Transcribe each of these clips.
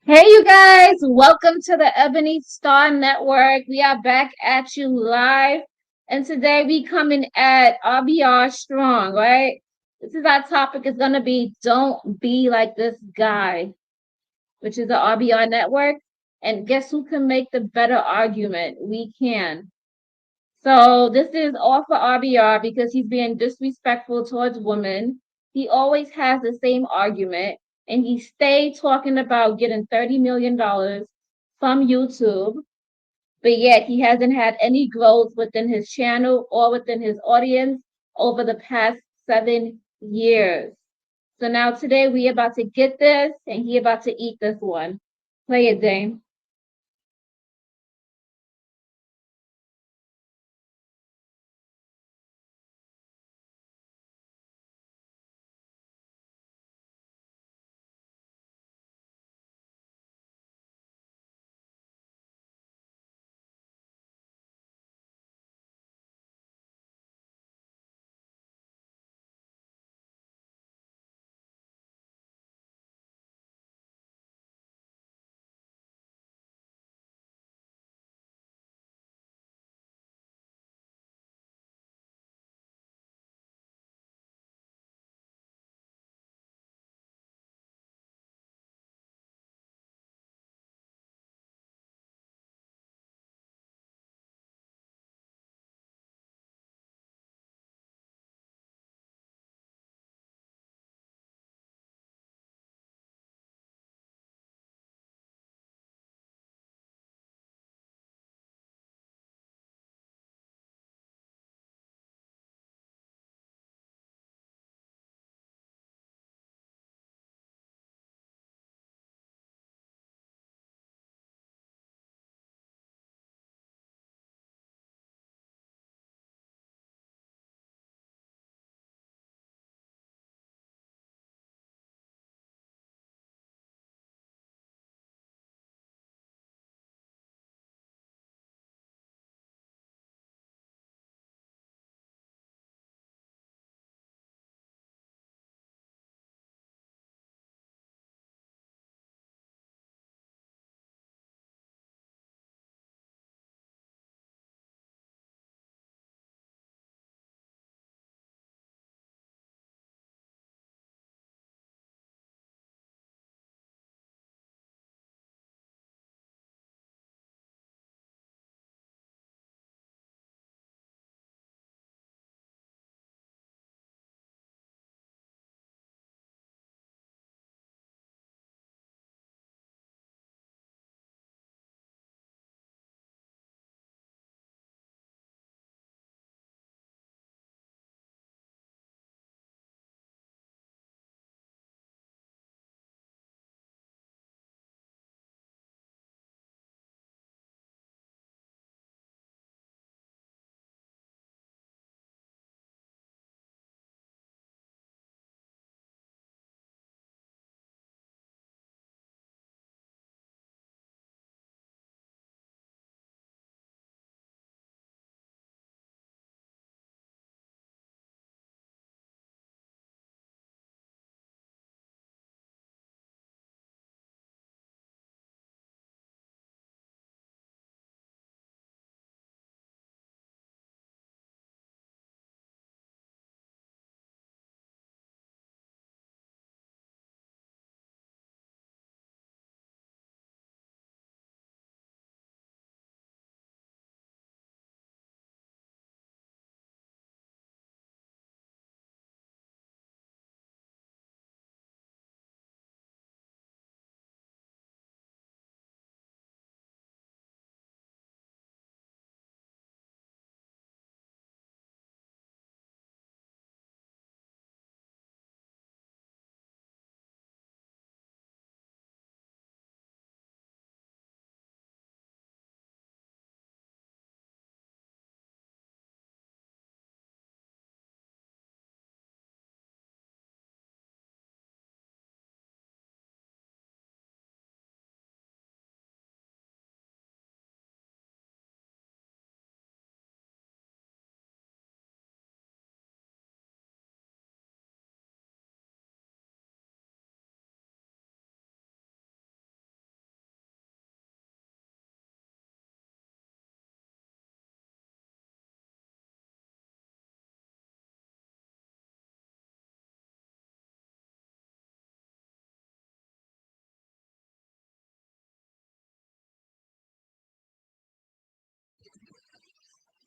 Hey, you guys, welcome to the Ebony Star Network. We are back at you live, and today we coming at RBR strong, right? This is our topic is going to be Don't Be Like This Guy, which is the RBR Network. And guess who can make the better argument? We can. So this is all for RBR because he's being disrespectful towards women. He always has the same argument, and he stayed talking about getting $30 million from YouTube, but yet he hasn't had any growth within his channel or within his audience over the past 7 years. So now today we about to get this, and he about to eat this one. Play it, Dame.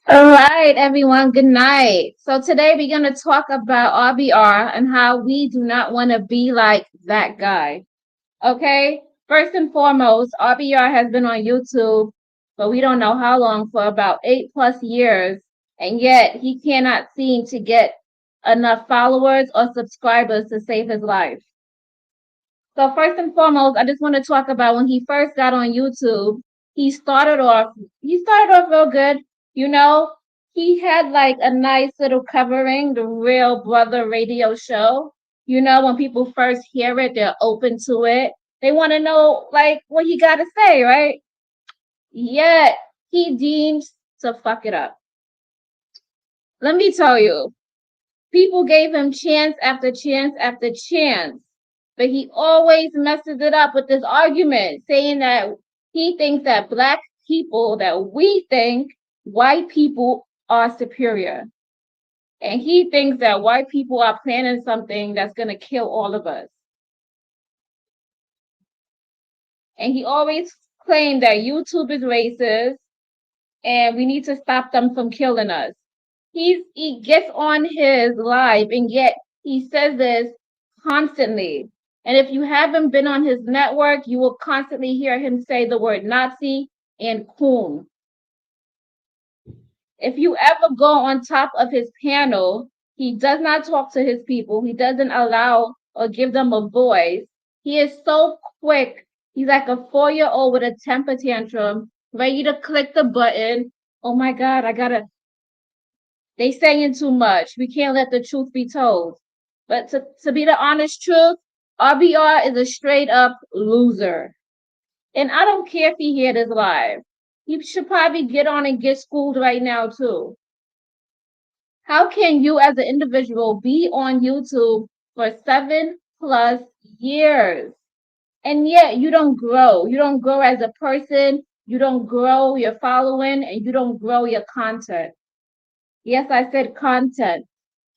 All right, everyone. Good night. So today we're going to talk about RBR and how we do not want to be like that guy. Okay. First and foremost, RBR has been on YouTube, but we don't know how long, for about 8+ years. And yet he cannot seem to get enough followers or subscribers to save his life. So first and foremost, I just want to talk about when he first got on YouTube. He started off real good. You know, he had like a nice little covering, the Real Brother radio show. You know, when people first hear it, they're open to it. They want to know like what he got to say, right? Yet he deems to fuck it up. Let me tell you, people gave him chance after chance after chance, but he always messes it up with this argument, saying that he thinks that black people, that we think white people are superior. And he thinks that white people are planning something that's going to kill all of us. And he always claimed that YouTube is racist and we need to stop them from killing us. He gets on his live and yet he says this constantly. And if you haven't been on his network, you will constantly hear him say the word Nazi and coon. If you ever go on top of his panel, he does not talk to his people. He doesn't allow or give them a voice. He is so quick. He's like a 4-year-old with a temper tantrum, ready to click the button. Oh my God, they saying too much. We can't let the truth be told. But to be the honest truth, RBR is a straight up loser. And I don't care if he hear this live. He should probably get on and get schooled right now too. How can you as an individual be on YouTube for 7+ years? And yet you don't grow. You don't grow as a person. You don't grow your following and you don't grow your content. Yes, I said content.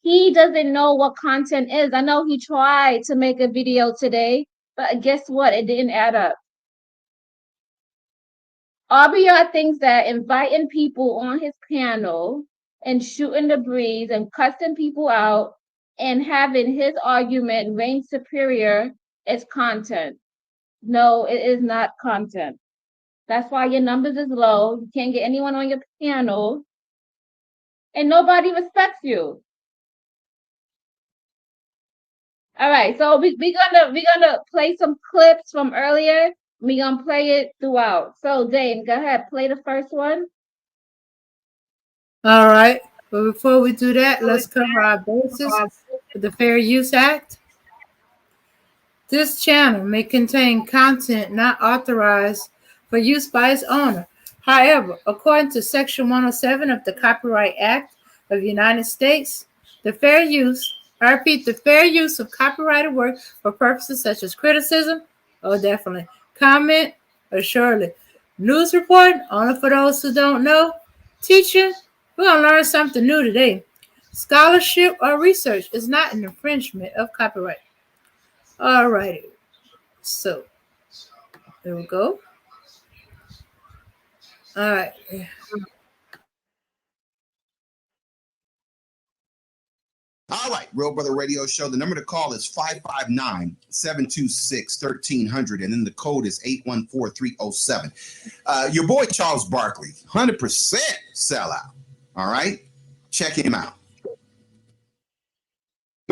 He doesn't know what content is. I know he tried to make a video today, but guess what? It didn't add up. RBR thinks that inviting people on his panel and shooting the breeze and cussing people out and having his argument reign superior is content. No, it is not content. That's why your numbers is low. You can't get anyone on your panel and nobody respects you. All right, so we're gonna play some clips from earlier. We're gonna play it throughout. So Dane, go ahead, play the first one. All right. But before we do that, let's cover our bases with the Fair Use Act. This channel may contain content not authorized for use by its owner. However, according to Section 107 of the Copyright Act of the United States, the fair use, I repeat, the fair use of copyrighted work for purposes such as criticism, oh definitely, comment, or surely, news report, only for those who don't know, teaching, we're going to learn something new today. Scholarship or research is not an infringement of copyright. All righty. So, there we go. All right. All right, Real Brother Radio Show. The number to call is 559-726-1300, and then the code is 814307. Your boy Charles Barkley, 100% sellout. All right, check him out.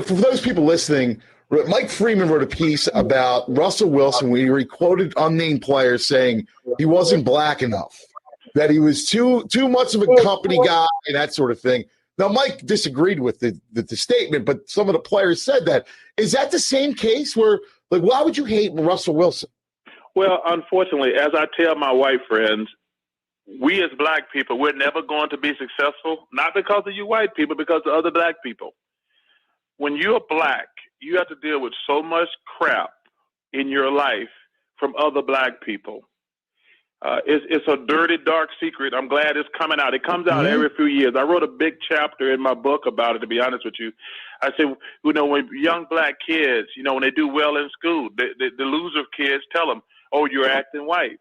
For those people listening, Mike Freeman wrote a piece about Russell Wilson where he quoted unnamed players saying he wasn't black enough, that he was too much of a company guy and that sort of thing. Now, Mike disagreed with the statement, but some of the players said that. Is that the same case where, like, why would you hate Russell Wilson? Well, unfortunately, as I tell my white friends, we as black people, we're never going to be successful, not because of you white people, because of other black people. When you're black, you have to deal with so much crap in your life from other black people. It's a dirty, dark secret. I'm glad it's coming out. It comes out every few years. I wrote a big chapter in my book about it, to be honest with you. I said, you know, when young black kids, you know, when they do well in school, the loser kids tell them, oh, you're acting white.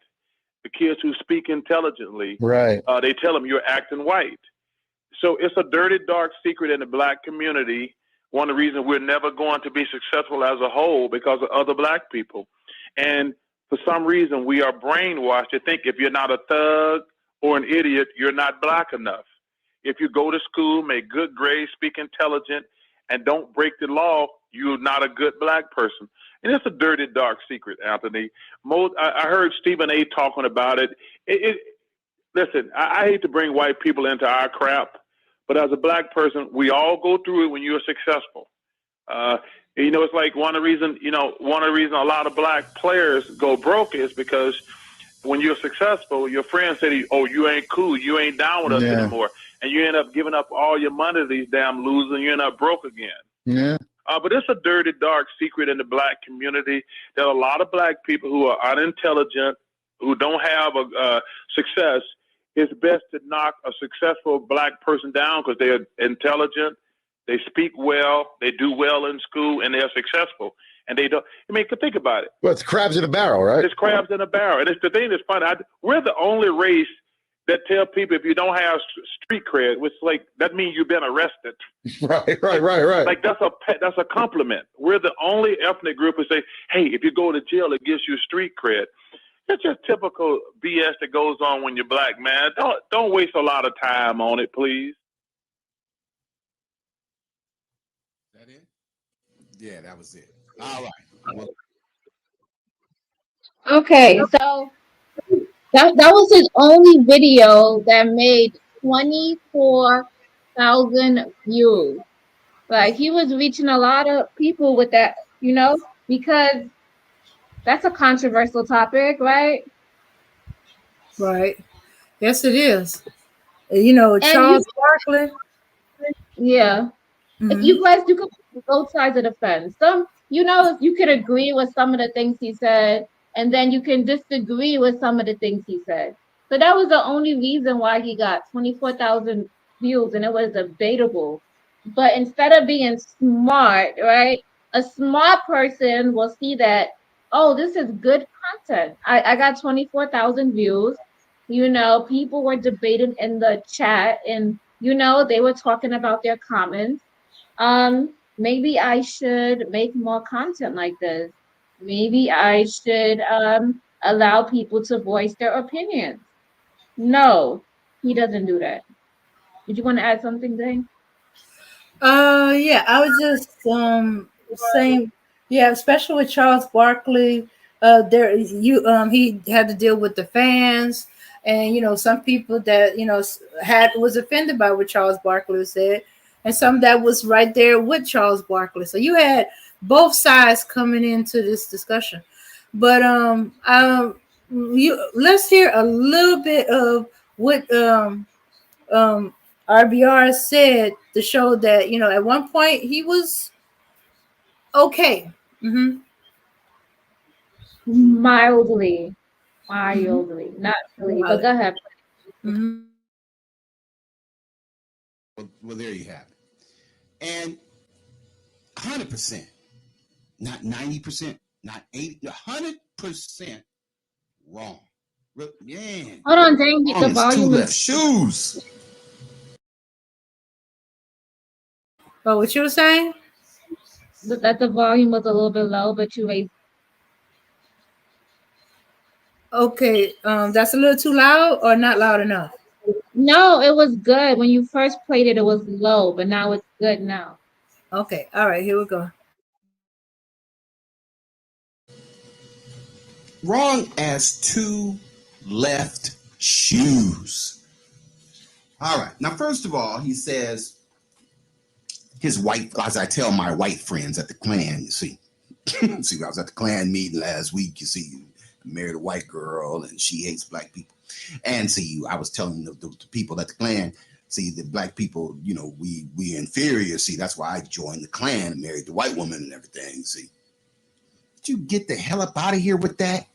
The kids who speak intelligently, right? They tell them you're acting white. So it's a dirty, dark secret in the black community. One of the reasons we're never going to be successful as a whole because of other black people. And for some reason, we are brainwashed to think if you're not a thug or an idiot, you're not black enough. If you go to school, make good grades, speak intelligent, and don't break the law, you're not a good black person. And it's a dirty, dark secret, Anthony. I heard Stephen A. talking about it. Listen, I hate to bring white people into our crap, but as a black person, we all go through it when you're successful. It's like one of the reasons a lot of black players go broke is because when you're successful, your friends say, "Oh, you ain't cool, you ain't down with us anymore," and you end up giving up all your money to these damn losers, and you end up broke again. Yeah. But it's a dirty, dark secret in the black community that a lot of black people who are unintelligent, who don't have a success, it's best to knock a successful black person down because they're intelligent, they speak well, they do well in school, and they're successful. And they don't. I mean, think about it. Well, it's crabs in a barrel, right? It's crabs in a barrel, and it's the thing that's funny. We're the only race that tell people if you don't have street cred, which like that means you've been arrested. Right. Like that's a compliment. We're the only ethnic group who say, "Hey, if you go to jail, it gives you street cred." It's just typical BS that goes on when you're black, man. Don't waste a lot of time on it, please. That it? Yeah, that was it. All right. Well, Okay, so that was his only video that made 24,000 views. Like he was reaching a lot of people with that, because that's a controversial topic, right? Right. Yes, it is. And Charles Barkley. yeah. If Mhm. you guys, you could both sides of the fence. You could agree with some of the things he said, and then you can disagree with some of the things he said. So that was the only reason why he got 24,000 views, and it was debatable. But instead of being smart, right, a smart person will see that, oh, this is good content. I got 24,000 views. People were debating in the chat, and they were talking about their comments. Maybe I should make more content like this. Maybe I should allow people to voice their opinions. No, he doesn't do that. Did you want to add something, Dane? Yeah, I was just saying, yeah, especially with Charles Barkley, he had to deal with the fans, and some people that had was offended by what Charles Barkley said, and some that was right there with Charles Barkley. So you had both sides coming into this discussion, but let's hear a little bit of what um RBR said to show that at one point he was okay. Mm-hmm. Mildly, Mm-hmm. not really. But go ahead. Mm-hmm. well, there you have it. And 100%, not 90%, not 80, 100% wrong. Man, Hold on, Dane. wrong The is two volume left is shoes. Oh, what you were saying? that the volume was a little bit low, but you raised. Okay, that's a little too loud or not loud enough. No, it was good when you first played it. It was low, but now it's good now. Okay, all right, here we go. Wrong as two left shoes. All right. Now, first of all, he says his white, as I tell my white friends at the Klan, you see. See, I was at the Klan meeting last week. You see, I married a white girl and she hates black people. And see, I was telling the people at the Klan, see, the black people, we inferior. See, that's why I joined the Klan and married the white woman and everything. See, did you get the hell up out of here with that?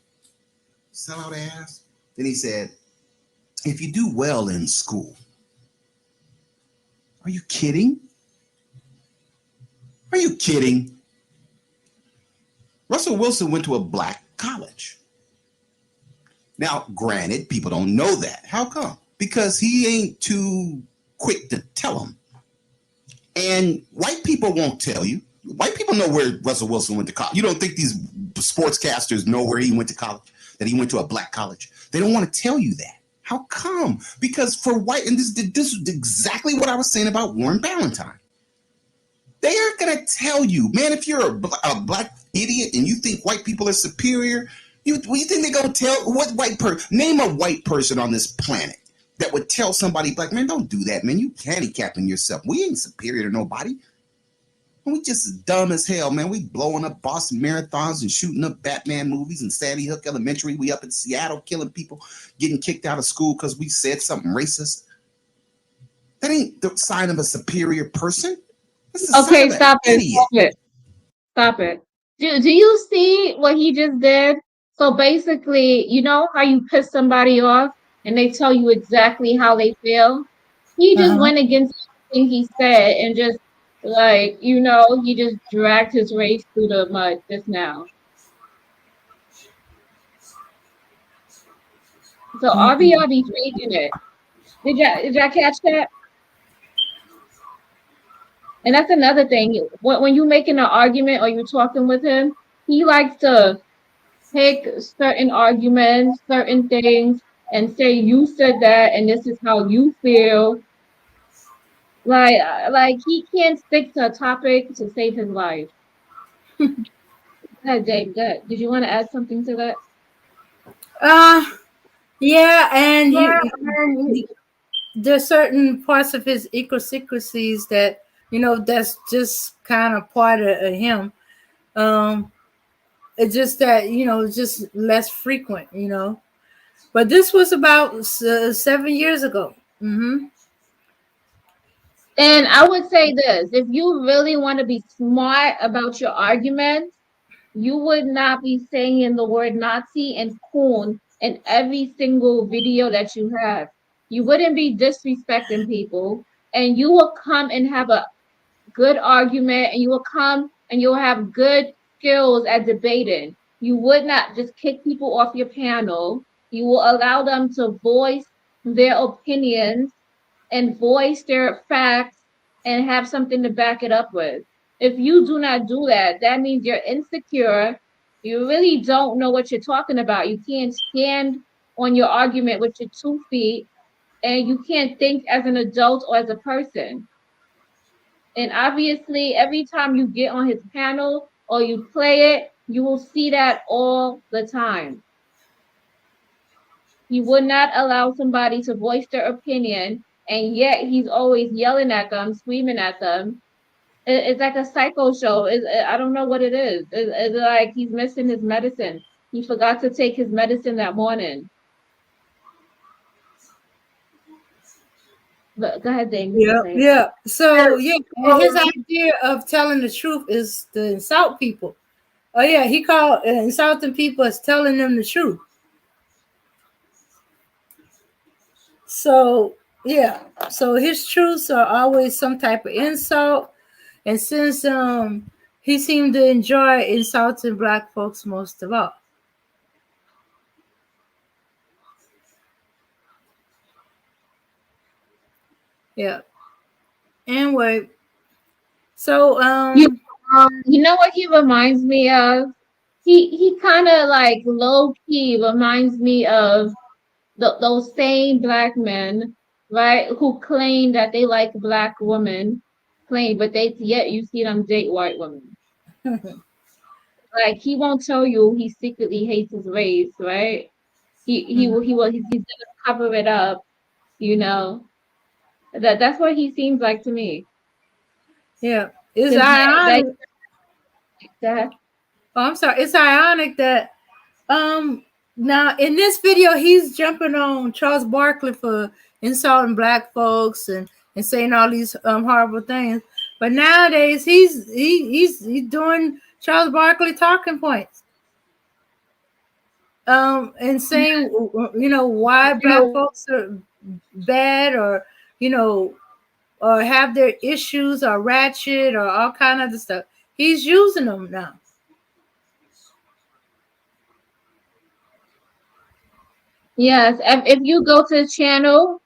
Sellout ass. Then he said, if you do well in school, are you kidding? Are you kidding? Russell Wilson went to a black college. Now, granted, people don't know that. How come? Because he ain't too quick to tell them. And white people won't tell you. White people know where Russell Wilson went to college. You don't think these sportscasters know where he went to college, that he went to a black college? They don't want to tell you that. How come? Because for white, and this is exactly what I was saying about Warren Ballentine. They aren't going to tell you, man, if you're a black idiot and you think white people are superior, you think they're going to tell what white person? Name a white person on this planet that would tell somebody black, man, don't do that, man. You handicapping yourself. We ain't superior to nobody. We just dumb as hell, man. We blowing up Boston marathons and shooting up Batman movies and Sandy Hook Elementary. We up in Seattle killing people, getting kicked out of school because we said something racist. That ain't the sign of a superior person. Okay, stop it. Stop it. Do you see what he just did? So basically, you know how you piss somebody off and they tell you exactly how they feel? He just went against everything he said and just like, you know, he just dragged his race through the mud just now. So RBR be tweaking it. Did y'all catch that? And that's another thing. When you're making an argument or you're talking with him, he likes to pick certain arguments, certain things, and say you said that, and this is how you feel. Like he can't stick to a topic to save his life. Dave, good. Did you want to add something to that? Yeah, and there's certain parts of his idiosyncrasies that that's just kind of part of him. It's just that just less frequent, But this was about 7 years ago. And I would say this: if you really want to be smart about your arguments, you would not be saying the word Nazi and coon in every single video that you have. You wouldn't be disrespecting people, and you will come and have a good argument, and you will come and you'll have good skills at debating. You would not just kick people off your panel. You will allow them to voice their opinions and voice their facts and have something to back it up with. If you do not do that, that means you're insecure. You really don't know what you're talking about. You can't stand on your argument with your 2 feet, and you can't think as an adult or as a person. And obviously, every time you get on his panel or you play it, you will see that all the time. He would not allow somebody to voice their opinion, and yet he's always yelling at them, screaming at them. It's like a psycho show. I don't know what it is. It's like he's missing his medicine. He forgot to take his medicine that morning. But go ahead, Dane. Yeah. So his idea of telling the truth is to insult people. Oh yeah, he called insulting people as telling them the truth. So yeah, so his truths are always some type of insult, and since he seemed to enjoy insulting black folks most of all. Yeah. Anyway, so you know what he reminds me of? He kind of like low key reminds me of those same black men, right, who claim that they like black women, but yet you see them date white women. Like he won't tell you he secretly hates his race, right? He's gonna cover it up, you know. That's what he seems like to me. Yeah, it's ironic. I'm sorry. It's ironic that now in this video he's jumping on Charles Barkley for insulting black folks and saying all these horrible things, but nowadays he's doing Charles Barkley talking points, and saying why black folks are bad, or or have their issues, or ratchet, or all kind of other stuff. He's using them now. Yes, if you go to the channel,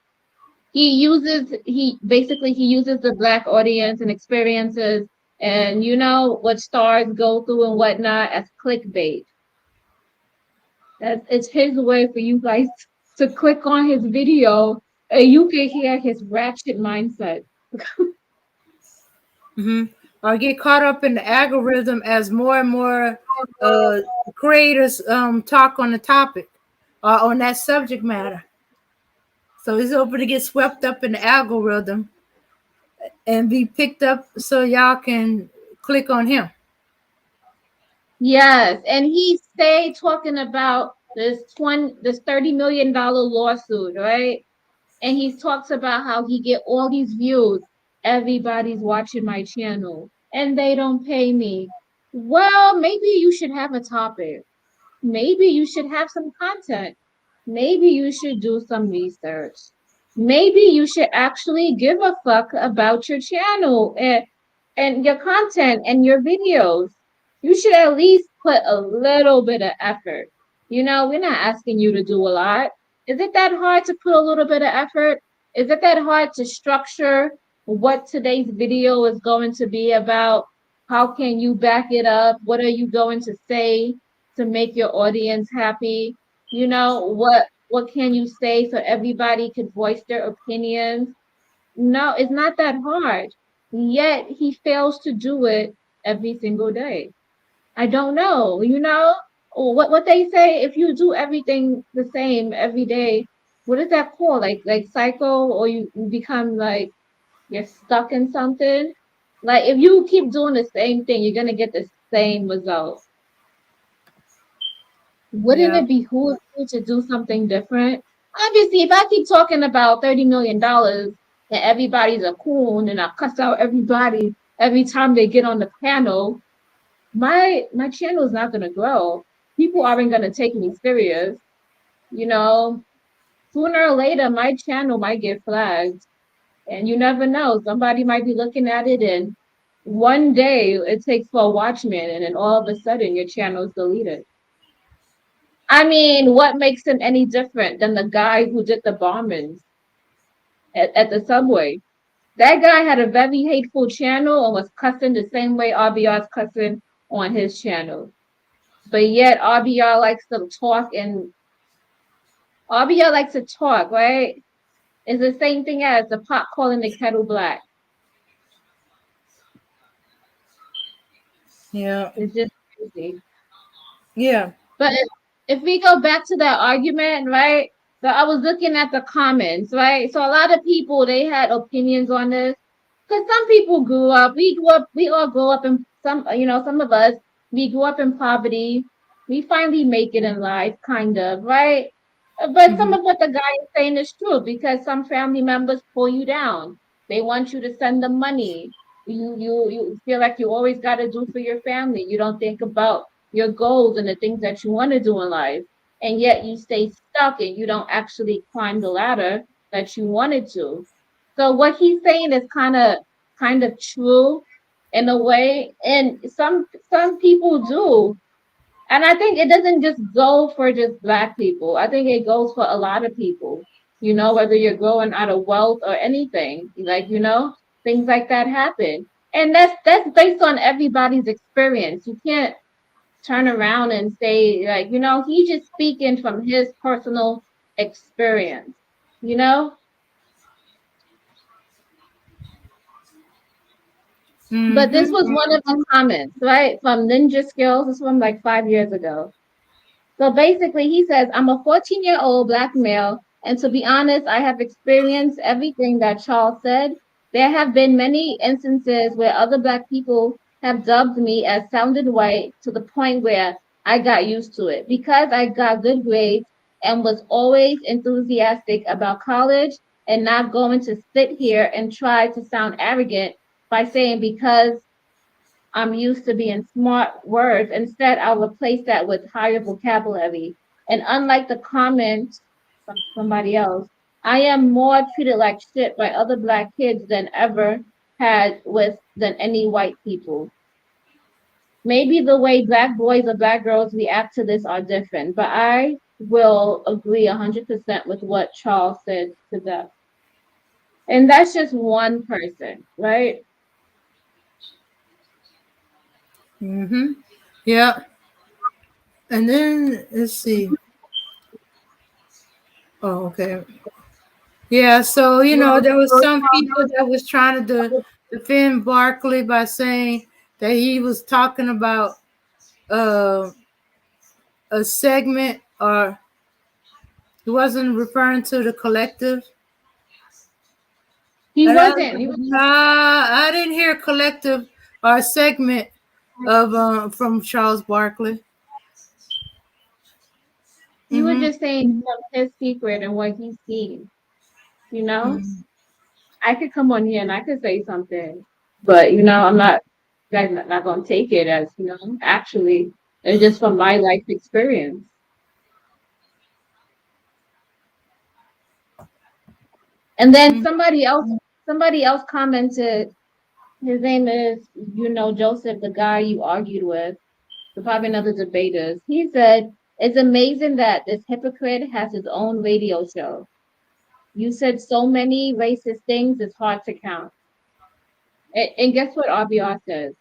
he uses the black audience and experiences and you know what stars go through and whatnot as clickbait. That's it's his way for you guys to click on his video and you can hear his ratchet mindset. Mm-hmm. Or get caught up in the algorithm as more and more uh, creators talk on the topic or on that subject matter. So he's open to get swept up in the algorithm and be picked up so y'all can click on him. Yes, and he stayed talking about this $30 million lawsuit, right? And he talks about how he get all these views. Everybody's watching my channel and they don't pay me. Well, maybe you should have a topic. Maybe you should have some content. Maybe you should do some research. Maybe you should actually give a fuck about your channel and your content and your videos. You should at least put a little bit of effort. You know, we're not asking you to do a lot. Is it that hard to put a little bit of effort? Is it that hard to structure what today's video is going to be about? How can you back it up? What are you going to say to make your audience happy? You know, what can you say so everybody could voice their opinions? No, it's not that hard. Yet he fails to do it every single day. I don't know, you know, what they say if you do everything the same every day, what is that called? Like cycle or you become like you're stuck in something. Like if you keep doing the same thing, you're gonna get the same result. Wouldn't Yeah. it behoove you to do something different? Obviously, if I keep talking about $30 million and everybody's a coon and I cuss out everybody every time they get on the panel, my channel is not gonna grow. People aren't gonna take me serious. You know, sooner or later my channel might get flagged. And you never know. Somebody might be looking at it and one day it takes for a watchman and then all of a sudden your channel's deleted. I mean, what makes him any different than the guy who did the bombings at the subway? That guy had a very hateful channel and was cussing the same way RBR's cussing on his channel. But yet RBR likes to talk and RBR likes to talk, right? It's the same thing as the pot calling the kettle black. Yeah. It's just crazy. Yeah. But if we go back to that argument, right? So I was looking at the comments, right? So a lot of people they had opinions on this because some people grew up. We all grew up in some, you know, some of us we grew up in poverty. We finally make it in life, kind of, right? But some Mm-hmm. of what the guy is saying is true because some family members pull you down. They want you to send them money. You feel like you always got to do for your family. You don't think about your goals and the things that you want to do in life. And yet you stay stuck and you don't actually climb the ladder that you wanted to. So what he's saying is kind of true in a way. And some people do. And I think it doesn't just go for just black people. I think it goes for a lot of people. You know, whether you're growing out of wealth or anything, like you know, things like that happen. And that's based on everybody's experience. You can't turn around and say like you know he's just speaking from his personal experience you know but this Mm-hmm. was one of the comments right from ninja skills. This from like 5 years ago. So basically, he says, I'm a 14-year-old black male, and to be honest, I have experienced everything that Charles said. There have been many instances where other black people have dubbed me as sounding white to the point where I got used to it. Because I got good grades and was always enthusiastic about college and not going to sit here and try to sound arrogant by saying because I'm used to being smart words. Instead, I'll replace that with higher vocabulary. And unlike the comment from somebody else, I am more treated like shit by other black kids than ever had with than any white people. Maybe the way black boys or black girls react to this are different, but I will agree 100% with what Charles said to that. And that's just one person, right? Mm-hmm. Yeah. And then let's see. Oh, okay. Yeah, so there was some people that was trying to defend Barkley by saying that he was talking about uh, a segment, or he wasn't referring to the collective. He And wasn't. He was I didn't hear collective or segment of from Charles Barkley. he was Mm-hmm. just saying his secret and what he's seen. You know, Mm-hmm. I could come on here and I could say something, but I'm not. You guys not gonna take it as actually. It's just from my life experience. And then somebody else commented. His name is Joseph, the guy you argued with. So probably another debaters. He said, "It's amazing that this hypocrite has his own radio show. You said so many racist things, it's hard to count." And guess what RBR says?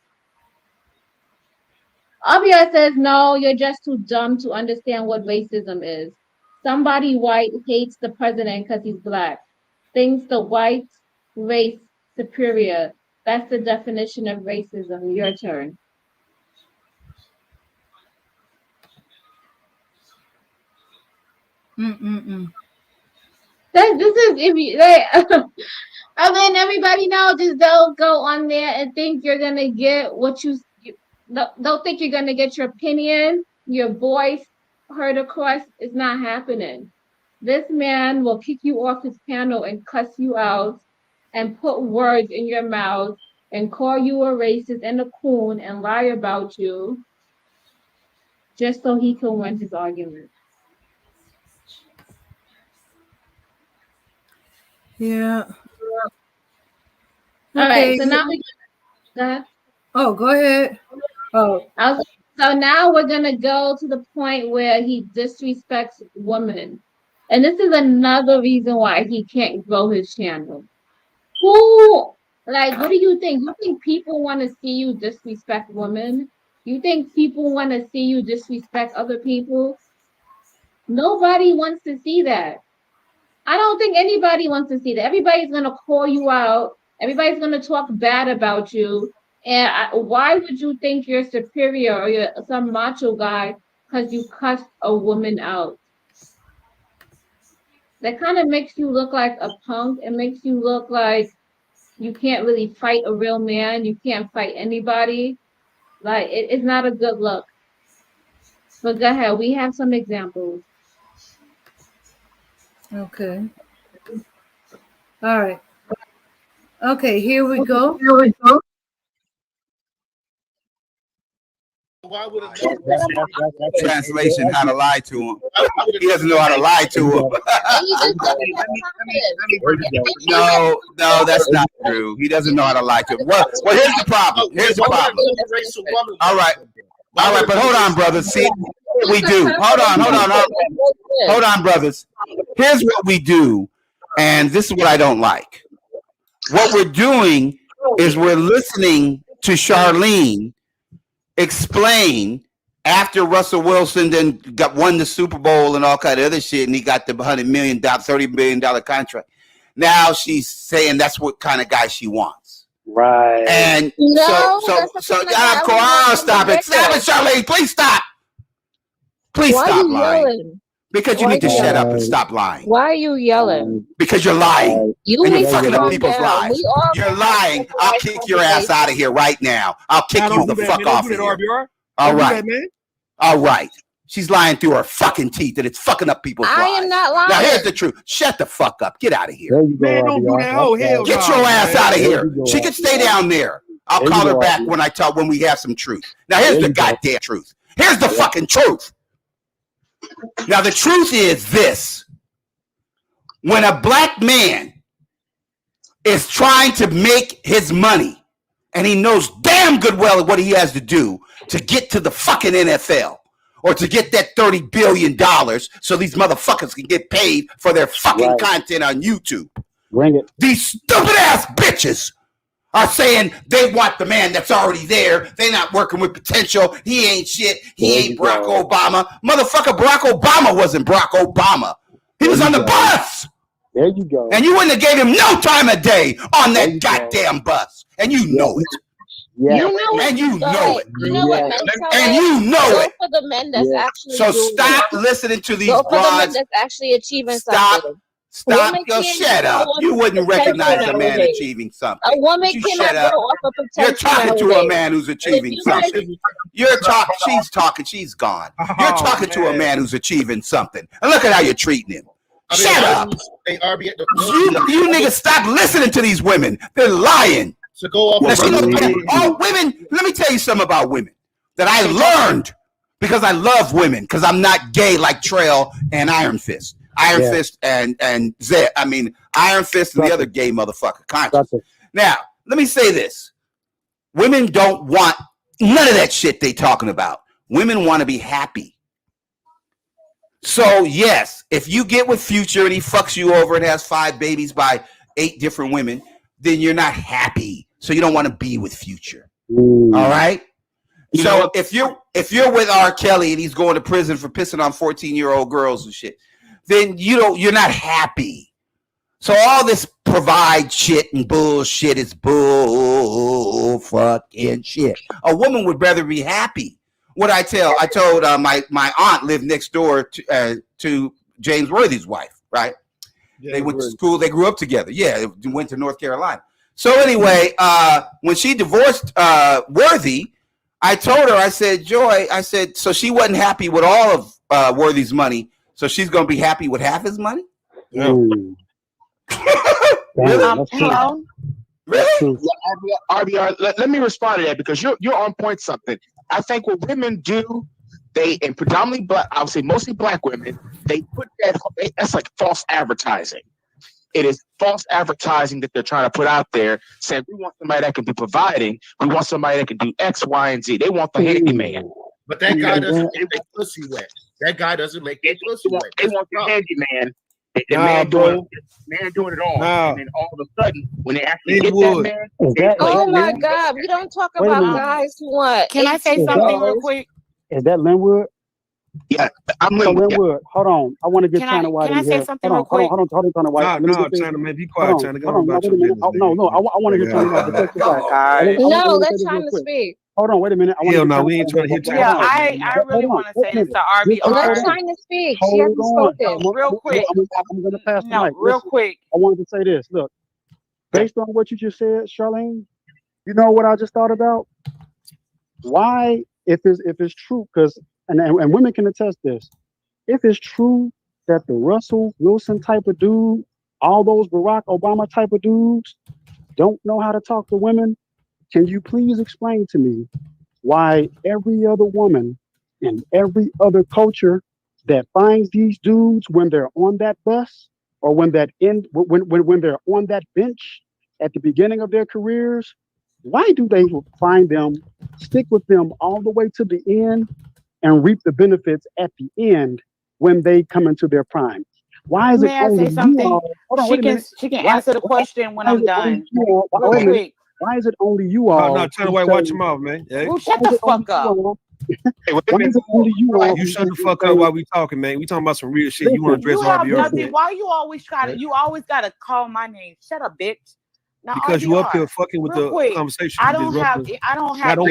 RBR says, "No, you're just too dumb to understand what racism is. Somebody white hates the president because he's black, thinks the white race superior. That's the definition of racism. Your turn." Mm-mm-mm. This is if you like, and then everybody now just don't go on there and think you're gonna get what you don't think you're gonna get your opinion, your voice heard across. It's not happening. This man will kick you off his panel and cuss you out and put words in your mouth and call you a racist and a coon and lie about you just so he can win his argument. Yeah. All right, Okay. so now we got. Oh, go ahead. Oh, So now we're gonna go to the point where he disrespects women, and this is another reason why he can't grow his channel. Who, like, what do you think? You think people want to see you disrespect women? You think people want to see you disrespect other people? Nobody wants to see that. I don't think anybody wants to see that. Everybody's gonna call you out. Everybody's gonna talk bad about you. And why would you think you're superior or you're some macho guy because you cussed a woman out? That kind of makes you look like a punk. It makes you look like you can't really fight a real man. You can't fight anybody. Like it's not a good look. But go ahead. We have some examples. okay. All right. Okay, here we go. Why would it Translation: how to lie to him. He doesn't know how to lie to him. And you just No, that's not true. He doesn't know how to lie to him. Well, here's the problem. Here's the problem. All right, but hold on, brothers. See, we do. Hold on, brothers. Here's what we do, and this is what I don't like. What we're doing is we're listening to Charlene explain after Russell Wilson then won the Super Bowl and all kind of other shit, and he got the $100 million, $30 million contract. Now she's saying that's what kind of guy she wants. Right. And No, so stop it, Charlene, please stop. Please Why stop you lying. yelling? Because you Why need to you shut up yelling? and stop lying. Why are you yelling? Because you're lying. You And need you're to fucking up calm people's down. lives. We all You're have lying. I'll civilized kick your ass out of here right now. I'll kick you the fuck off of here. RBR. All right. All right. She's lying through her fucking teeth, and it's fucking up people's lives. I am not lying. Now, here's the truth. Shut the fuck up. Get out of here. There you go, man, don't do that. Oh, hell Get no, your ass man. out of There here. you go. She can stay down there. I'll call her back when we have some truth. Now, here's the goddamn truth. Here's the fucking truth. Now, the truth is this. When a black man is trying to make his money, and he knows damn good well what he has to do to get to the fucking NFL or to get that $30 billion so these motherfuckers can get paid for their fucking content on YouTube. Bring it. These stupid ass bitches are saying they want the man that's already there. They not working with potential. He ain't shit. He ain't Barack Obama. Motherfucker, Barack Obama wasn't Barack Obama. He was on the bus. There you go. And you wouldn't have gave him no time of day on that goddamn bus. And you know it. Yeah. You know it. And you know it. You know what? And you know it. For the men that's actually so doing stop it. listening to these Go for the men broads. that's actually achieving Stop. something. Stop. Yo, shut up. You wouldn't recognize a man achieving something. A woman You cannot shut up. go off of potential. You're talking to a man who's achieving something. You're talking. She's talking. She's gone. You're talking to a man who's achieving something. And look at how you're treating him. Shut up. Hey, RBR, You niggas stop listening to these women. They're lying. So go off. All women. Let me tell you something about women that I learned because I love women because I'm not gay like Trail and Iron Fist. Iron Fist and Zed. I mean, Iron Fist and the other gay motherfucker. Conscious. Now, let me say this. Women don't want none of that shit they talking about. Women want to be happy. So, yes, if you get with Future and he fucks you over and has 5 babies by 8 different women, then you're not happy. So you don't want to be with Future. All right? So if you're with R. Kelly and he's going to prison for pissing on 14-year-old girls and shit, then you're not happy. So all this provide shit and bullshit is bull fucking shit. A woman would rather be happy. What I told my aunt lived next door to James Worthy's wife, right? They went to school. They grew up together. Yeah, they went to North Carolina. So anyway, when she divorced Worthy, I told her, I said, Joy, I said, so she wasn't happy with all of Worthy's money. So she's going to be happy with half his money? Really? Hello? Really? RBR, let me respond to that because you're on point something. I think what women do, and predominantly black, I would say mostly black women, they put that's like false advertising. It is false advertising that they're trying to put out there saying we want somebody that can be providing. We want somebody that can do X, Y, and Z. They want the handyman. But that guy doesn't make their pussy wet. That guy doesn't make their pussy wet. They want the handyman. The man doing it all. And then all of a sudden, when they actually get that man. Oh my God. We don't talk about guys who want. Can I say something real quick? Is that Linwood? Yeah, I'm Linwood. Linwood. Hold on. I want to get China White in here. Can I say something real quick? Hold on, China White. No, China, man, be quiet, China. Go on about your business. No, I want to hear China White. No, let China speak. Hold on, wait a minute. Hell no, we ain't trying to hit China. Yeah, I really want to say this to RBR. Let China speak. She hasn't spoken. Real quick. I'm going to pass the mic. Real quick. I wanted to say this. Look, based on what you just said, Charlene, you know what I just thought about? Why, if it's true, because and women can attest this, if it's true that the Russell Wilson type of dude, all those Barack Obama type of dudes don't know how to talk to women, can you please explain to me why every other woman in every other culture that finds these dudes when they're on that bus or when they're on that bench at the beginning of their careers, why do they find them, stick with them all the way to the end and reap the benefits at the end when they come into their prime? Why is it only you all? She can answer the question when I'm done. Real quick. Why is it only you all? No, China White, watch your mouth, man. Hey. Well, shut the fuck up. Why is it only you all? You shut the fuck up while we talking, man. We talking about some real shit. You want to address RBR? Why you always gotta call my name? Shut up, bitch. Now, because RBR, you up here fucking with the conversation. I don't have.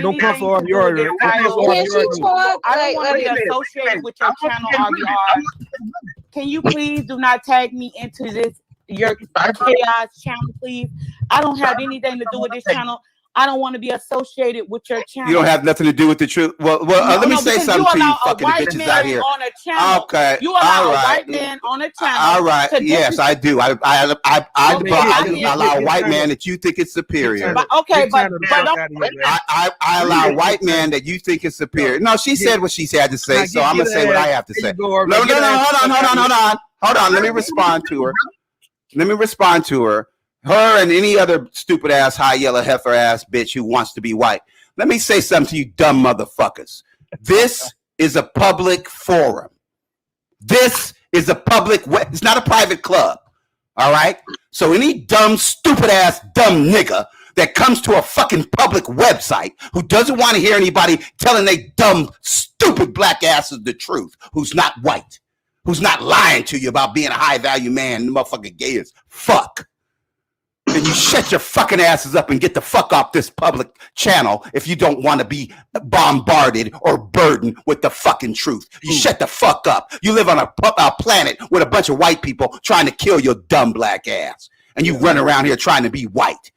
Don't come for RBR. I don't want to be associated with your channel, RBR. Can you please do not tag me into your chaos channel, please? I don't have anything to do with this channel. I don't want to be associated with your channel. You don't have nothing to do with the truth. Well, let me say something to you fucking bitches out here. On a channel. Okay. You allow a white man on a channel. All right. Yes, I do. I allow a white man that you think is superior. But I allow a white man that you think is superior. No, she said what she had to say, so I'm gonna say what I have to say. No. Hold on. Let me respond to her. Her and any other stupid ass, high yellow heifer ass bitch who wants to be white. Let me say something to you dumb motherfuckers. This is a public forum. This is a public, it's not a private club. All right? So any dumb, stupid ass, dumb nigga that comes to a fucking public website who doesn't want to hear anybody telling they dumb, stupid black asses the truth, who's not white, who's not lying to you about being a high value man, the motherfucker gay as fuck. Then you shut your fucking asses up and get the fuck off this public channel if you don't want to be bombarded or burdened with the fucking truth. You shut the fuck up. You live on a planet with a bunch of white people trying to kill your dumb black ass. And you run around here trying to be white.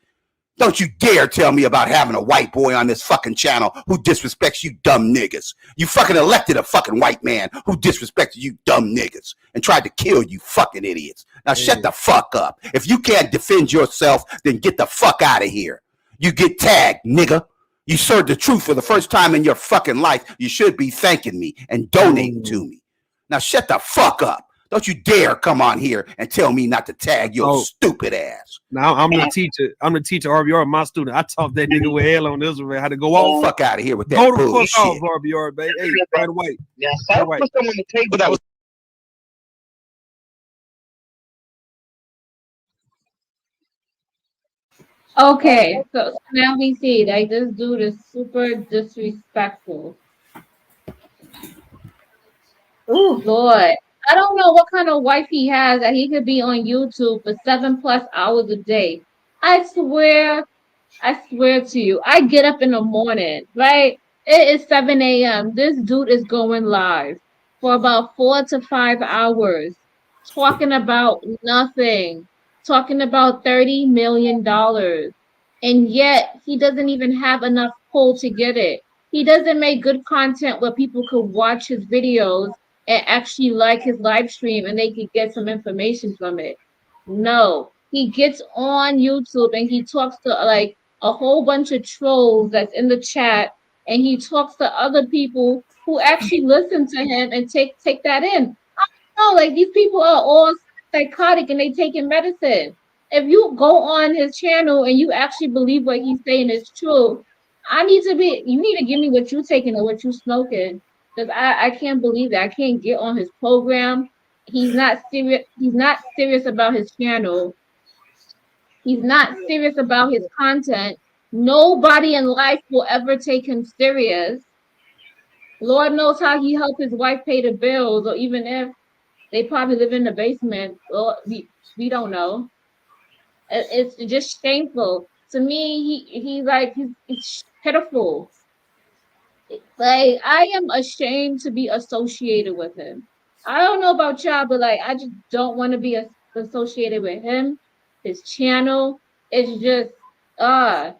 Don't you dare tell me about having a white boy on this fucking channel who disrespects you dumb niggas. You fucking elected a fucking white man who disrespected you dumb niggas and tried to kill you fucking idiots. Now shut the fuck up. If you can't defend yourself, then get the fuck out of here. You get tagged, nigga. You served the truth for the first time in your fucking life. You should be thanking me and donating to me. Now shut the fuck up. Don't you dare come on here and tell me not to tag your stupid ass. Now I'm the teacher. I'm the teacher RBR, my student. I taught that nigga with hell on this one, how to go off. Fuck out of here with that bullshit. Go bullshit. the fuck off, RBR, baby. Hey, right away. Yeah, I put them on the table that was. Okay, so now we see like this dude is super disrespectful. Ooh, Lord. I don't know what kind of wife he has that he could be on YouTube for 7+ hours a day. I swear to you, I get up in the morning, right? It is 7 a.m. This dude is going live for about 4 to 5 hours, talking about nothing, talking about $30 million. And yet he doesn't even have enough pull to get it. He doesn't make good content where people could watch his videos and actually like his live stream and they could get some information from it. No, he gets on YouTube and he talks to like a whole bunch of trolls that's in the chat, and he talks to other people who actually listen to him and take that in. I don't know, like these people are all psychotic and they taking medicine. If you go on his channel and you actually believe what he's saying is true, you need to give me what you taking or what you smoking. Because I can't believe that. I can't get on his program. He's not serious. He's not serious about his channel. He's not serious about his content. Nobody in life will ever take him serious. Lord knows how he helped his wife pay the bills, or even if they probably live in the basement. Well, we don't know. It's just shameful. To me, he's pitiful. Like, I am ashamed to be associated with him. I don't know about y'all, but like, I just don't want to be associated with him. His channel. It's just like,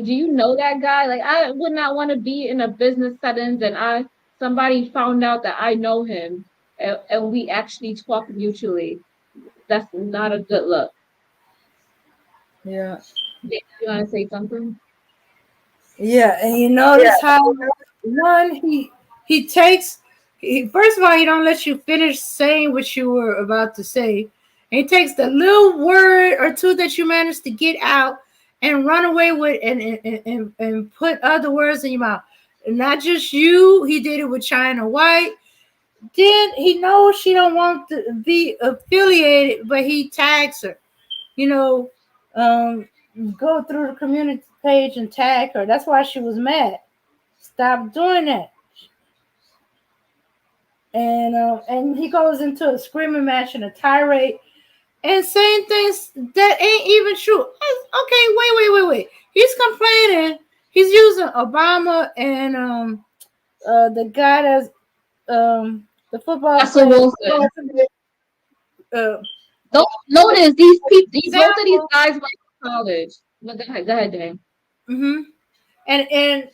do you know that guy? Like, I would not want to be in a business setting and somebody found out that I know him and we actually talk mutually. That's not a good look. Yeah. You want to say something? Yeah, and you notice how he takes first of all, he don't let you finish saying what you were about to say. And he takes the little word or two that you managed to get out and run away with and put other words in your mouth. And not just you, he did it with China White. Then he knows she don't want to be affiliated, but he tags her. Go through the community page and tag her. That's why she was mad. Stop doing that. And he goes into a screaming match and a tirade and saying things that ain't even true. Okay, wait. He's complaining. He's using Obama and the guy that's the football player. Don't notice these people. Both of these guys went to college. But go ahead, Dan. Mm-hmm. And then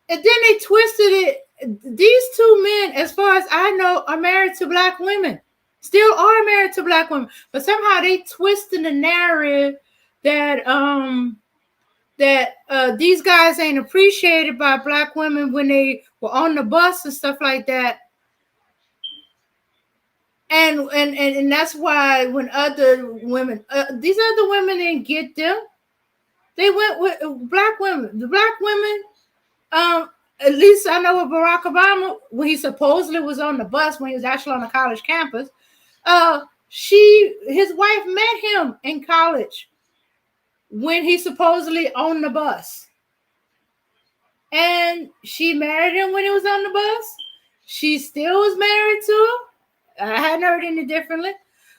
they twisted it. These two men, as far as I know, are married to black women. Still are married to black women, but somehow they twisted the narrative that these guys ain't appreciated by black women when they were on the bus and stuff like that. And that's why when other women, these other women didn't get them. They went with black women. The black women, at least I know with Barack Obama, when he supposedly was on the bus, when he was actually on the college campus, his wife met him in college when he supposedly owned the bus. And she married him when he was on the bus. She still was married to him. I hadn't heard any differently.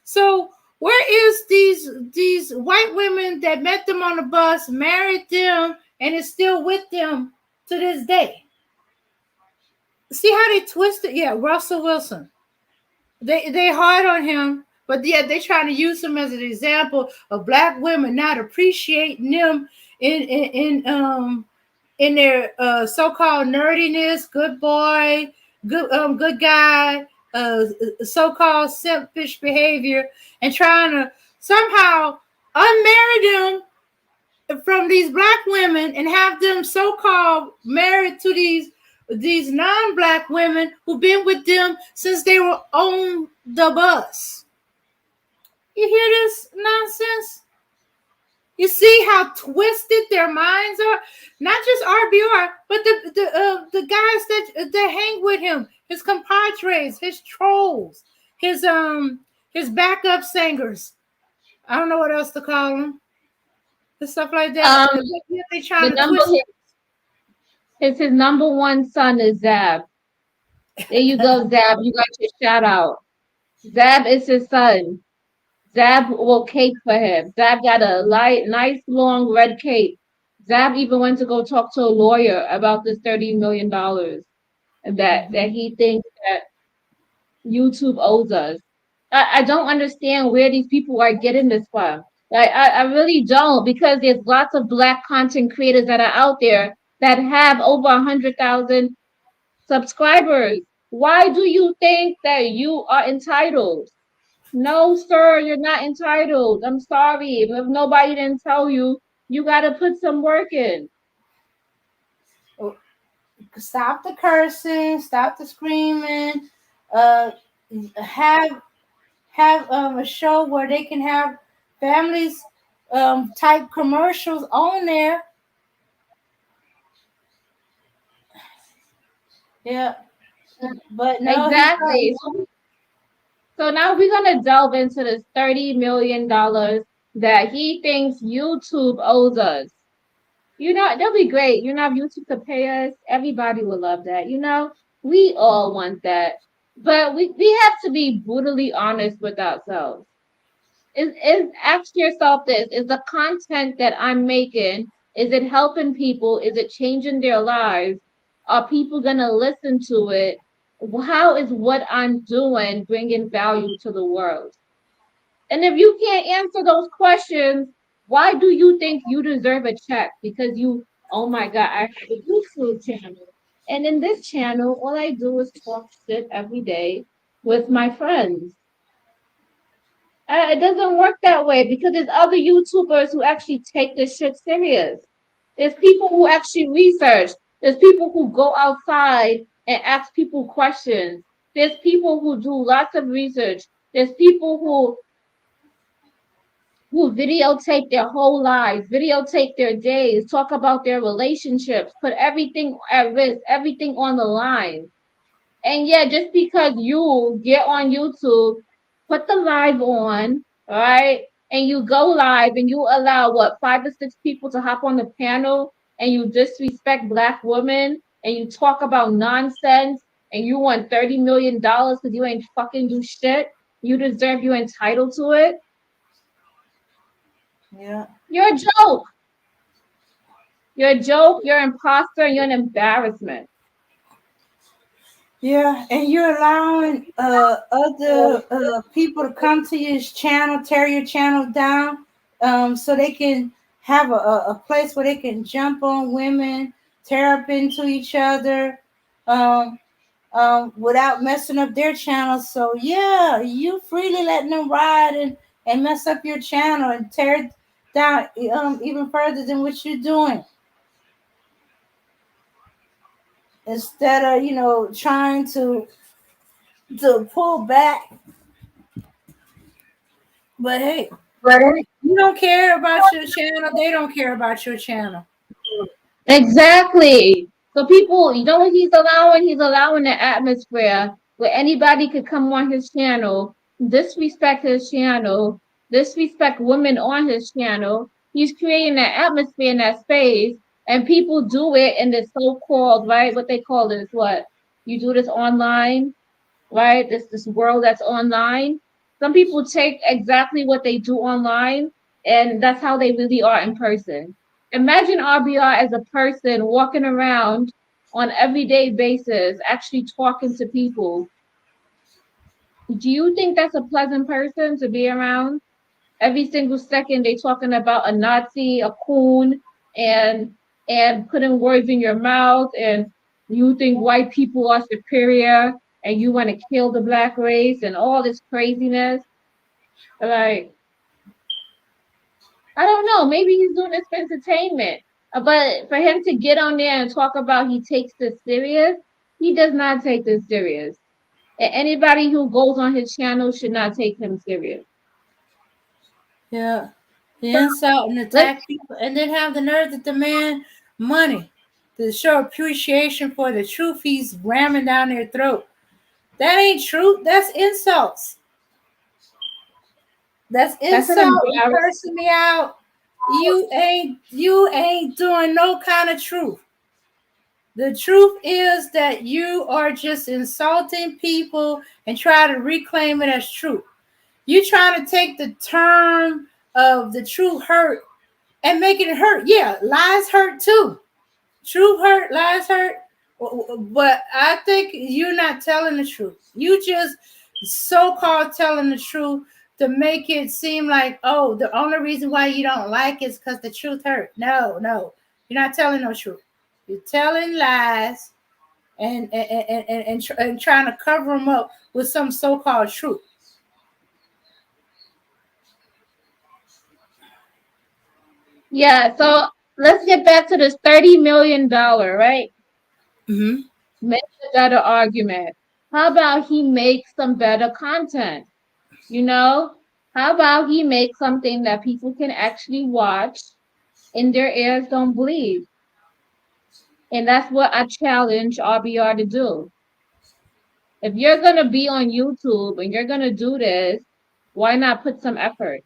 So where is these white women that met them on the bus, married them, and is still with them to this day? See how they twisted? Yeah, Russell Wilson. They hard on him, but yeah, they trying to use him as an example of black women not appreciating them in their so-called nerdiness, good boy, good guy, so-called simpish behavior, and trying to somehow unmarry them from these black women and have them so-called married to these non-black women who've been with them since they were on the bus. You hear this nonsense? You see how twisted their minds are? Not just RBR, but the guys that hang with him, his compadres, his trolls, his backup singers. I don't know what else to call them. And stuff like that. They trying to twist his number one son is Zab. There you go, Zab. You got your shout out. Zab is his son. Zab will cape for him. Zab got a nice long red cape. Zab even went to go talk to a lawyer about this $30 million that he thinks that YouTube owes us. I don't understand where these people are getting this from. I really don't, because there's lots of black content creators that are out there that have over 100,000 subscribers. Why do you think that you are entitled? No, sir, you're not entitled. I'm sorry. If nobody didn't tell you, you got to put some work in. Stop the cursing. Stop the screaming. Have a show where they can have families type commercials on there. Yeah, but no, exactly. So now we're gonna delve into this $30 million that he thinks YouTube owes us. You know, that'll be great. You know, if YouTube could pay us, everybody would love that. You know, we all want that. But we have to be brutally honest with ourselves. Ask yourself this: is the content that I'm making, is it helping people? Is it changing their lives? Are people gonna listen to it? How is what I'm doing bringing value to the world? And if you can't answer those questions, why do you think you deserve a check? Because oh my God, I have a YouTube channel. And in this channel, all I do is talk shit every day with my friends. It doesn't work that way, because there's other YouTubers who actually take this shit serious. There's people who actually research. There's people who go outside and ask people questions. There's people who do lots of research. There's people who videotape their whole lives, videotape their days, talk about their relationships, put everything at risk, everything on the line. And yeah, just because you get on YouTube, put the live on, right? And you go live and you allow 5 to 6 people to hop on the panel, and you disrespect black women and you talk about nonsense, and you want $30 million because you ain't fucking do shit. You deserve, you're entitled to it. Yeah. You're a joke. You're a joke, you're an imposter, and you're an embarrassment. Yeah, and you're allowing other people to come to your channel, tear your channel down, so they can have a place where they can jump on women, tear up into each other, without messing up their channel. So yeah, you freely letting them ride and mess up your channel and tear it down even further than what you're doing. Instead of trying to pull back. But hey, you don't care about your channel, they don't care about your channel. Exactly. So people, you know what he's allowing? He's allowing the atmosphere where anybody could come on his channel disrespect his channel, disrespect women on his channel. He's creating that atmosphere in that space, and people do it in the so-called, right? What they call this, what you do this online, right? This world that's online. Some people take exactly what they do online, and that's how they really are in person. Imagine RBR as a person walking around on everyday basis, actually talking to people. Do you think that's a pleasant person to be around? Every single second they talking about a Nazi, a coon, and putting words in your mouth, and you think white people are superior, and you want to kill the black race and all this craziness. Like, I don't know, maybe he's doing this for entertainment. But for him to get on there and talk about he takes this serious, he does not take this serious. And anybody who goes on his channel should not take him serious. Yeah. The insult and attack people, and then have the nerve to demand money to show appreciation for the truth he's ramming down their throat. That ain't truth. That's insults. That's That's an insult. You embarrassment. cursing me out. You ain't doing no kind of truth. The truth is that you are just insulting people and try to reclaim it as truth. You trying to take the term of the true hurt and make it hurt. Yeah, lies hurt too. Truth hurt, lies hurt. But I think you're not telling the truth. You just so-called telling the truth to make it seem like, oh, the only reason why you don't like it is because the truth hurt. No, you're not telling no truth. You're telling lies and trying to cover them up with some so-called truth. Yeah, so let's get back to this $30 million, right? Mm-hmm. Make a better argument. How about he makes some better content? You know, how about he makes something that people can actually watch and their ears don't bleed? And that's what I challenge RBR to do. If you're going to be on YouTube and you're going to do this, why not put some effort?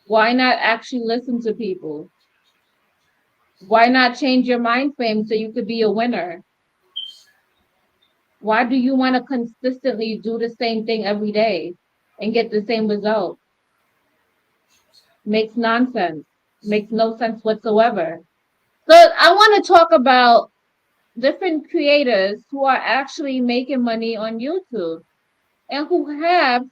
Why not actually listen to people? Why not change your mind frame so you could be a winner? Why do you want to consistently do the same thing every day and get the same result? Makes nonsense. Makes no sense whatsoever. So I want to talk about different creators who are actually making money on YouTube and who have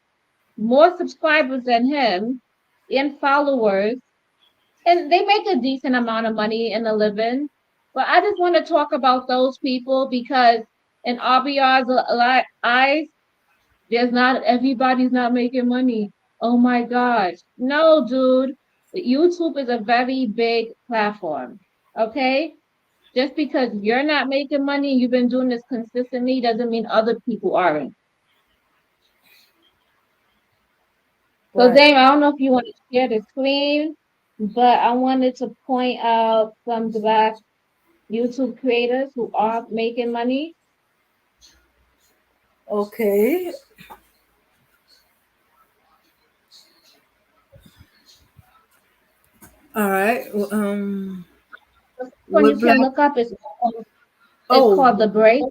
more subscribers than him and followers, and they make a decent amount of money in a living. But I just want to talk about those people because in RBR's eyes, there's not everybody's not making money. Oh my gosh. No, dude. YouTube is a very big platform. Okay? Just because you're not making money, you've been doing this consistently, doesn't mean other people aren't. So, Right. Dame, I don't know if you want to share the screen, but I wanted to point out some black YouTube creators who are making money. Okay. All right. The first one you What can black? look up is Oh, called The Break.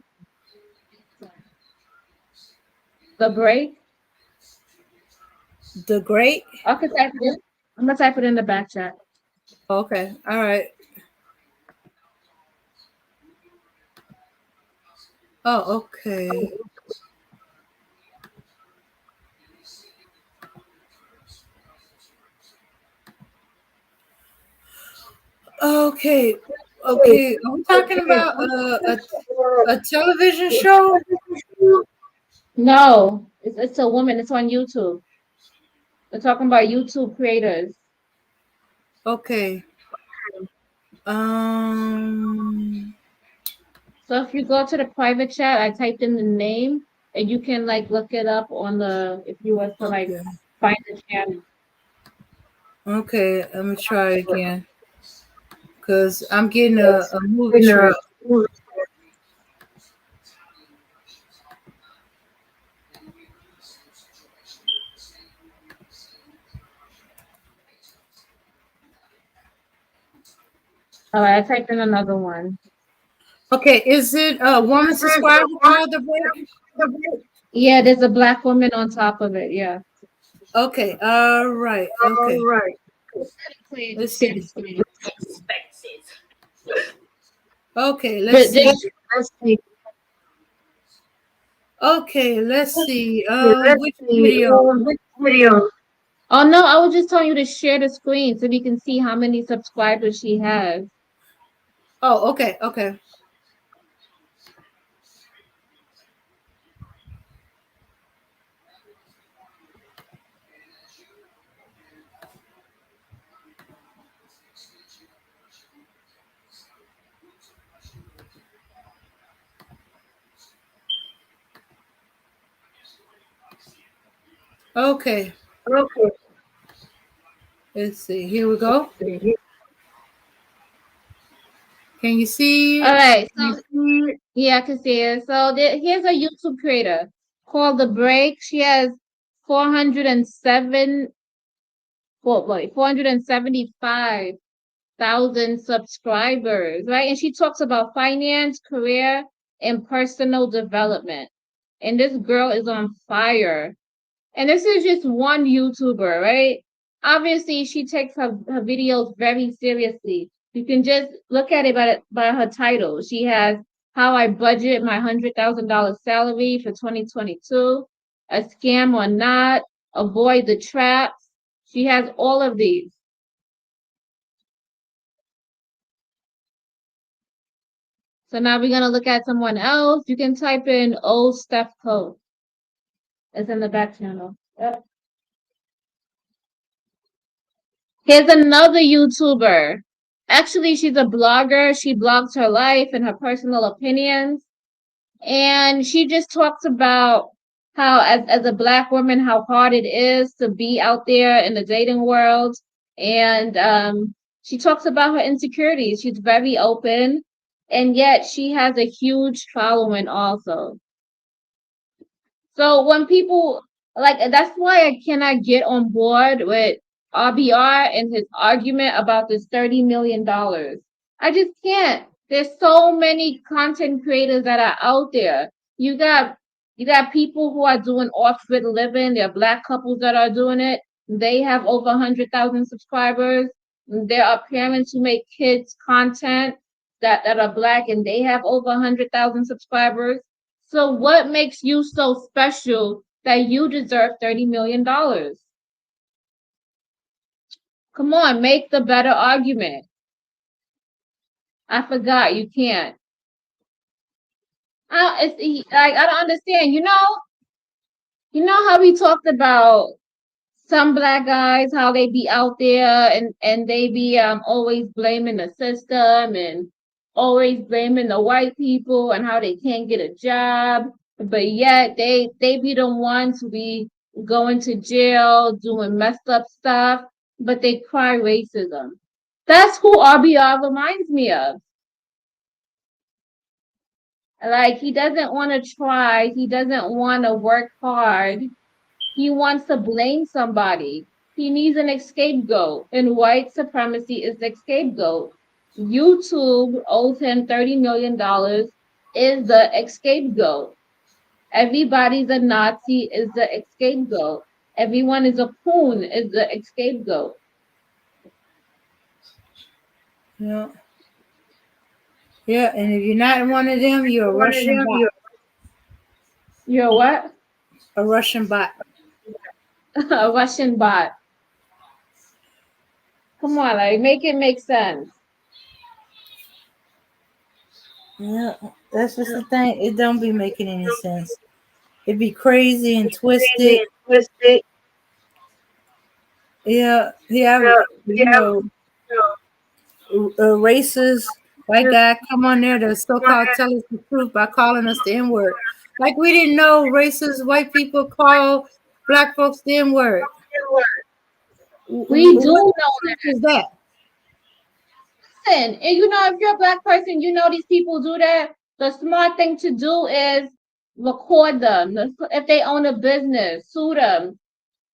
The Break. the great. I can type it in. I'm gonna type it in the back chat. Okay. All right. Oh, okay. Okay. Okay. Are we talking about a television show? No, it's a woman. It's on YouTube. We're talking about YouTube creators. Okay. Um. So if you go to the private chat, I typed in the name, and you can like look it up on the if you want to like Okay. find the channel. Okay. Let me try again. Cause I'm getting a movie trailer. All right, I typed in another one. Okay, is it a woman subscriber called the break? Yeah, there's a black woman on top of it. Yeah. Okay, all right. Okay. Let's see. Okay, let's see. Okay, let's see. Which video? Oh no, I was just telling you to share the screen so we can see how many subscribers she has. Oh, okay, okay. Okay. Let's see. Here we go. Can you see All it? right, so yeah, I can see it. So here's a YouTube creator called The Break. She has 407, well, wait, 475,000 subscribers, right? And she talks about finance, career, and personal development. And this girl is on fire. And this is just one YouTuber, right? Obviously, she takes her videos very seriously. You can just look at it by her title. She has How I Budget My $100,000 Salary for 2022, A Scam or Not, Avoid the Traps. She has all of these. So now we're going to look at someone else. You can type in Old Steph Code. It's in the back channel. Yep. Here's another YouTuber. Actually, she's a blogger. She blogs her life and her personal opinions. And she just talks about how, as a Black woman, how hard it is to be out there in the dating world. And she talks about her insecurities. She's very open. And yet she has a huge following also. So when people that's why I cannot get on board with RBR and his argument about this $30 million. I just can't. There's so many content creators that are out there. You got people who are doing off-grid living. There are Black couples that are doing it. They have over 100,000 subscribers. There are parents who make kids content that are Black and they have over 100,000 subscribers. So what makes you so special that you deserve $30 million? Come on, make the better argument. I forgot you can't. I don't understand. You know how we talked about some Black guys, how they be out there and they be always blaming the system and always blaming the white people and how they can't get a job, but yet they be the ones who be going to jail, doing messed up stuff, but they cry racism. That's who RBR reminds me of. Like, he doesn't want to try, he doesn't want to work hard. He wants to blame somebody. He needs an scapegoat, and white supremacy is the scapegoat. YouTube owes him $30 million is the scapegoat. Everybody's a Nazi is the scapegoat. Everyone is a coon is the scapegoat. Yeah. Yeah, and if you're not one of them, you're a Russian bot. You're what? A Russian bot. A Russian bot. Come on, like, make it make sense. Yeah, that's just the thing. It don't be making any sense. It be crazy and twisted. Yeah, racist white guy come on there to so-called tell us the truth by calling us the N-word. Like we didn't know racist white people call Black folks the N-word. We do know that. Is that? Listen, and if you're a Black person, these people do that. The smart thing to do is record them. If they own a business, sue them.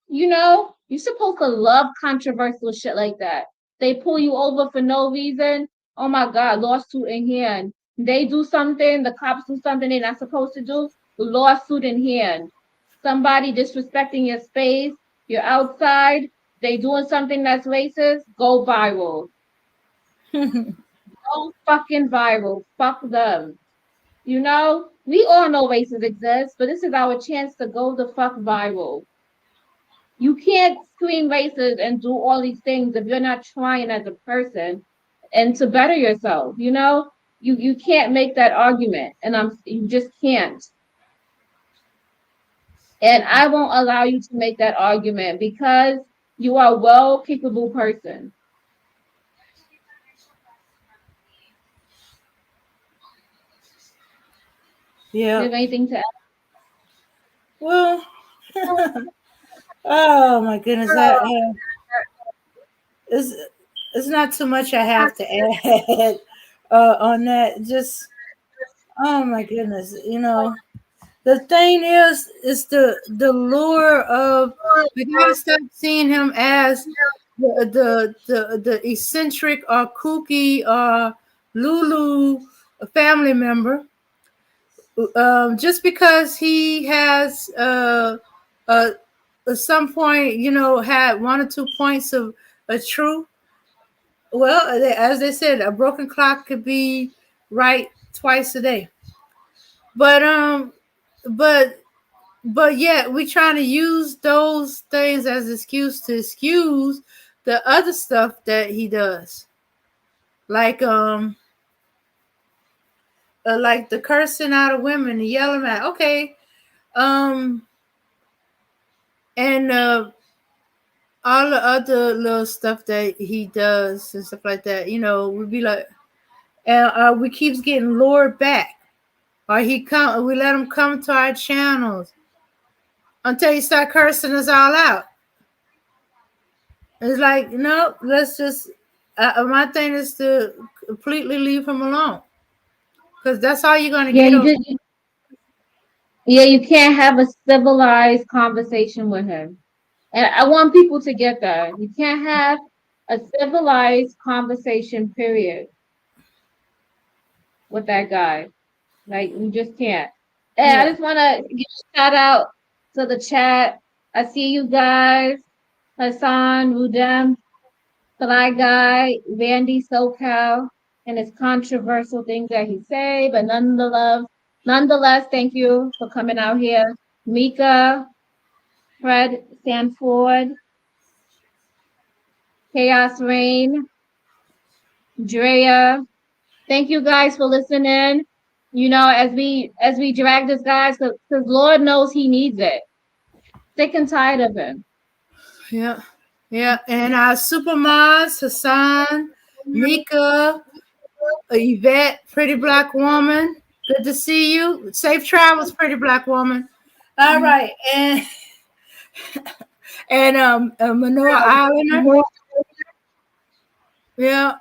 You're supposed to love controversial shit like that. They pull you over for no reason. Oh my God, lawsuit in hand. They do something, the cops do something they're not supposed to do, lawsuit in hand. Somebody disrespecting your space, you're outside, they doing something that's racist, go viral. Go fucking viral. Fuck them. You know, we all know racism exists, but this is our chance to go the fuck viral. You can't scream racist and do all these things if you're not trying as a person and to better yourself. You know, you can't make that argument, and you just can't. And I won't allow you to make that argument because you are a well capable person. Yeah. Do you have anything to add? Well, oh my goodness, it's, it's not too much I have to add on that. Just, oh my goodness, the thing is the lure of, we gotta stop seeing him as the eccentric or kooky or Lulu family member. Just because he has uh at some point, had 1 or 2 points of a truth. Well, as they said, a broken clock could be right twice a day. But but yet we trying to use those things as excuse to excuse the other stuff that he does, like like the cursing out of women, the yelling at. Okay, um, and all the other little stuff that he does and stuff like that. We'd be like, and we keeps getting lured back, or we let him come to our channels until he start cursing us all out. It's like, no, let's just. My thing is to completely leave him alone, because that's all you're gonna Yeah, get you over. just yeah, you can't have a civilized conversation with him. And I want people to get that. You can't have a civilized conversation, period, with that guy. Like, you just can't. And I Yeah. just want to give a shout out to the chat. I see you guys. Hassan, Rudem, Fly Guy, Vandy SoCal, and his controversial things that he say, but nonetheless, thank you for coming out here. Mika, Fred Sanford, Chaos Rain, Drea. Thank you guys for listening. As we drag this guy, because Lord knows he needs it. Sick and tired of him. Yeah. Yeah. And Super Maz, Hassan, Mika, Yvette, Pretty Black Woman. Good to see you. Safe travels, Pretty Black Woman. All right. And Manoa Islander. Yeah.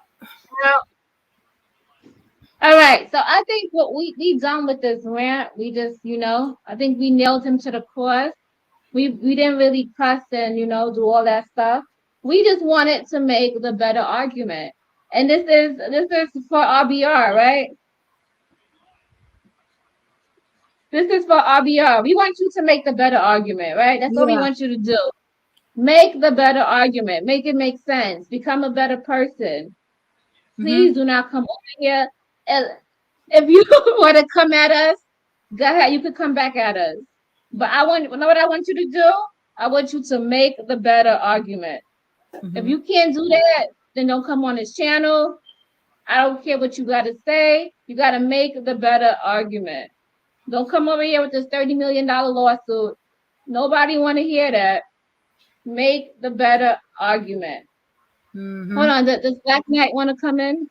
All right, so I think what we done with this rant, we just, I think we nailed him to the cross. We didn't really cuss and do all that stuff. We just wanted to make the better argument, and this is for RBR, right? This is for RBR. We want you to make the better argument, right? That's what we Yeah. want you to do. Make the better argument. Make it make sense. Become a better person. Please do not come over here. And if you want to come at us, go ahead. You could come back at us. But know what I want you to do? I want you to make the better argument. If you can't do that, then don't come on this channel. I don't care what you got to say. You got to make the better argument. Don't come over here with this $30 million lawsuit. Nobody want to hear that. Make the better argument. Hold on. Does Black Knight want to come in?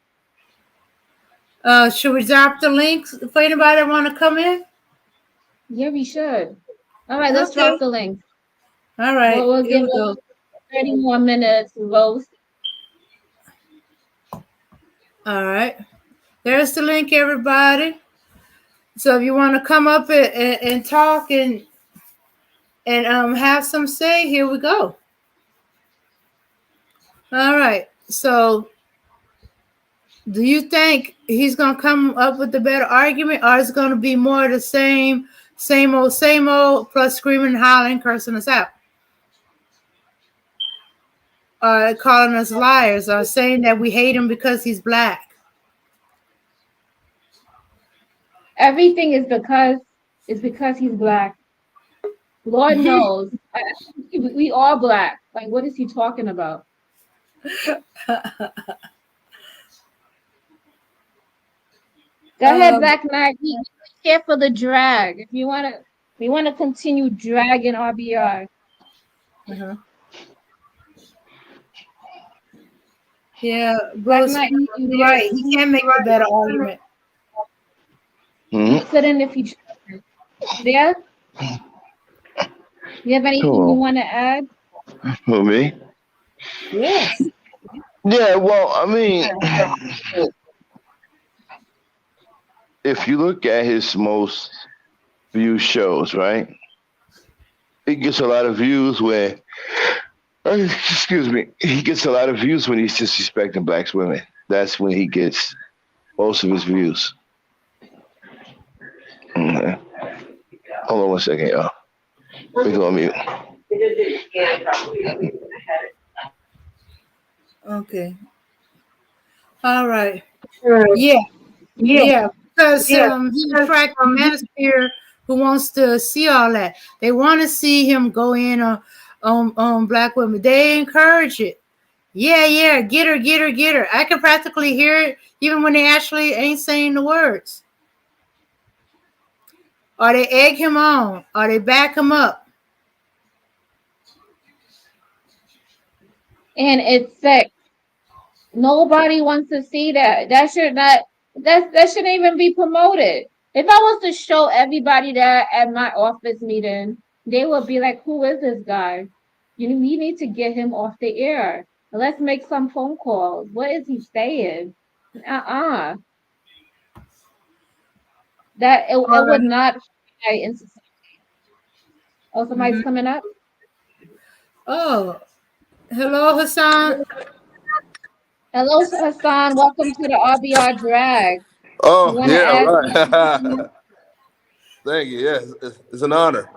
Should we drop the links for anybody that want to come in? Yeah, we should. All right, let's Okay. drop the link. All right. We'll Here give we go. 30 more minutes to roast. All right. There's the link, everybody. So if you want to come up and talk and have some say, here we go. All right. So Do you think he's gonna come up with a better argument, or is it gonna be more of the same old, plus screaming, hollering, cursing us out, or calling us liars, or saying that we hate him because he's black? Everything is because he's black. Lord knows. We all black. Like, what is he talking about? Go ahead, Black Knight. We here for the drag. If you wanna, we wanna continue dragging RBR. Uh-huh. Yeah, Black Bruce, Knight, you you're there? right. He can make a better argument. Sit in if you there. You have anything you want to add? Who, me? Yes. Yeah, well, I mean, if you look at his most viewed shows, right? He gets a lot of views where, excuse me, he gets a lot of views when he's disrespecting black women. That's when he gets most of his views. Mm-hmm. Hold on one second, y'all. Let me go on mute. Okay. All right. Yeah. Because he attracts a manosphere who wants to see all that. They want to see him go in on black women. They encourage it. Yeah, get her. I can practically hear it even when they actually ain't saying the words. Or they egg him on, or they back him up. And it's sick. Nobody wants to see that. That should not. That shouldn't even be promoted. If I was to show everybody that at my office meeting, they would be like, "Who is this guy? We need to get him off the air. Let's make some phone calls. What is he saying? That it would not fly in society." Oh, somebody's coming up. Oh, hello, Hassan. Hello, Hassan. Welcome to the RBR drag. Oh, You want to yeah, add? right. Thank you. Yes, it's an honor.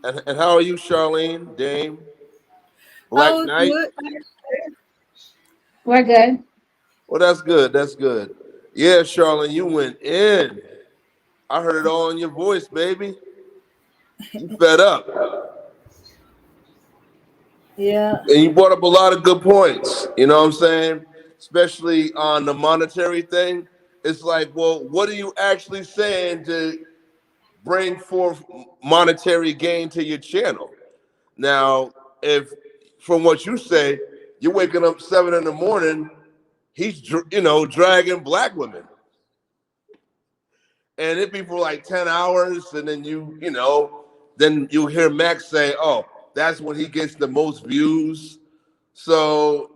And how are you, Charlene, Dame, Black Oh, Knight? good. We're good. Well, that's good. That's good. Yeah, Charlene, you went in. I heard it all in your voice, baby. You fed up. Yeah. And you brought up a lot of good points. You know what I'm saying? Especially on the monetary thing. It's like, well, what are you actually saying to bring forth monetary gain to your channel? Now, if from what you say, you're waking up 7 in the morning, he's dragging black women, and it'd be for like 10 hours, and then then you hear Max say, "Oh, that's when he gets the most views." So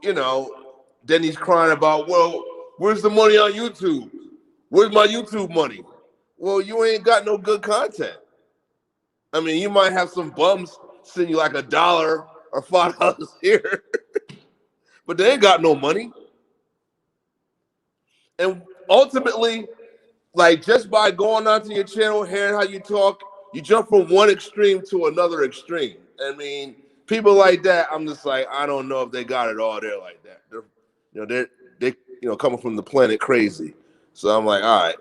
then he's crying about, "Well, where's the money on YouTube? Where's my YouTube money?" Well, you ain't got no good content. I mean, you might have some bums send you like $1 or $5 here, but they ain't got no money. And ultimately, like just by going onto your channel, hearing how you talk, you jump from one extreme to another extreme. I mean, people like that, I'm just like, I don't know if they got it all there like that. They're coming from the planet crazy. So I'm like, all right.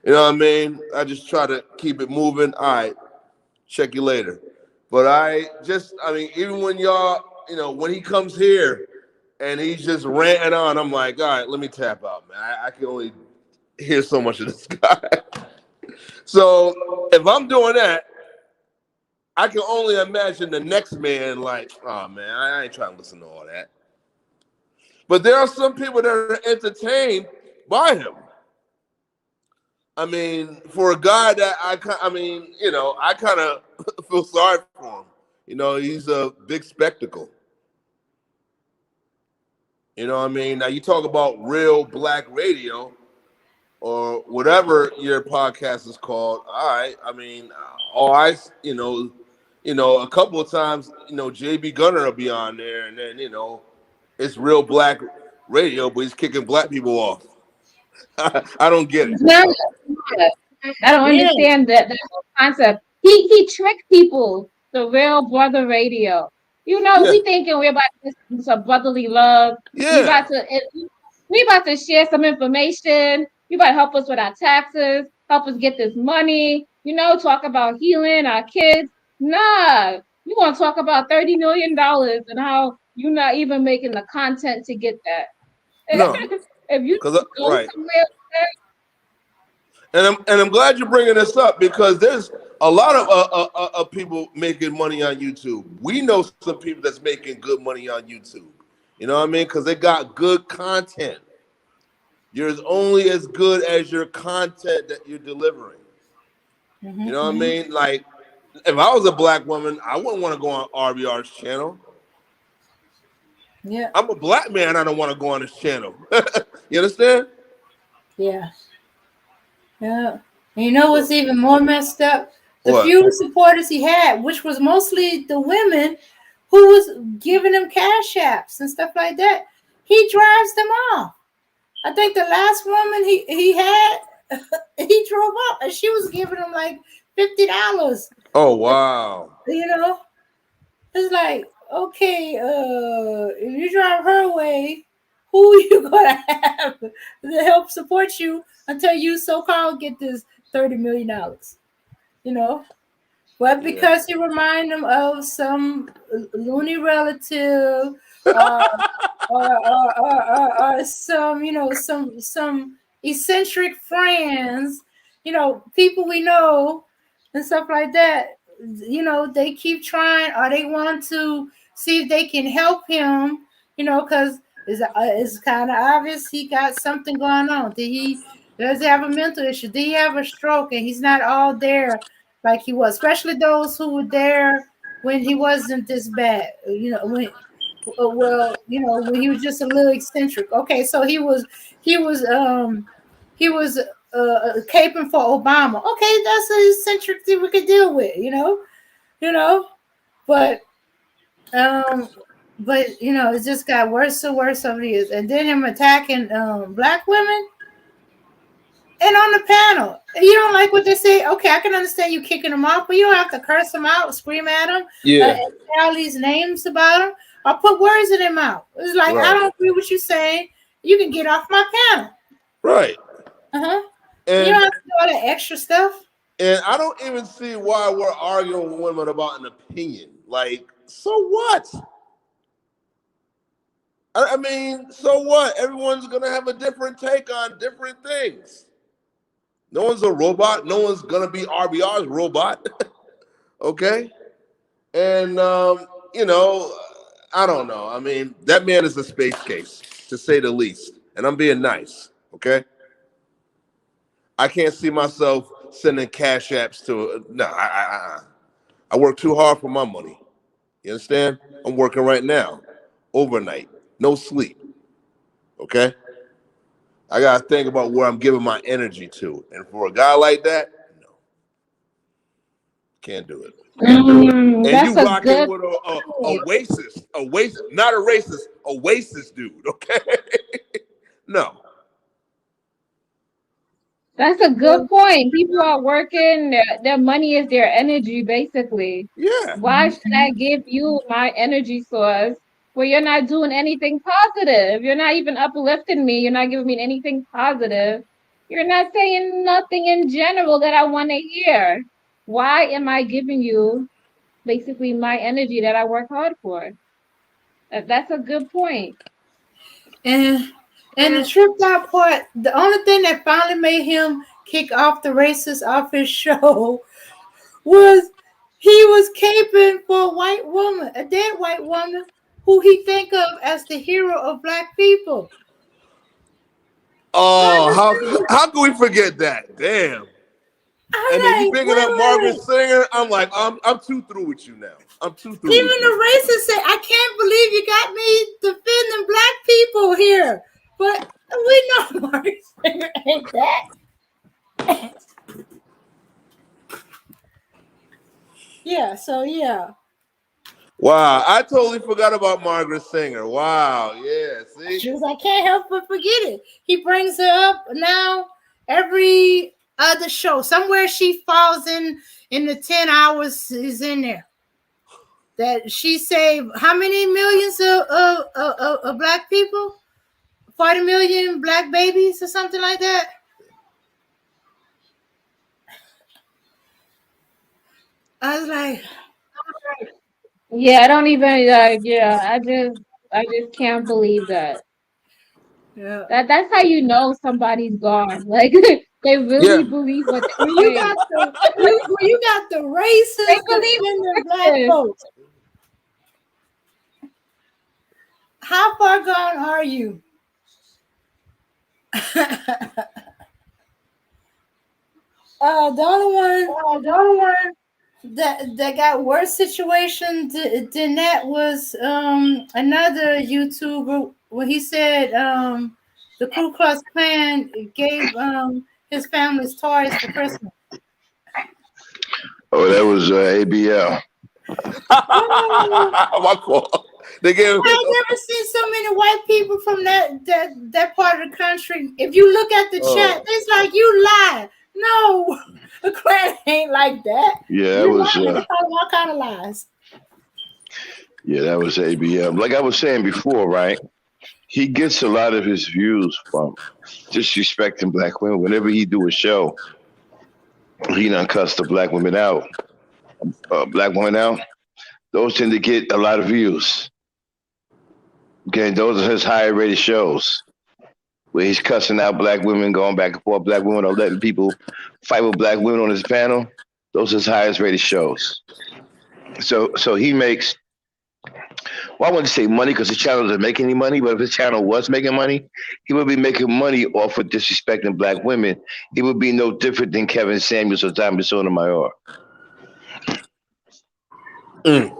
You know what I mean? I just try to keep it moving. All right, check you later. But even when y'all, when he comes here and he's just ranting on, I'm like, all right, let me tap out, man. I can only hear so much of this guy. So if I'm doing that, I can only imagine the next man like, oh man, I ain't trying to listen to all that. But there are some people that are entertained by him. I mean, for a guy that I kind of feel sorry for him. He's a big spectacle. You know what I mean? Now you talk about real black radio or whatever your podcast is called. All right. I mean, a couple of times, JB Gunner will be on there, and then, it's real black radio, but he's kicking black people off. I don't get it. No, I don't Yeah. understand that whole concept. He tricked people. The real brother radio. You know, Yeah. we thinking we're about to do some brotherly love. Yeah. We about to share some information. You about to help us with our taxes, help us get this money. You know, talk about healing our kids. Nah, you want to talk about $30 million and how you're not even making the content to get that. No. If you go Right. somewhere, And I'm glad you're bringing this up because there's a lot of people making money on YouTube. We know some people that's making good money on YouTube. You know what I mean? Because they got good content. You're only as good as your content that you're delivering. Mm-hmm, You know what I mean? Like, if I was a black woman, I wouldn't want to go on RBR's channel. Yeah. I'm a black man. I don't want to go on his channel. You understand? Yeah. Yeah. And you know what's even more messed up? The What? few supporters he had, which was mostly the women who was giving him cash apps and stuff like that, he drives them off. I think the last woman he had, he drove up and she was giving him like $50. Oh, wow. You know? It's like, okay, if you drive her away, who are you gonna have to help support you until you so-called get this $30 million? You know? But because he remind them of some loony relative or some, you know, some eccentric friends, you know, people we know and stuff like that, you know, they keep trying or they want to see if they can help him, you know, because it's kind of obvious he got something going on. Does he have a mental issue? Did he have a stroke and he's not all there like he was, especially those who were there when he wasn't this bad, you know, when he was just a little eccentric. Okay, so he was caping for Obama. Okay, that's an eccentric thing we could deal with, you know, but you know, it just got worse and worse over the years, and then him attacking black women. And on the panel, you don't like what they say. Okay, I can understand you kicking them off, but you don't have to curse them out, scream at them, Yeah. and say all these names about them, or put words in their mouth. It's like, I don't agree with you saying. You can get off my panel. Right. You And don't have to do all that extra stuff. And I don't even see why we're arguing with women about an opinion. Like, so what? I mean, so what? Everyone's going to have a different take on different things. No one's a robot. No one's going to be RBR's robot. Okay? And, you know, I don't know. I mean, that man is a space case, to say the least. And I'm being nice. Okay? I can't see myself sending cash apps to no. I work too hard for my money. You understand? I'm working right now, overnight, no sleep. Okay? I gotta think about where I'm giving my energy to, and for a guy like that, no, can't do it. And that's you a rocking good with a Oasis, not a racist, Oasis dude. Okay? No. That's a good point. People are working, their money is their energy, basically. Yeah. Why should I give you my energy source where you're not doing anything positive? You're not even uplifting me. You're not giving me anything positive. You're not saying nothing in general that I want to hear. Why am I giving you basically my energy that I work hard for? That's a good point. And the tripped out part, the only thing that finally made him kick off the racist off his show was he was caping for a white woman, a dead white woman, who he think of as the hero of black people. Oh, how can we forget that? Damn. And then you picking up Margaret Singer. I'm like, I'm too through with you now. I'm too through. Even with the you. racist said, I can't believe you got me defending black people here. But we know Margaret Singer ain't that. Yeah, so yeah. Wow, I totally forgot about Margaret Singer. Wow, yeah, see? She was like, can't help but forget it. He brings her up now every other show. Somewhere she falls in the 10 hours is in there. That she saved how many millions of black people? 40 million black babies or something like that. I was like, Yeah, I don't even like. Yeah, I just can't believe that. yeah. That's how you know somebody's gone. Like they really Yeah. believe what When they you say. got the They racist believe defending black this. folks, how far gone are you? The only one that got worse situation than that was another YouTuber where he said the Ku Klux Klan gave his family's toys for Christmas. Oh, that was ABL. My fault. They gave. I've never seen so many white people from that part of the country. If you look at the chat, it's like you lie. No, the Klan ain't like that. Yeah, that You was lying to call them all kind of lies. yeah, that was ABL. Like I was saying before, right? He gets a lot of his views from disrespecting black women. Whenever he do a show, he done cuss the black women out. Black women out. Those tend to get a lot of views. Okay, those are his higher rated shows where he's cussing out black women, going back and forth. Black women are letting people fight with black women on his panel. Those are his highest rated shows. So he makes. Well, I wouldn't say money because the channel doesn't make any money, but if his channel was making money, he would be making money off of disrespecting black women. He would be no different than Kevin Samuels or Tommy Sotomayor. Mm-hmm.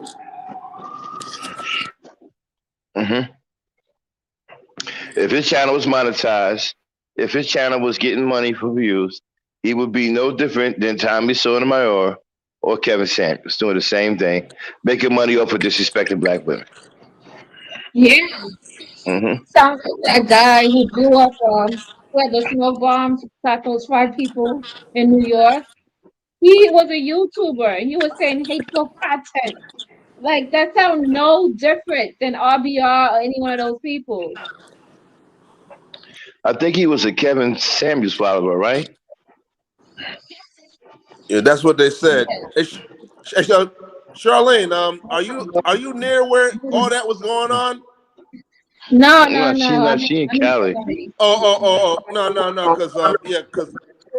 If his channel was monetized, if his channel was getting money for views, he would be no different than Tommy Sotomayor or Kevin Samuels doing the same thing, making money off of disrespecting black women. Yeah. Mm-hmm. Sounds like that guy who blew up who had the smoke bombs to shot those 5 people in New York. He was a YouTuber and he was saying hateful content. Like that sounds no different than RBR or any one of those people. I think he was a Kevin Samuels follower, right? Yeah, that's what they said. Hey, Charlene, are you near where all that was going on? No. She in Cali. No, because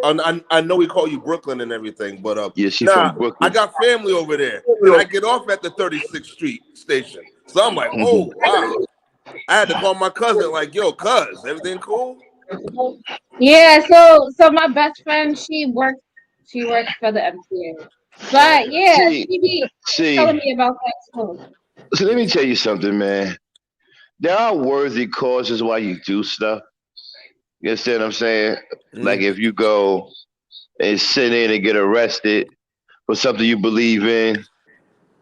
I know we call you Brooklyn and everything, but yeah, she's from I Brooklyn. got family over there, and I get off at the 36th Street station, so I'm like, oh wow. I had to call my cousin, like, yo, cuz, everything cool? Yeah, so my best friend, she works for the MTA. But yeah, she be telling me about that too. So let me tell you something, man. There are worthy causes why you do stuff. You understand what I'm saying? Like if you go and sit in and get arrested for something you believe in,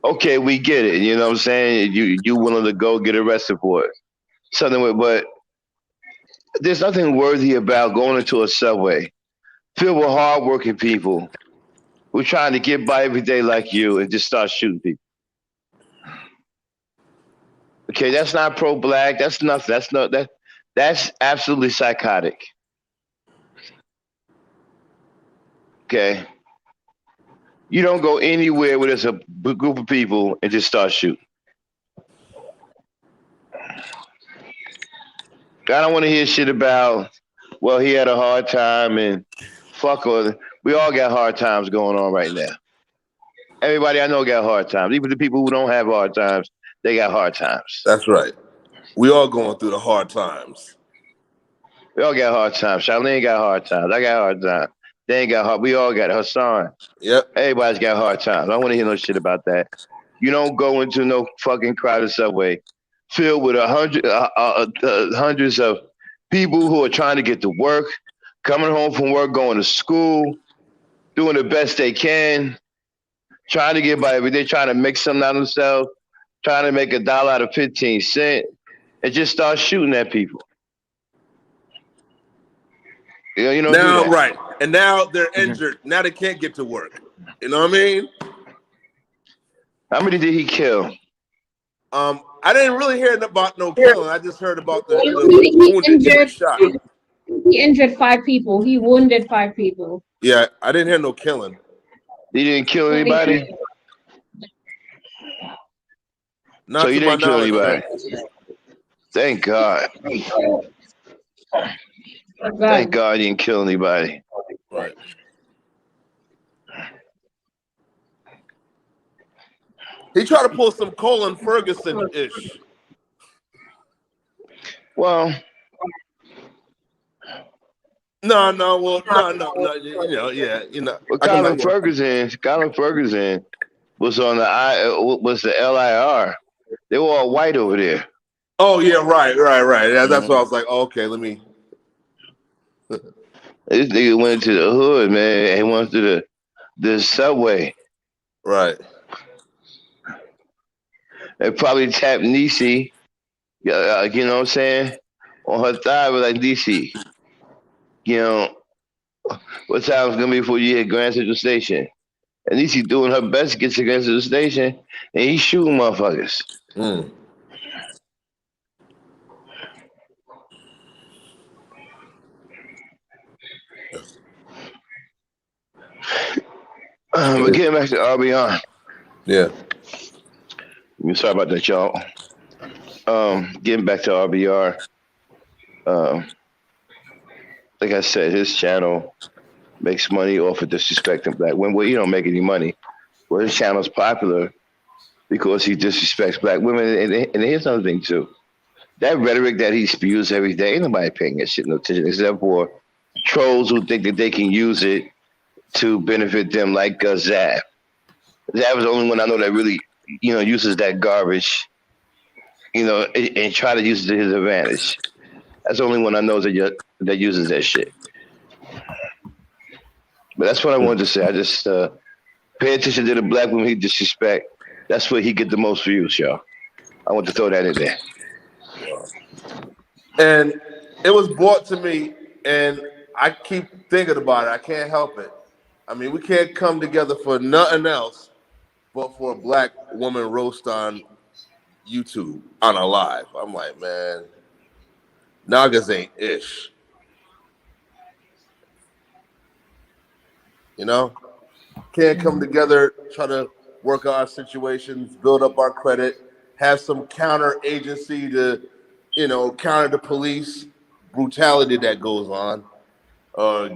okay, we get it. You know what I'm saying? You willing to go get arrested for it. But there's nothing worthy about going into a subway filled with hardworking people who are trying to get by every day like you and just start shooting people. Okay, that's not pro-black. That's nothing. That's absolutely psychotic. Okay, you don't go anywhere where there's a group of people and just start shooting. I don't want to hear shit about, well, he had a hard time and fuck all. We all got hard times going on right now. Everybody I know got hard times. Even the people who don't have hard times, they got hard times. That's right. We all going through the hard times. We all got hard times. Charlene got hard times. I got hard times. They ain't got hard. We all got Hassan. Yep. Everybody's got hard times. I don't want to hear no shit about that. You don't go into no fucking crowded subway filled with hundreds of people who are trying to get to work, coming home from work, going to school, doing the best they can, trying to get by every day, trying to make something out of themselves. trying to make $1 out of 15 cents, and just start shooting at people. You don't now, do that. right. And now they're injured. Now they can't get to work. You know what I mean? How many did he kill? I didn't really hear about no killing. I just heard about the He wounded getting shot. He injured 5 people. He wounded 5 people. Yeah, I didn't hear no killing. He didn't kill anybody? Not So you to my didn't kill knowledge, anybody? no. Thank God. Thank God you didn't kill anybody. Right. He tried to pull some Colin Ferguson-ish. Well, no, you know. Well, Colin Ferguson was on the LIR. They were all white over there. Oh yeah, right. Yeah, that's why I was like, oh, okay, let me. This nigga went to the hood, man. He went to the subway. Right. They probably tapped Niecy, you know what I'm saying, on her thigh, but like, Niecy, you know, what time is gonna be before you hit Grand Central Station? And Niecy doing her best to get to Grand Central Station, and he's shooting motherfuckers. But getting back to RBR. Yeah. Sorry about that, y'all. Getting back to RBR. Like I said, his channel makes money off of disrespecting black women. Well, he don't make any money. Well, his channel's popular because he disrespects black women. And here's another thing, too. That rhetoric that he spews every day, ain't nobody paying that shit no attention except for trolls who think that they can use it to benefit them, like Zab. Zab was the only one I know that really, uses that garbage, and try to use it to his advantage. That's the only one I know that uses that shit. But that's what I wanted to say. I just pay attention to the black women he disrespect. That's where he get the most views, y'all. I want to throw that in there. And it was brought to me, and I keep thinking about it. I can't help it. I mean, we can't come together for nothing else but for a black woman roast on YouTube, on a live. I'm like, man, Nagas ain't ish. Can't come together, try to work out our situations, build up our credit, have some counter agency to, counter the police brutality that goes on.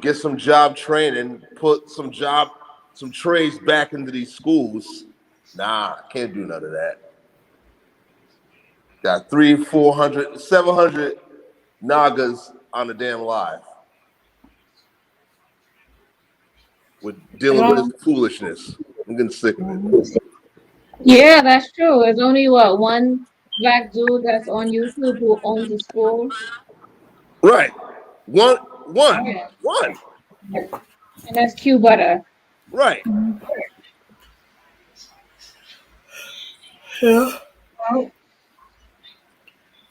Get some job training, put some trades back into these schools. Nah, can't do none of that. Got 300, 400, 700 Nagas on the damn live. With dealing with this foolishness. I'm getting sick of it. Yeah, that's true. There's only one black dude that's on YouTube who owns a school. Right. One. And that's Q Butter. Right. Yeah. And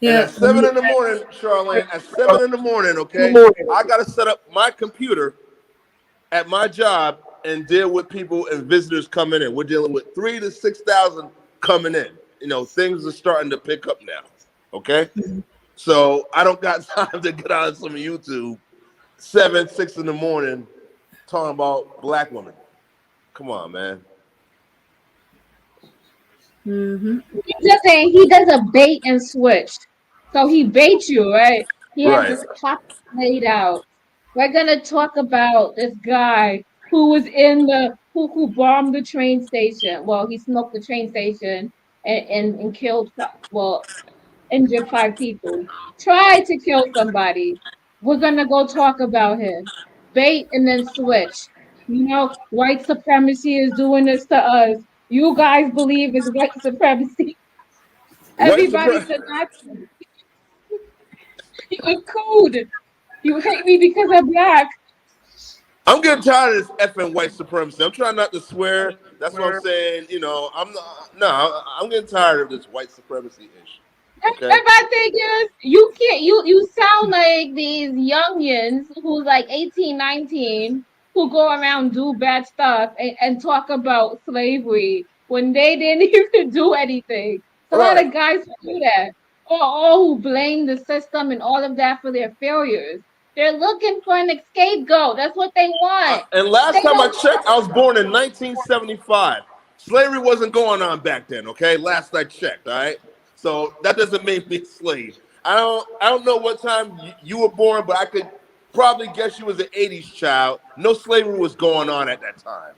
at 7 in the morning, Charlene, at 7 in the morning, okay, I got to set up my computer at my job and deal with people and visitors coming in. We're dealing with 3,000 to 6,000 coming in. Things are starting to pick up now, okay? So I don't got time to get on some YouTube 7, 6 in the morning talking about black women. Come on, man. He does a bait and switch. So he baits you, right? He has this plot laid out. We're gonna talk about this guy who was in who bombed the train station. Well, he smoked the train station and killed, injured 5 people. Tried to kill somebody. We're gonna go talk about him. Bait and then switch. White supremacy is doing this to us. You guys believe it's white supremacy. Everybody's a Nazi. You code. You hate me because I'm black. I'm getting tired of this effing white supremacy. I'm trying not to swear, That's what I'm saying. You know, I'm getting tired of this white supremacy issue. Okay. And my thing is, you can't. You sound like these youngins who's like 18, 19, who go around do bad stuff and talk about slavery when they didn't even do anything. A lot Right. of guys who do that, or who blame the system and all of that for their failures. They're looking for an scapegoat. That's what they want. And last They time I don't. checked, I was born in 1975. Slavery wasn't going on back then. Okay, last I checked. All right, so that doesn't make me a slave. I don't know what time you were born, but I could probably guess you was an 80s child. No slavery was going on at that time.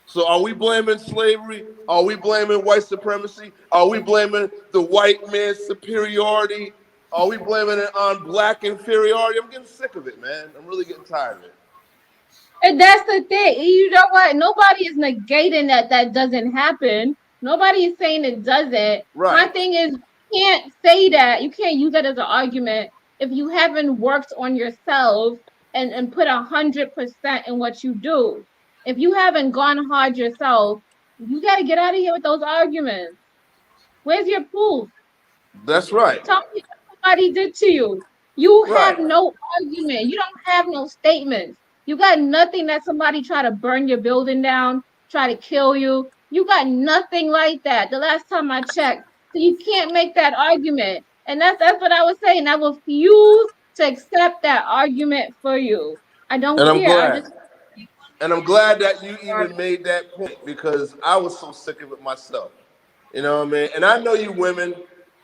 So are we blaming slavery? Are we blaming white supremacy? Are we blaming the white man's superiority? Are we blaming it on black inferiority? I'm getting sick of it, man. I'm really getting tired of it. And that's the thing. You know what? Nobody is negating that doesn't happen. Nobody is saying it doesn't. My Right. thing is, you can't say that. You can't use that as an argument if you haven't worked on yourself and put 100% in what you do. If you haven't gone hard yourself, you got to get out of here with those arguments. Where's your proof? That's right. Tell me what somebody did to you. You have Right. no argument. You don't have no statements. You got nothing that somebody try to burn your building down, try to kill you. You got nothing like that. The last time I checked. So you can't make that argument. And that's what I was saying. I refuse to accept that argument for you. I don't And I'm care. I glad. just And I'm glad that you even made that point because I was so sick of it myself. You know what I mean? And I know you women,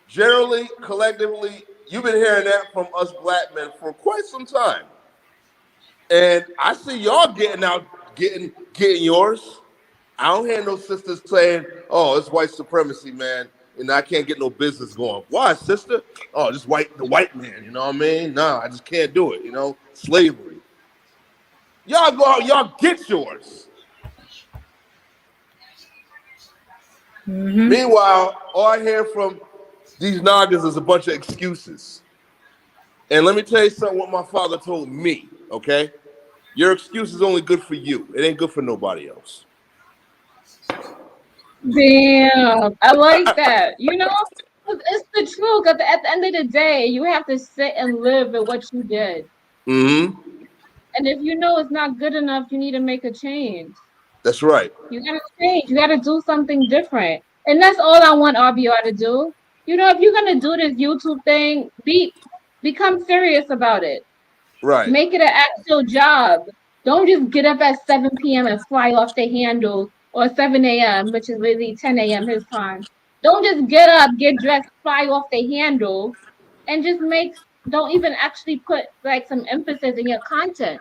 generally, collectively, you've been hearing that from us black men for quite some time. And I see y'all getting yours. I don't hear no sisters saying, "Oh, it's white supremacy, man, and I can't get no business going." Why, sister? Oh, just the white man. You know what I mean? Nah, I just can't do it. You know, slavery. Y'all go out, y'all get yours. Meanwhile, all I hear from these noggins is a bunch of excuses. And let me tell you something. What my father told me. Okay, your excuse is only good for you. It ain't good for nobody else. damn. I like that. You know, it's the truth. At the end of the day, you have to sit and live with what you did. Mm-hmm. And if you know it's not good enough, you need to make a change. That's right. You gotta change. You gotta do something different. And that's all I want RBR to do. You know, if you're gonna do this YouTube thing, become serious about it. Right. Make it an actual job. Don't just get up at 7 p.m. and fly off the handle or 7 a.m., which is really 10 a.m. his time. Don't just get up, get dressed, fly off the handle, and just don't even actually put like some emphasis in your content.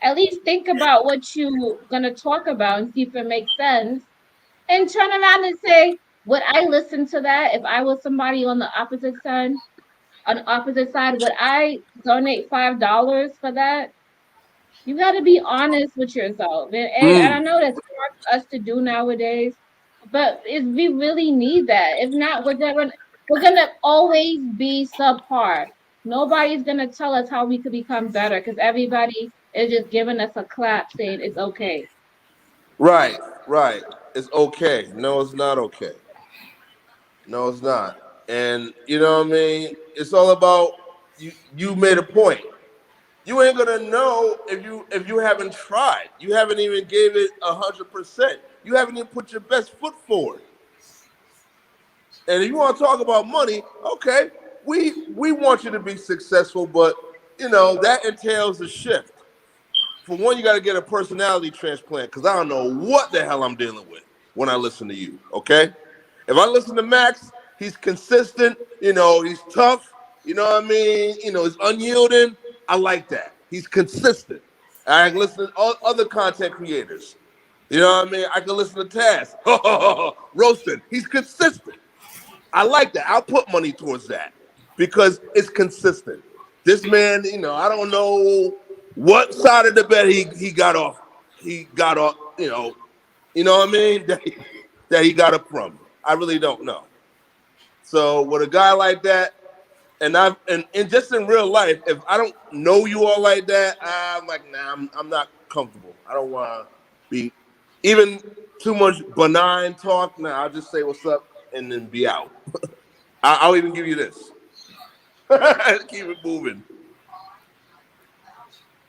At least think about what you're gonna talk about and see if it makes sense. And turn around and say, would I listen to that if I was somebody on the opposite side? On the opposite side, would I donate $5 for that? You got to be honest with yourself, and I Mm. know that's hard for us to do nowadays, but we really need that. If not, we're gonna always be subpar. Nobody's gonna tell us how we could become better because everybody is just giving us a clap saying it's okay. Right. Right. It's okay. No, it's not okay. No, it's not. And you know what I mean? It's all about you. You made a point. You ain't gonna know if you haven't tried. You haven't even gave it 100%. You haven't even put your best foot forward. And if you want to talk about money, okay, we want you to be successful, but you know that entails a shift. For one, you got to get a personality transplant because I don't know what the hell I'm dealing with when I listen to you. Okay, if I listen to Max, he's consistent. You know, he's tough. You know what I mean? You know, he's unyielding. I like that. He's consistent. I can listen to other content creators. You know what I mean? I can listen to Taz. Roasted. He's consistent. I like that. I'll put money towards that because it's consistent. This man, you know, I don't know what side of the bed he got off. He got off, you know what I mean? That he got up from. I really don't know. So with a guy like that, and just in real life, if I don't know you all like that, I'm like, nah, I'm not comfortable. I don't want to be even too much benign talk. Nah, I'll just say what's up and then be out. I'll even give you this. Keep it moving.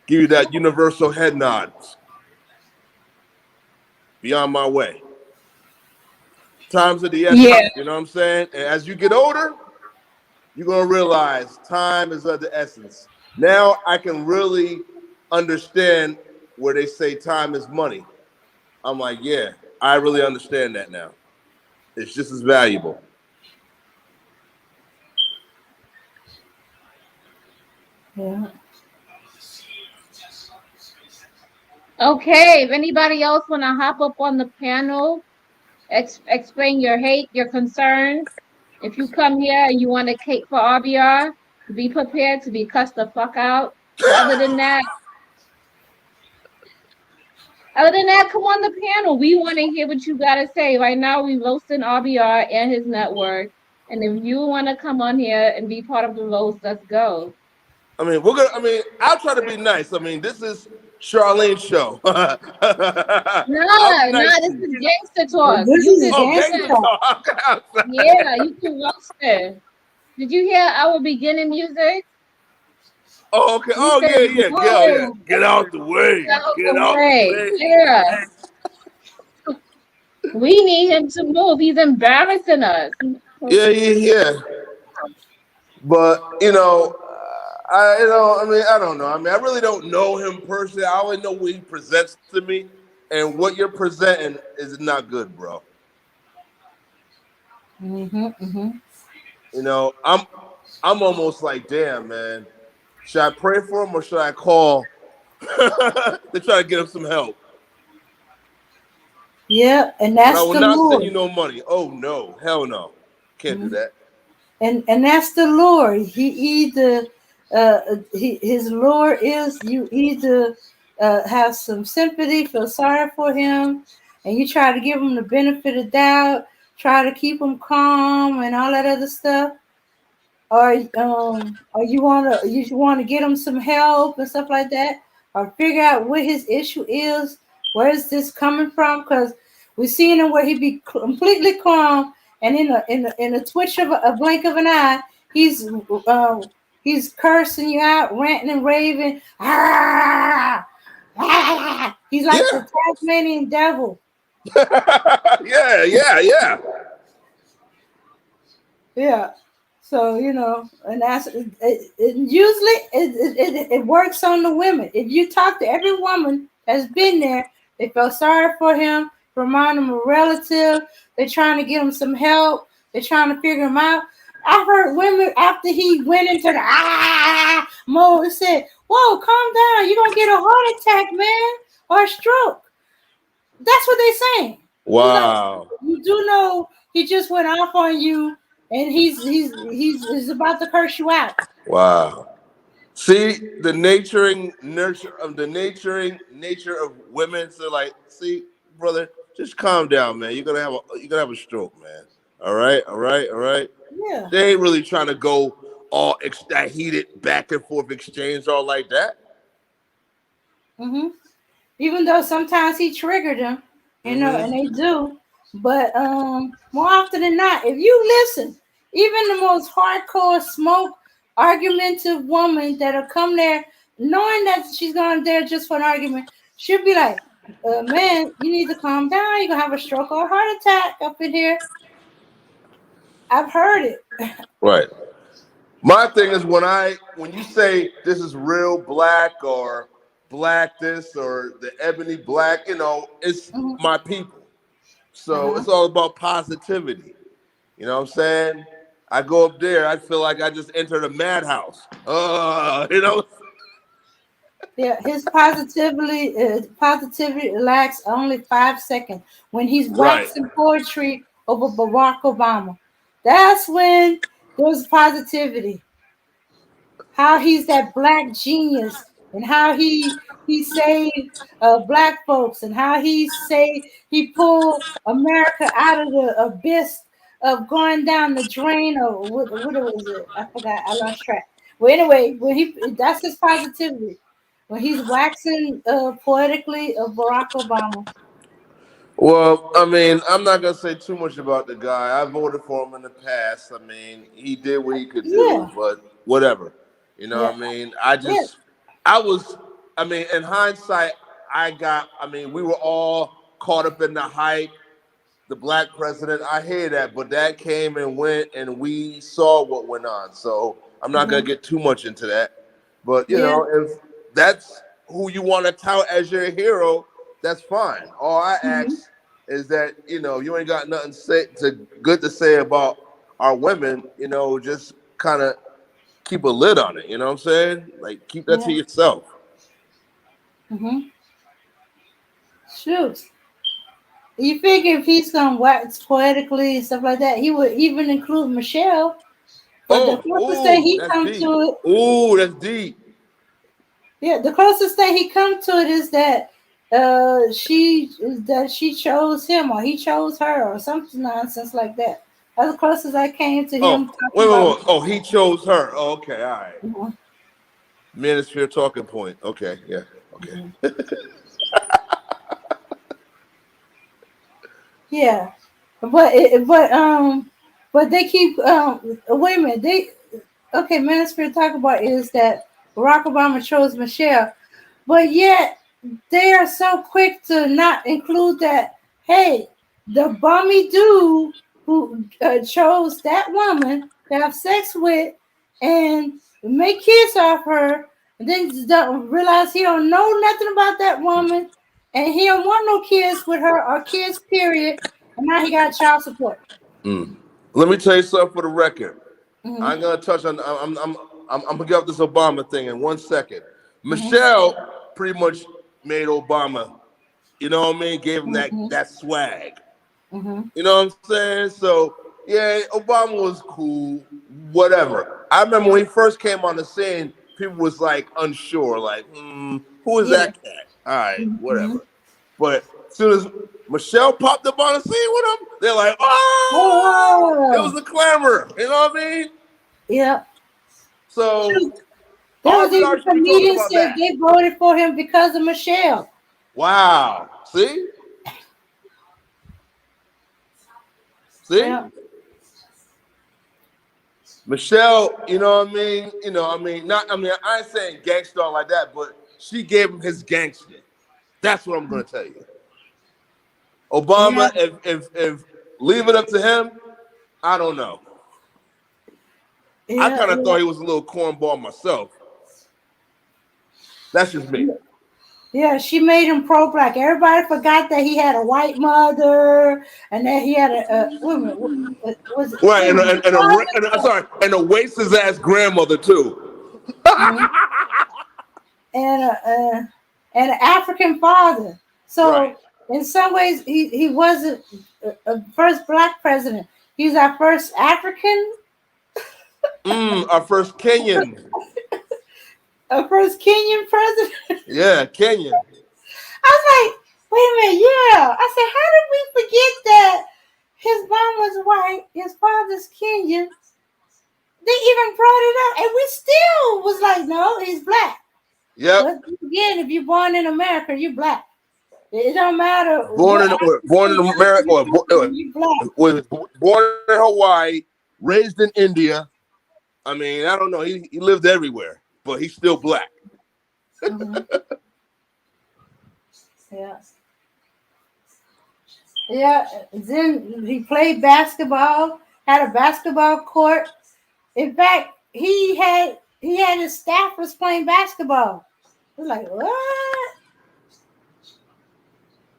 Give you that universal head nod. Be on my way. Time's of the essence. Yeah. You know what I'm saying? And as you get older, you're gonna realize time is of the essence. Now I can really understand where they say time is money. I'm like, yeah, I really understand that now. It's just as valuable. Yeah. Okay. If anybody else want to hop up on the panel, explain your hate, your concerns. If you come here and you want to cake for RBR, be prepared to be cussed the fuck out. But other than that, come on the panel. We want to hear what you got to say. Right now, we roasting RBR and his network. And if you want to come on here and be part of the roast, let's go. I mean, I'll try to be nice. I mean, this is Charlene's show. I'll be nice This to is you. Gangsta Talk. This You is can, Gangsta Talk. yeah, you can roast it. Did you hear our beginning music? Oh, okay. We Oh, said, yeah. Oh, yeah. Get out the way. Get out Get the out the way. way. Yeah. We need him to move. He's embarrassing us. Yeah. But I don't know. I mean, I really don't know him personally. I only know what he presents to me, and what you're presenting is not good, bro. You know, I'm almost like, damn, man. Should I pray for him or should I call to try to get him some help? Yeah, and But I that's will the not send you Lord. no money. Oh no, hell no, can't do that. And that's the Lord. He either his Lord is you either have some sympathy, feel sorry for him, and you try to give him the benefit of doubt, try to keep him calm and all that other stuff, or you wanna get him some help and stuff like that, or figure out what his issue is, where is this coming from? Because we're seeing him where he be completely calm, and in a twitch of a blink of an eye, he's cursing you out, ranting and raving. Ah! Ah! He's like the Tasmanian devil. Yeah. Yeah. So and that's usually it works on the women. If you talk to every woman that's been there, they feel sorry for him, remind him of a relative. They're trying to get him some help. They're trying to figure him out. I've heard women after he went into the mode said, "Whoa, calm down. You're gonna get a heart attack, man, or a stroke." That's what they're saying. Wow. You do know he just went off on you, and he's about to curse you out. Wow. See the naturing nature of women. So like, see, brother, just calm down, man. You're gonna have a stroke, man. All right. Yeah. They ain't really trying to go all that heated back and forth exchange all like that. Even though sometimes he triggered them, and they do, but more often than not, if you listen, even the most hardcore smoke argumentative woman that'll come there knowing that she's going there just for an argument, she'll be like, man, you need to calm down. You're gonna have a stroke or a heart attack up in here. I've heard it. Right. My thing is when you say this is real black or black this or the ebony black, it's my people. So it's all about positivity. You know what I'm saying? I go up there, I feel like I just entered a madhouse. Yeah, his positivity lasts only 5 seconds when he's Right. waxing poetry over Barack Obama. That's when there's positivity. How he's that black genius, and how he saved black folks, and how he pulled America out of the abyss of going down the drain, or what was it? I forgot. I lost track. Well, anyway, that's his positivity when he's waxing poetically of Barack Obama. Well, I mean, I'm not gonna say too much about the guy. I voted for him in the past. I mean, he did what he could do, Yeah, but whatever. You know yeah, what I mean? yeah. I was, I mean, in hindsight, I mean, we were all caught up in the hype, the black president. I hear that, but that came and went, and we saw what went on. So I'm not gonna Hmm. get too much into that. But you Yeah. know, if that's who you want to tout as your hero, that's fine. All I Hmm. ask is that you ain't got nothing good to say about our women. Just kind of keep a lid on it. You know what I'm saying? Like keep that to Yeah. yourself. Hmm. Shoot. You figure if he's gonna wax poetically and stuff like that, he would even include Michelle. But the closest thing Oh, he that's come deep. to it, Ooh, that's deep. yeah, the closest thing he come to it is that she chose him or he chose her or something nonsense like that. That's the closest I came to him Oh, talking wait, wait, about. wait. Oh, he chose her. Oh, okay, all right. Mhm, Manosphere talking point. Okay, yeah, okay. mhm. Yeah, but they keep wait a minute they okay. Manosphere talk about is that Barack Obama chose Michelle, but yet they are so quick to not include that. Hey, the bummy dude who chose that woman to have sex with and make kids off her, and then just don't realize he don't know nothing about that woman, and he don't want no kids with her or kids. Period. And now he got child support. Mm. Let me tell you something for the record. Hmm. I'm gonna touch on. I'm gonna get off this Obama thing in 1 second. Hmm. Michelle pretty much made Obama. You know what I mean? Gave him Hmm. that swag. Hmm. You know what I'm saying? So yeah, Obama was cool. Whatever. I remember when he first came on the scene, people was like unsure, like, who is Yeah. that cat? All right, Hmm. whatever. But as soon as Michelle popped up on the scene with him, they're like, oh, it Oh, was a clamor. You know what I mean? yeah. So There was even RBR should be talking comedians about said that. they voted for him because of Michelle. Wow. See? See? Yeah. Michelle, you know what I mean? I ain't saying gangster like that, but she gave him his gangster. That's what I'm gonna tell you. Yeah. Obama, if leave it up to him, I don't know. I Yeah. kind of thought he was a little cornball myself. That's just me. Yeah. Yeah, she made him pro-black. Everybody forgot that he had a white mother and that he had a woman. Was it? Right, Wait a and minute. I'm sorry, and a wasted ass grandmother too. Mhm. And and an African father. Right. So in some ways, he wasn't a first black president. He's our first African, Our first Kenyan. a first Kenyan president. Yeah, Kenyan. I was like, wait a minute, yeah. I said, how did we forget that his mom was white, his father's Kenyan? They even brought it up, and we still was like, no, he's black. Yep. But again, if you're born in America, you're black. It don't matter Born what in born in America, or you black. was born in Hawaii, raised in India. I mean, I don't know. He lived everywhere, but he's still black. Mm-hmm. Yeah. Yeah. Then he played basketball, had a basketball court. In fact, he had his staffers playing basketball. I was like, what?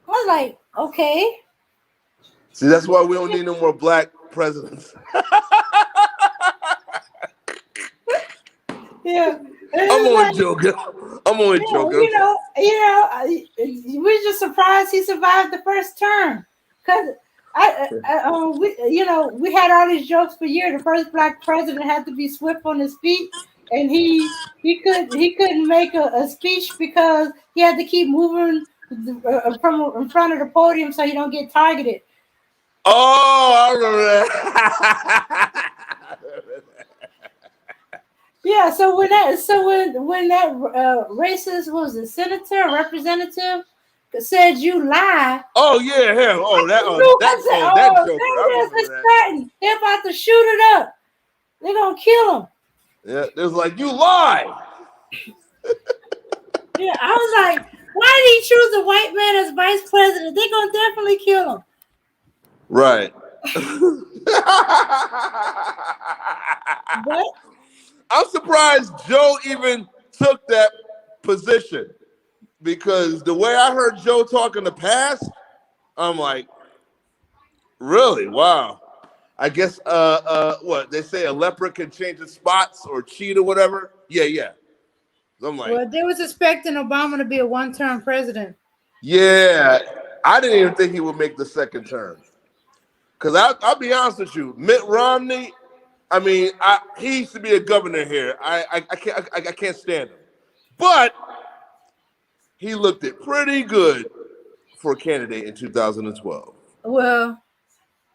I was like, okay. See, that's why we don't need no more black presidents. Yeah. I'm It's only like, joking. I'm only yeah, joking. we're just surprised he survived the first term. Cause we had all these jokes for years. The first black president had to be swift on his feet, and he couldn't make a speech because he had to keep moving from in front of the podium so he don't get targeted. Oh, I remember that. Yeah, so when that racist was a senator, representative, said you lie. Oh yeah, him. Oh that Joker. I remember that. They're about to shoot it up. They're gonna kill him. Yeah, it was like you lie. Yeah, I was like, why did he choose a white man as vice president? They're gonna definitely kill him. Right. But I'm surprised Joe even took that position, because the way I heard Joe talk in the past, I'm like, really? Wow. I guess what they say, a leopard can change its spots or cheat or whatever. Yeah. I'm like, well, they was expecting Obama to be a one-term president. yeah, I didn't even think he would make the second term. Because I'll be honest with you, Mitt Romney, I mean, he used to be a governor here. I can't stand him. But he looked it pretty good for a candidate in 2012. Well,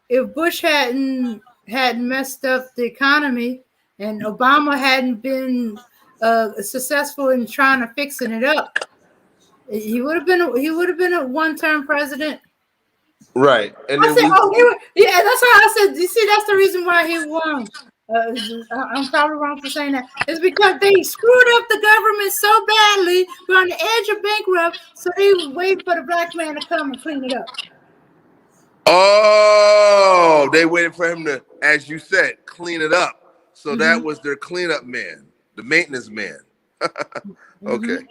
if Bush hadn't messed up the economy and Obama hadn't been successful in trying to fixing it up, he would have been a one-term president. Right. And I then said, yeah, that's why I said, you see, that's the reason why he won. I'm probably wrong for saying that. It's because they screwed up the government so badly, we're on the edge of bankrupt, so they wait for the black man to come and clean it up. Oh, they waited for him to, as you said, clean it up. So that was their cleanup man, the maintenance man. Okay.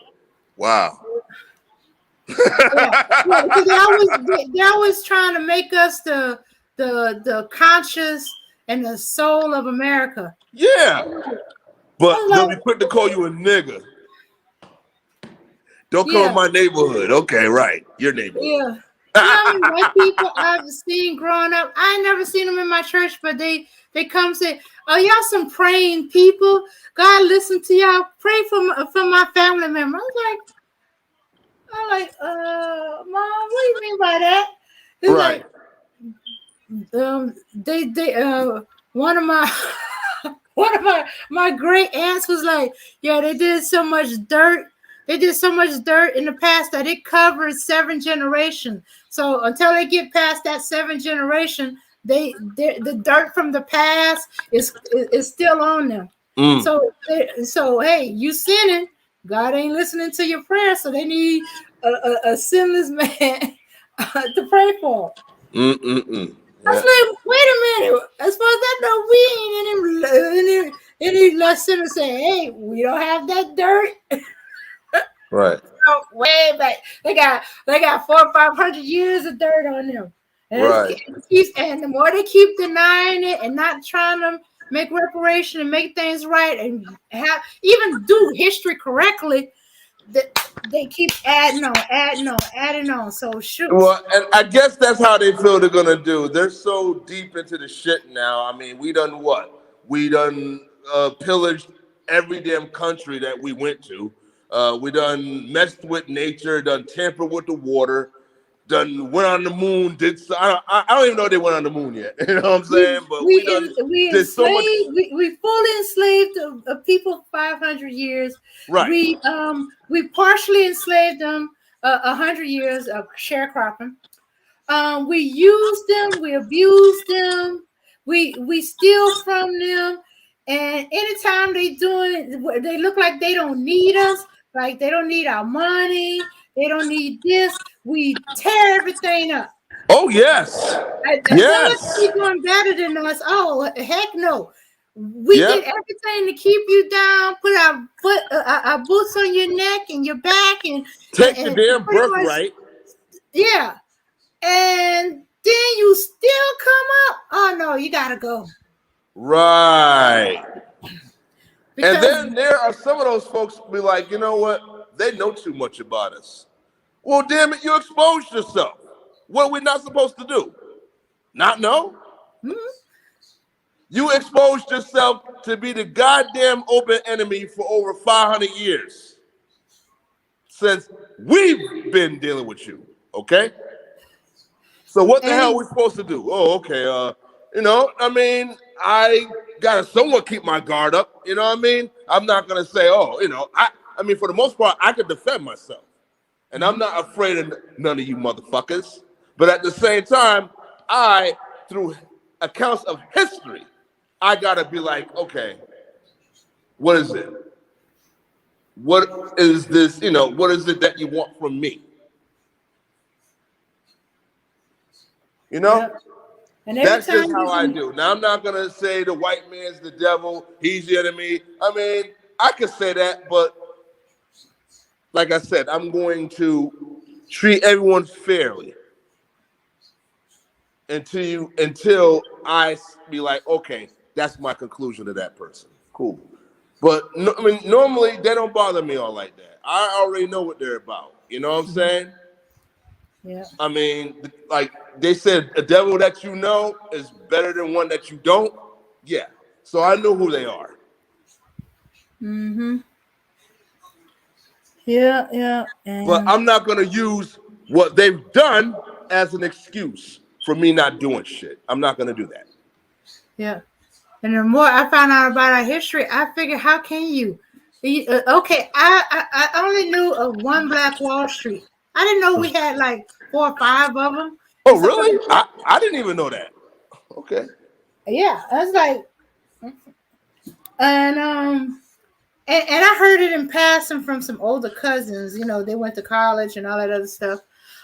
Wow. That was trying to make us the conscious and the soul of America. Yeah. But they'll be quick to call you a nigga. Don't come in my neighborhood. Okay, right. Your neighborhood. Yeah. You know how many white people I've seen growing up? I ain't never seen them in my church, but they come say, "Oh, y'all some praying people. God listen to y'all. Pray for my family member." I'm like, Mom, what do you mean by that? It's right. Like, one of my great aunts was like, yeah, they did so much dirt. They did so much dirt in the past that it covered 7 generations. So until they get past that 7 generation, the dirt from the past is still on them. So hey, you sinning. God ain't listening to your prayers, so they need a sinless man to pray for. Yeah. I was like, wait a minute. As far as I know, we ain't any less sinners say, hey, we don't have that dirt. Right. So way back. They got 400 or 500 years of dirt on them. And right. And the more they keep denying it and not trying to make reparation and make things right and even do history correctly, they keep adding on. So shoot. Well, and I guess that's how they feel they're gonna do. They're so deep into the shit now. I mean, we done what? We done pillaged every damn country that we went to. We done messed with nature, done tampered with the water, done went on the moon, I don't even know if they went on the moon yet. You know what I'm saying? But we fully enslaved a people 500 years. Right. We partially enslaved them 100 years of sharecropping. We used them, we abused them, we steal from them, and anytime they look like they don't need us, like they don't need our money, they don't need this. We tear everything up. Oh yes, yes. You're doing better than us. Oh heck no! We did everything to keep you down. Put our boots on your neck and your back, and take the damn birthright. Yeah, and then you still come up. Oh no, you gotta go. Right. Because, and then there are some of those folks who be like, you know what? They know too much about us. Well, damn it, you exposed yourself. What are we not supposed to do? Not know? You exposed yourself to be the goddamn open enemy for over 500 years. Since we've been dealing with you, okay? So what the hell are we supposed to do? Oh, okay, I mean, I gotta somewhat keep my guard up, you know what I mean? I'm not gonna say, I mean, for the most part, I could defend myself. And I'm not afraid of none of you motherfuckers. But at the same time, through accounts of history, I gotta be like, okay, what is it? What is this? What is it that you want from me? Yep. And every That's time just how I do. Now, I'm not gonna say the white man's the devil, he's the enemy. I mean, I could say that, but like I said, I'm going to treat everyone fairly until I be like, okay, that's my conclusion to that person. Cool. But no, I mean, normally they don't bother me all like that. I already know what they're about. You know what I'm saying? Yeah. I mean, like they said, a devil that you know is better than one that you don't. Yeah. So I know who they are. Mm-hmm. Yeah. But I'm not gonna use what they've done as an excuse for me not doing shit. I'm not gonna do that. Yeah. And the more I found out about our history, I figured, how can you? Okay, I only knew of one Black Wall Street. I didn't know we had like 4 or 5 of them. Oh, really? I didn't even know that. Okay. Yeah, I was like, and I heard it in passing from some older cousins. They went to college and all that other stuff.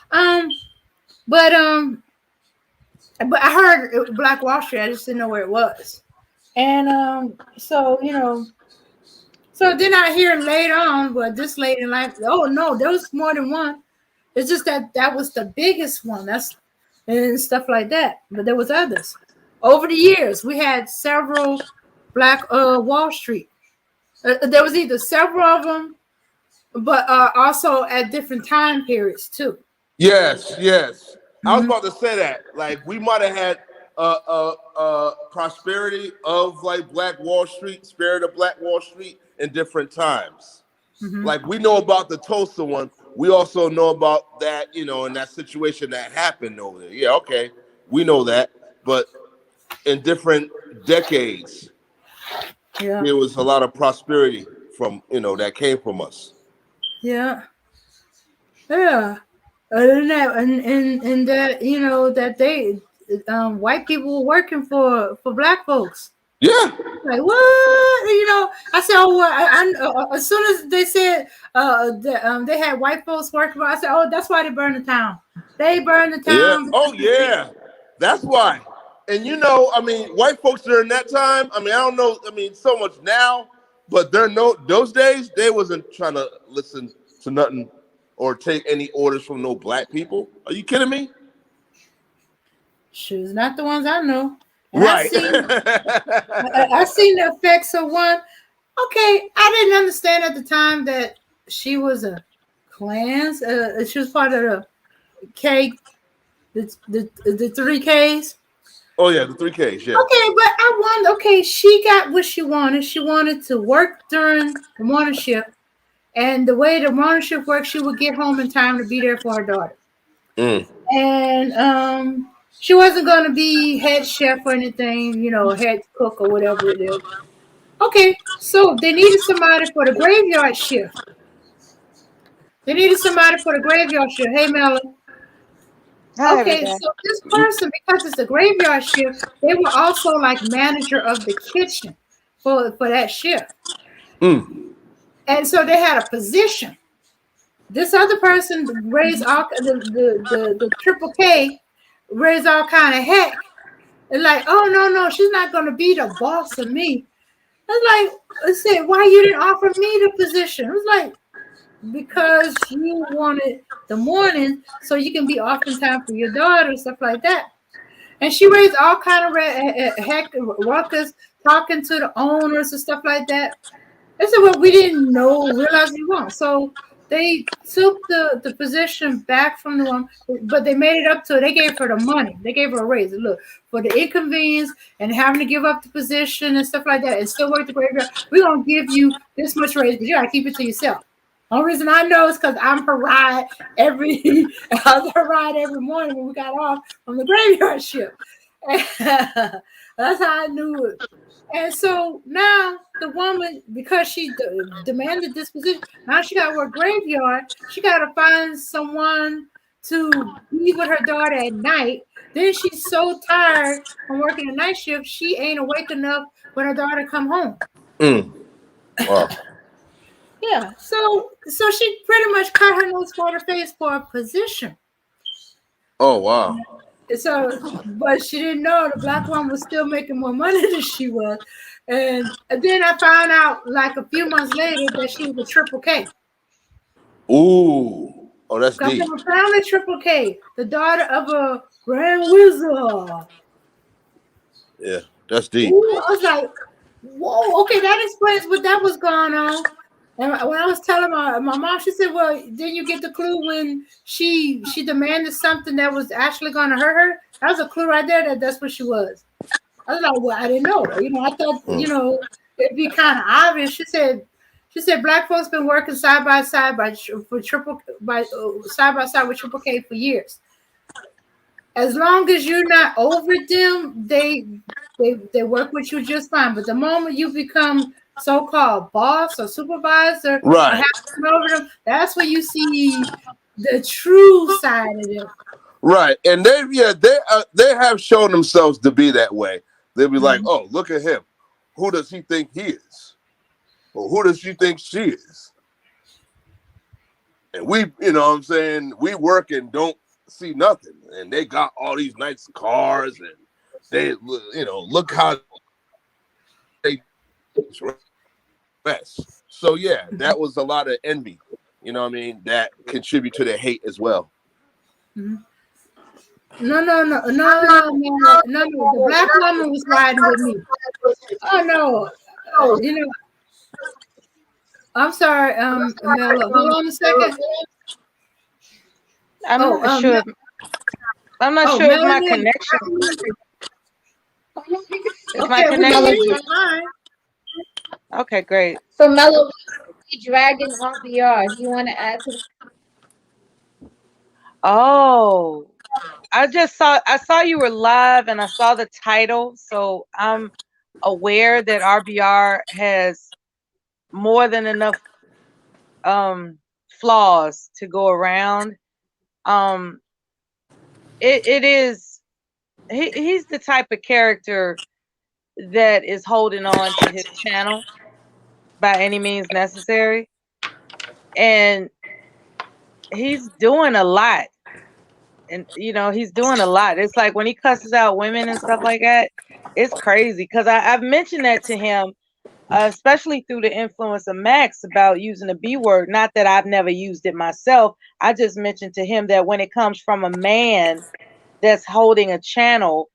But I heard Black Wall Street. I just didn't know where it was. And so then I hear later on, but this late in life, oh no, there was more than one. It's just that was the biggest one. And stuff like that. But there was others. Over the years, we had several Black Wall Street. There was either several of them, but also at different time periods too. Yes. I was about to say that. Like, we might have had prosperity of like Black Wall Street, spirit of Black Wall Street in different times. Like, we know about the Tulsa one. We also know about that, in that situation that happened over there. Yeah, okay. We know that. But in different decades, there was a lot of prosperity from, that came from us. Yeah. And that that they white people were working for Black folks. Yeah. Like, what? I said, oh, well, as soon as they said they had white folks working, I said, oh, that's why they burned the town. They burned the town. Yeah. Oh, yeah. That's why. And I mean, white folks during that time, I mean, I don't know, I mean, so much now, but those days, they wasn't trying to listen to nothing or take any orders from no Black people. Are you kidding me? Shoes, not the ones I know. And right. I seen the effects of one. Okay, I didn't understand at the time that she was a clans. She was part of the K, the 3 Ks. Oh yeah, the 3 Ks. Yeah. Okay, but I wonder. Okay, she got what she wanted. She wanted to work during the morning shift, and the way the morning shift worked, she would get home in time to be there for her daughter. And she wasn't going to be head chef or anything, head cook or whatever it is. Okay, so they needed somebody for the graveyard shift. Hey, Melanie. Okay, so this person, because it's a graveyard shift, they were also like manager of the kitchen for that shift. And so they had a position. This other person raised all the triple K, raised all kind of heck. And like, oh no, she's not gonna be the boss of me. I was like, I said, why you didn't offer me the position? It was like, because you wanted the morning so you can be off in time for your daughter, stuff like that. And she raised all kind of heck ruckus, talking to the owners and stuff like that. I said, well, we didn't realize you won't. So they took the position back from the one, but they made it up to her. They gave her the money. They gave her a raise. Look, for the inconvenience and having to give up the position and stuff like that and still work the graveyard, we're going to give you this much raise, but you got to keep it to yourself. Only reason I know is because I'm her ride every morning when we got off from the graveyard shift. That's how I knew it. And so now the woman, because she demanded this position, now she got to work graveyard. She got to find someone to be with her daughter at night. Then she's so tired from working a night shift, she ain't awake enough when her daughter come home. Wow. Yeah, so she pretty much cut her nose for her face for a position. Oh wow. So, but she didn't know the black woman was still making more money than she was. And then I found out like a few months later that she was a triple K. Ooh. Oh, that's Come deep. from a family triple K, the daughter of a grand wizard. Yeah, that's deep. Ooh, I was like, whoa, okay, that explains what that was going on. And when I was telling my mom, she said, "Well, didn't you get the clue when she demanded something that was actually going to hurt her? That was a clue right there that that's what she was." I was like, "Well, I didn't know. I thought it'd be kind of obvious." She said, "Black folks been working side by side side by side with Triple K for years. As long as you're not over them, they work with you just fine. But the moment you become so-called boss or supervisor or Right. have to over them, that's when you see the true side of them." Right. And they have shown themselves to be that way. They'll be like, "Oh, look at him. Who does he think he is? Or who does she think she is?" And we, you know what I'm saying, we work and don't see nothing. And they got all these nice cars and they, look how they dress. So, yeah, that was a lot of envy, you know what I mean, that contribute to the hate as well. No. The black woman was riding with me. Oh, no. I'm sorry, Mela. Hold on a second. I'm not sure. I'm not sure if my connection. Is my connection fine? Okay, great. So Mello, Dragon RBR. Do you want to add to? Oh, I saw you were live and I saw the title, so I'm aware that RBR has more than enough flaws to go around. It is he's the type of character that is holding on to his channel by any means necessary, and he's doing a lot. And he's doing a lot. It's like when he cusses out women and stuff like that, it's crazy. Because I've mentioned that to him, especially through the influence of Max, about using the B word. Not that I've never used it myself. I just mentioned to him that when it comes from a man that's holding a channel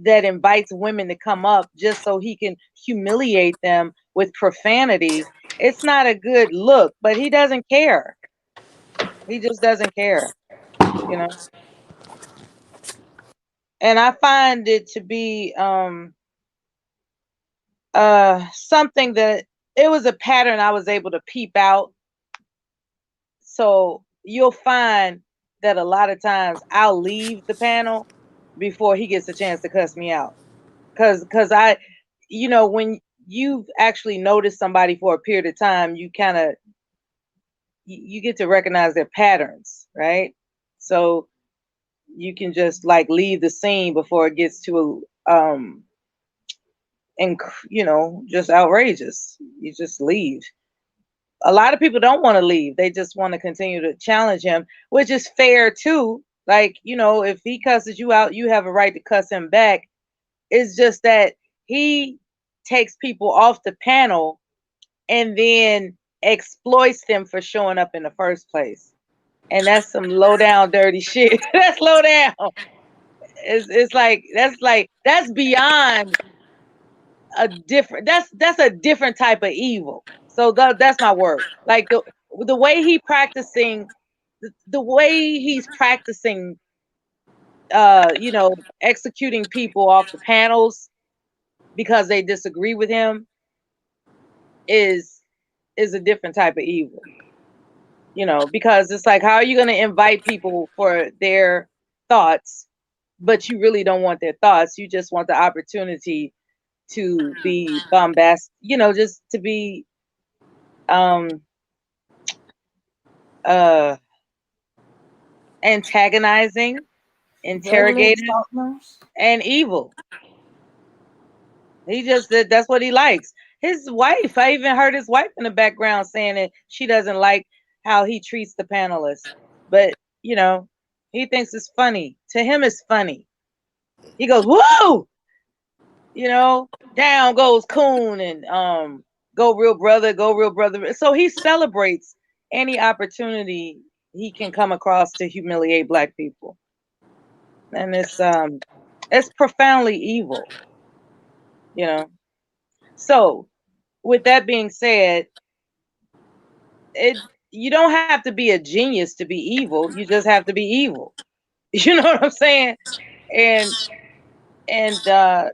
that invites women to come up just so he can humiliate them with profanity, it's not a good look. But he doesn't care. He just doesn't care, And I find it to be something that it was a pattern I was able to peep out. So you'll find that a lot of times I'll leave the panel before he gets a chance to cuss me out. Cause I, when you've actually noticed somebody for a period of time, you kind of, you get to recognize their patterns, right? So you can just like leave the scene before it gets to and just outrageous. You just leave. A lot of people don't want to leave. They just want to continue to challenge him, which is fair too. Like, if he cusses you out, you have a right to cuss him back. It's just that he takes people off the panel and then exploits them for showing up in the first place. And that's some low down dirty shit. That's low down. It's like that's beyond a different, that's a different type of evil. So that's my word. Like the way he's practicing executing people off the panels because they disagree with him is a different type of evil. Because it's like, how are you going to invite people for their thoughts but you really don't want their thoughts. You just want the opportunity to be bombastic, just to be uh antagonizing, Virulent interrogative, softeners. and evil. He just that's what he likes. His wife, I even heard his wife in the background saying that she doesn't like how he treats the panelists. But, he thinks it's funny. To him, it's funny. He goes, whoa! Down goes Coon and go real brother, go real brother. So he celebrates any opportunity he can come across to humiliate black people. And it's profoundly evil, you know. So with that being said, you don't have to be a genius to be evil. You just have to be evil. You know what I'm saying? And I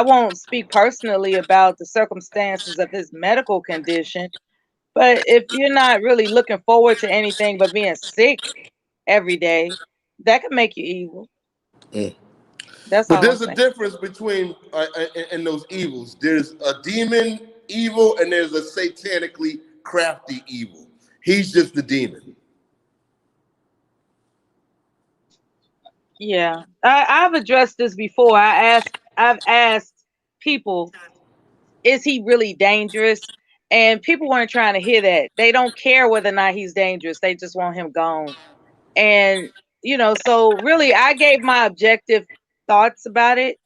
won't speak personally about the circumstances of his medical condition, but if you're not really looking forward to anything but being sick every day, that could make you evil. Mm. That's But all I'm there's a saying. difference between in those evils. There's a demon evil and there's a satanically crafty evil. He's just the demon. Yeah, I've addressed this before. I've asked people, is he really dangerous? And people weren't trying to hear that. They don't care whether or not he's dangerous. They just want him gone. And so really, I gave my objective thoughts about it.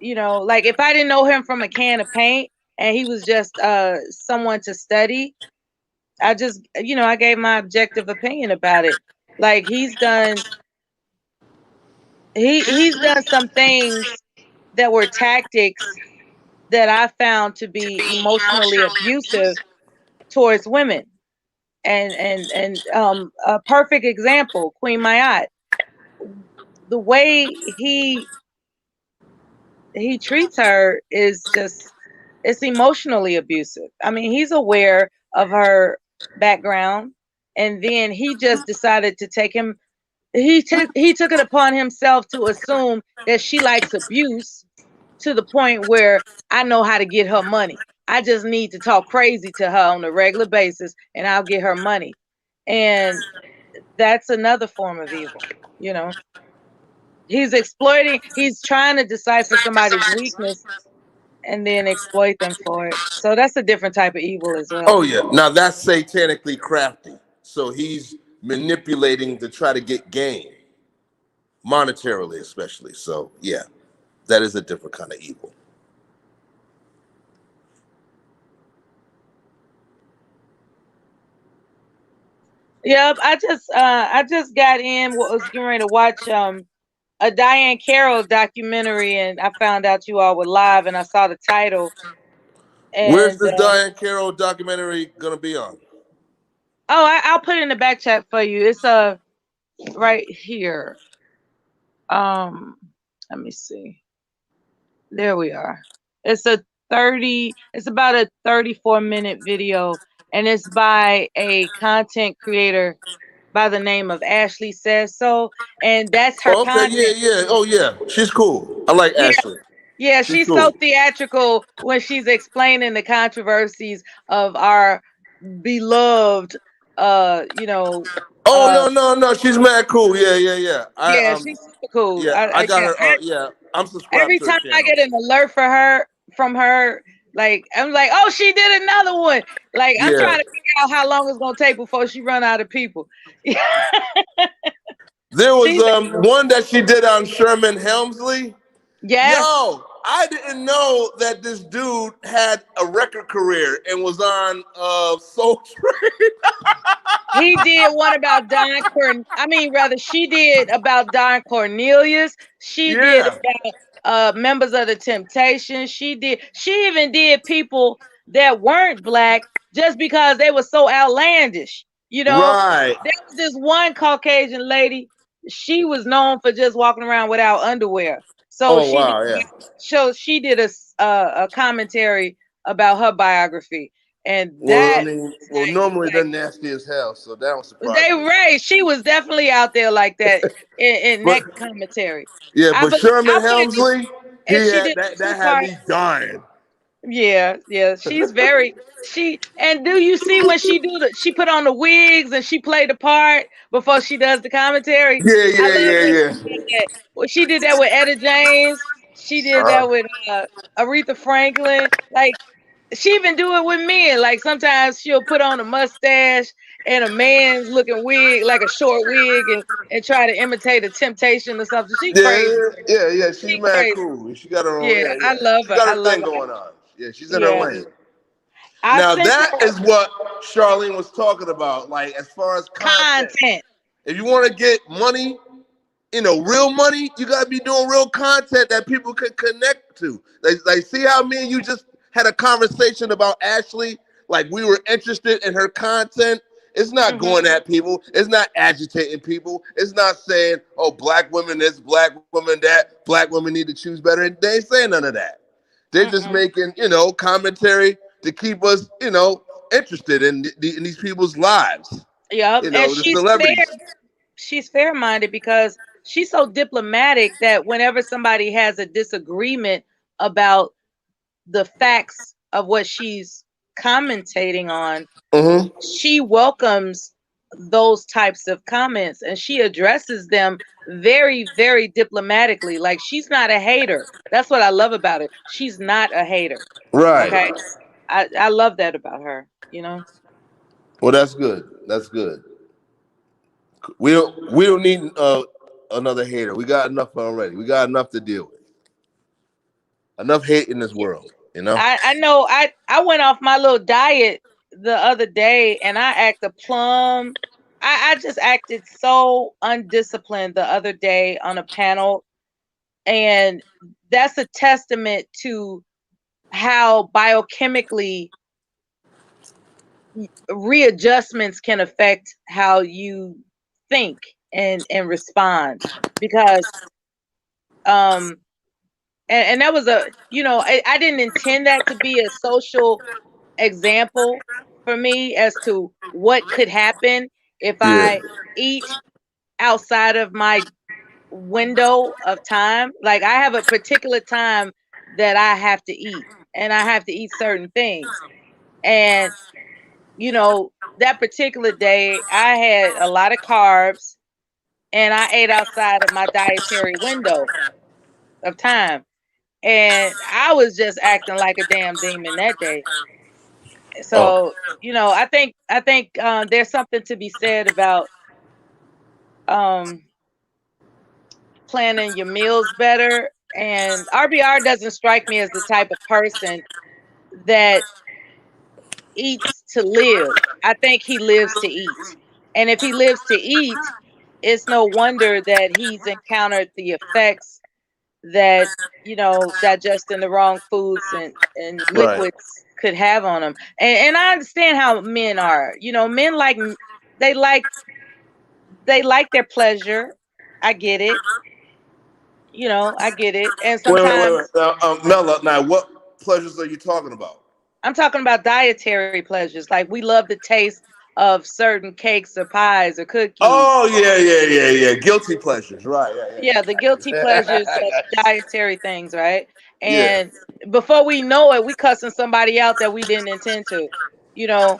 Like if I didn't know him from a can of paint and he was just someone to study, I gave my objective opinion about it. Like he's done some things that were tactics that I found to be emotionally abusive towards women. And a perfect example, Queen Mayat, the way he treats her is just, it's emotionally abusive. I mean, he's aware of her background, and then he just decided to he took it upon himself to assume that she likes abuse, to the point where I know how to get her money. I just need to talk crazy to her on a regular basis and I'll get her money. And that's another form of evil, you know. He's trying to decipher somebody's weakness and then exploit them for it. So that's a different type of evil as well. Oh yeah. Now that's satanically crafty. So he's manipulating to try to get gain, monetarily especially. So yeah, that is a different kind of evil. Yep, I just got in, was getting ready to watch a Diane Carroll documentary, and I found out you all were live, and I saw the title. Where's And this Diane Carroll documentary gonna be on? I'll put it in the back chat for you. It's right here. Let me see. There we are. It's it's about a 34-minute video, and it's by a content creator by the name of Ashley Says So, and that's her Oh, okay, yeah, content. yeah. Oh yeah, she's cool. I like Yeah, Ashley. yeah, She's she's so cool. theatrical when she's explaining the controversies of our beloved, you know, Oh no, she's mad cool. Yeah, yeah, yeah. yeah, she's super cool. Yeah, I got Yeah, her. Yeah, I'm subscribed every to her time I channel. get an alert from her, like I'm like, oh, she did another one. Like I'm Yeah. trying to figure out how long it's gonna take before she run out of people. There was She's one that she did on Sherman Helmsley. yes. Yo, I didn't know that this dude had a record career and was on Soul Train. He did one about she did about Don Cornelius. She did Yeah. about members of the Temptations. She even did people that weren't black just because they were so outlandish. Right. There was this one Caucasian lady. She was known for just walking around without underwear. So Oh wow, yeah. she did a commentary about her biography. And Well, I that mean, normally they're nasty as hell, so that don't surprise they me. right. She was definitely out there like that in But that commentary. yeah, but Sherman I believe it. Helmsley, And he she had did that. a That had two-part. me dying. Yeah, yeah. She's very and do you see when she put on the wigs and she played the part before she does the commentary? Yeah, I yeah, love yeah, when yeah. she did that. Well, she did that with Etta James. She did that with Aretha Franklin. Like she even do it with men. Like sometimes she'll put on a mustache and a man's looking wig, like a short wig, and try to imitate a Temptation or something. She crazy. Yeah. She's She mad crazy. cool. She got her own. Yeah, Yeah, I yeah. love She her. got I her love thing her. going on. Yeah, she's in her Yeah. lane. I Now sent that her is what Charlene was talking about. Like as far as content. if you want to get money, real money, you gotta be doing real content that people can connect to. Like see how me and you just had a conversation about Ashley. Like we were interested in her content. It's not going at people. It's not agitating people. It's not saying, "Oh, black women this, black women that, black women need to choose better." They ain't saying none of that. They're just making, commentary to keep us, interested in these people's lives. Yep, and The celebrities. she's fair-minded because she's so diplomatic that whenever somebody has a disagreement about the facts of what she's commentating on, she welcomes those types of comments and she addresses them very, very diplomatically. Like she's not a hater. That's what I love about it. She's not a hater. Right. Okay. I love that about her, Well, that's good. That's good. We don't need another hater. We got enough already. We got enough to deal with. Enough hate in this world, I know I went off my little diet the other day and I acted plumb. I just acted so undisciplined the other day on a panel. And that's a testament to how biochemically readjustments can affect how you think and respond. Because and that was I didn't intend that to be a social example for me as to what could happen if Yeah. I eat outside of my window of time. Like I have a particular time that I have to eat and I have to eat certain things. And that particular day I had a lot of carbs and I ate outside of my dietary window of time. And I was just acting like a damn demon that day. So, I think there's something to be said about planning your meals better. And RBR doesn't strike me as the type of person that eats to live. I think he lives to eat. And if he lives to eat, it's no wonder that he's encountered the effects that, digesting the wrong foods and Right. liquids could have on him. And I understand how men are. Men they like they like their pleasure. I get it. I get it. And Wait. sometimes Mela, now what pleasures are you talking about? I'm talking about dietary pleasures. Like we love the taste of certain cakes or pies or cookies. Oh yeah. Guilty pleasures. Right. Yeah, the guilty pleasures of Yeah. dietary things, right? Yeah. And before we know it, we cussing somebody out that we didn't intend to. You know,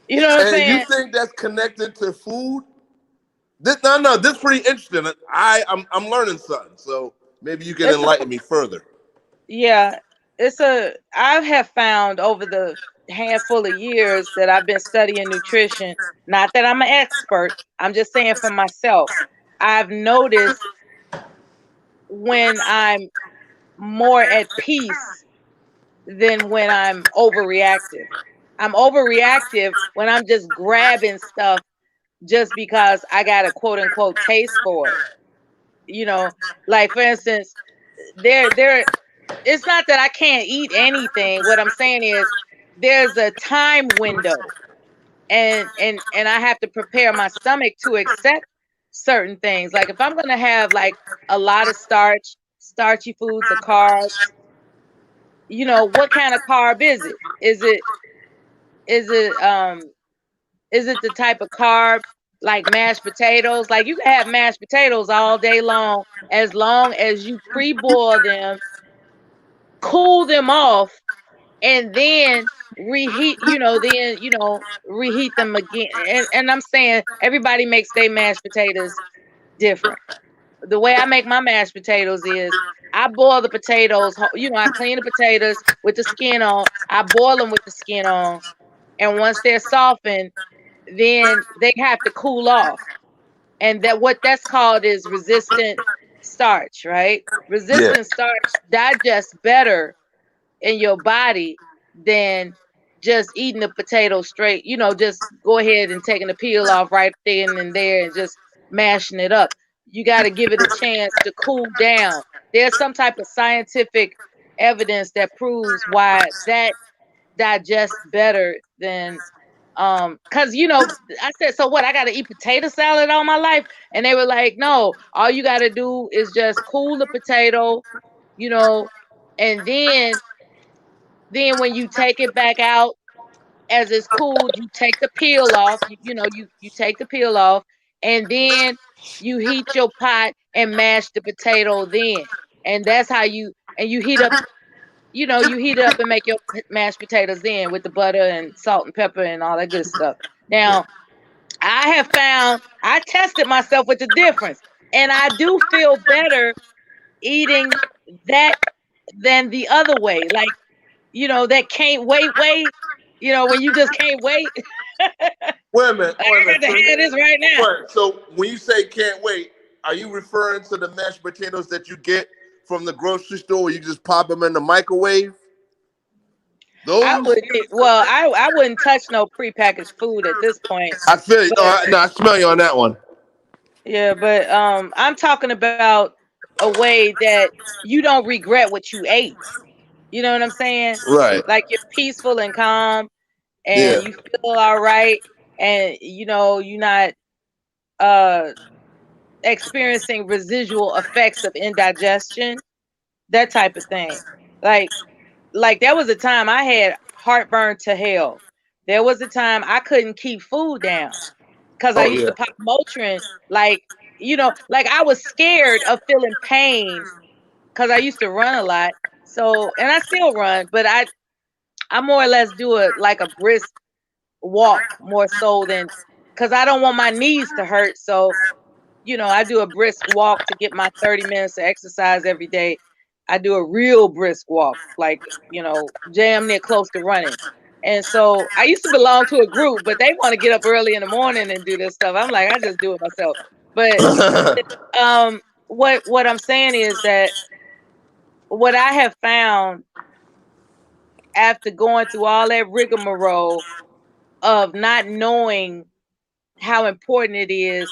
you know what I'm And you saying? think that's connected to food? No, this is pretty interesting. I'm learning something, so maybe you can It's a enlighten me further. Yeah, I have found over the handful of years that I've been studying nutrition, not that I'm an expert, I'm just saying for myself. I've noticed when I'm more at peace than when I'm overreactive. I'm overreactive when I'm just grabbing stuff just because I got a quote unquote taste for it. Like for instance, there it's not that I can't eat anything. What I'm saying is there's a time window and I have to prepare my stomach to accept certain things. Like if I'm going to have like a lot of starchy foods or carbs, what kind of carb is it? Is it is it the type of carb like mashed potatoes? Like you can have mashed potatoes all day long as you pre-boil them, cool them off, and then reheat, reheat them again. And I'm saying everybody makes their mashed potatoes different. The way I make my mashed potatoes is I boil the potatoes, I clean the potatoes with the skin on. I boil them with the skin on. And once they're softened, then they have to cool off. And that what that's called is resistant starch, right? Yeah. Resistant starch digests better in your body than just eating the potato straight. Just go ahead and taking the peel off right then and there and just mashing it up. You got to give it a chance to cool down. There's some type of scientific evidence that proves why that digests better than because I said, so what, I gotta eat potato salad all my life? And they were like, no, all you gotta do is just cool the potato, you know and then when you take it back out as it's cooled, you take the peel off. You take the peel off, and then you heat your pot and mash the potato. Then, and that's how you heat up. You heat it up and make your mashed potatoes then with the butter and salt and pepper and all that good stuff. Now, I tested myself with the difference, and I do feel better eating that than the other way. Like, that can't wait way. When you just can't wait. Wait a minute. I got to have this right now. Wait, so when you say can't wait, are you referring to the mashed potatoes that you get from the grocery store where you just pop them in the microwave? Those? I wouldn't touch no prepackaged food at this point. I feel you. No, I smell you on that one. Yeah, but I'm talking about a way that you don't regret what you ate. You know what I'm saying? Right. Like you're peaceful and calm, and Yeah. you feel all right, and you're not experiencing residual effects of indigestion, that type of thing. Like there was a time I had heartburn to hell. There was a time I couldn't keep food down because I Oh used yeah. to pop Motrin. Like I was scared of feeling pain because I used to run a lot. So, and I still run, but I more or less do a brisk walk more so than, because I don't want my knees to hurt. So, I do a brisk walk to get my 30 minutes of exercise every day. I do a real brisk walk, like, damn near close to running. And so I used to belong to a group, but they want to get up early in the morning and do this stuff. I'm like, I just do it myself. But what I'm saying is that what I have found after going through all that rigmarole of not knowing how important it is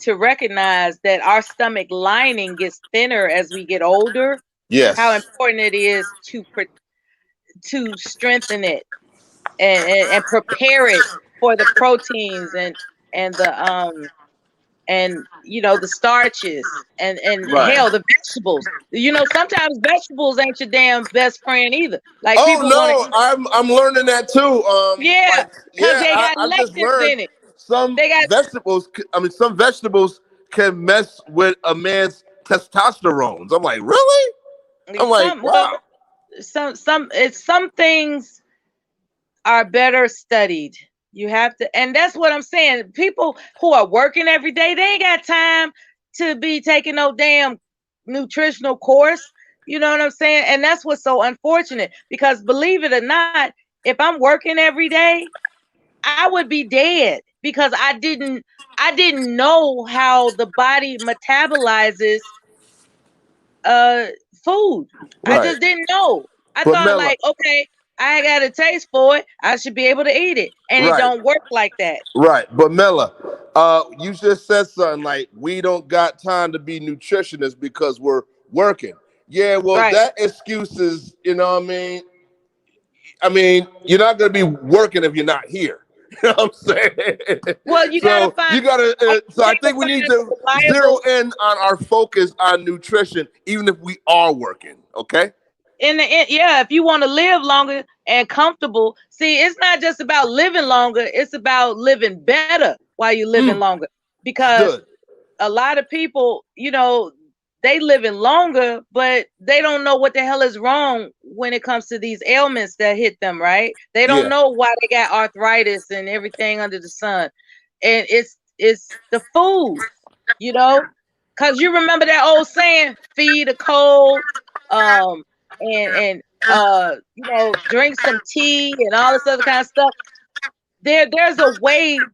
to recognize that our stomach lining gets thinner as we get older. Yes. How important it is to strengthen it and prepare it for the proteins and the the starches and Right. hell, the vegetables. Sometimes vegetables ain't your damn best friend either. Like Oh people want no, to, I'm learning that too. yeah, because they got I've just lectins learned in it. some They got vegetables. Some vegetables can mess with a man's testosterone. I'm like, really? I'm like, wow. some things are better studied. You have to, and that's what I'm saying. People who are working every day, they ain't got time to be taking no damn nutritional course. You know what I'm saying? And that's what's so unfortunate, because believe it or not, if I'm working every day, I would be dead because I didn't know how the body metabolizes food. I Right. just didn't know. I But thought Mela, like, okay, I got a taste for it, I should be able to eat it. And it right, don't work like that. right. But Mela, you just said something like we don't got time to be nutritionists because we're working. Yeah, well, Right. that excuse is, what I mean? You're not going to be working if you're not here. You know what I'm saying? Well, you gotta So find you gotta. So I think we need a to zero reliable. in on our focus on nutrition, even if we are working. Okay. in the end, yeah, if you want to live longer and comfortable, see, it's not just about living longer, it's about living better while you're living longer. Because Good. a lot of people, they living longer, but they don't know what the hell is wrong when it comes to these ailments that hit them, right? They don't Yeah. know why they got arthritis and everything under the sun. And it's the food, you know, because you remember that old saying, feed a cold, um, and drink some tea and all this other kind of stuff. There's a way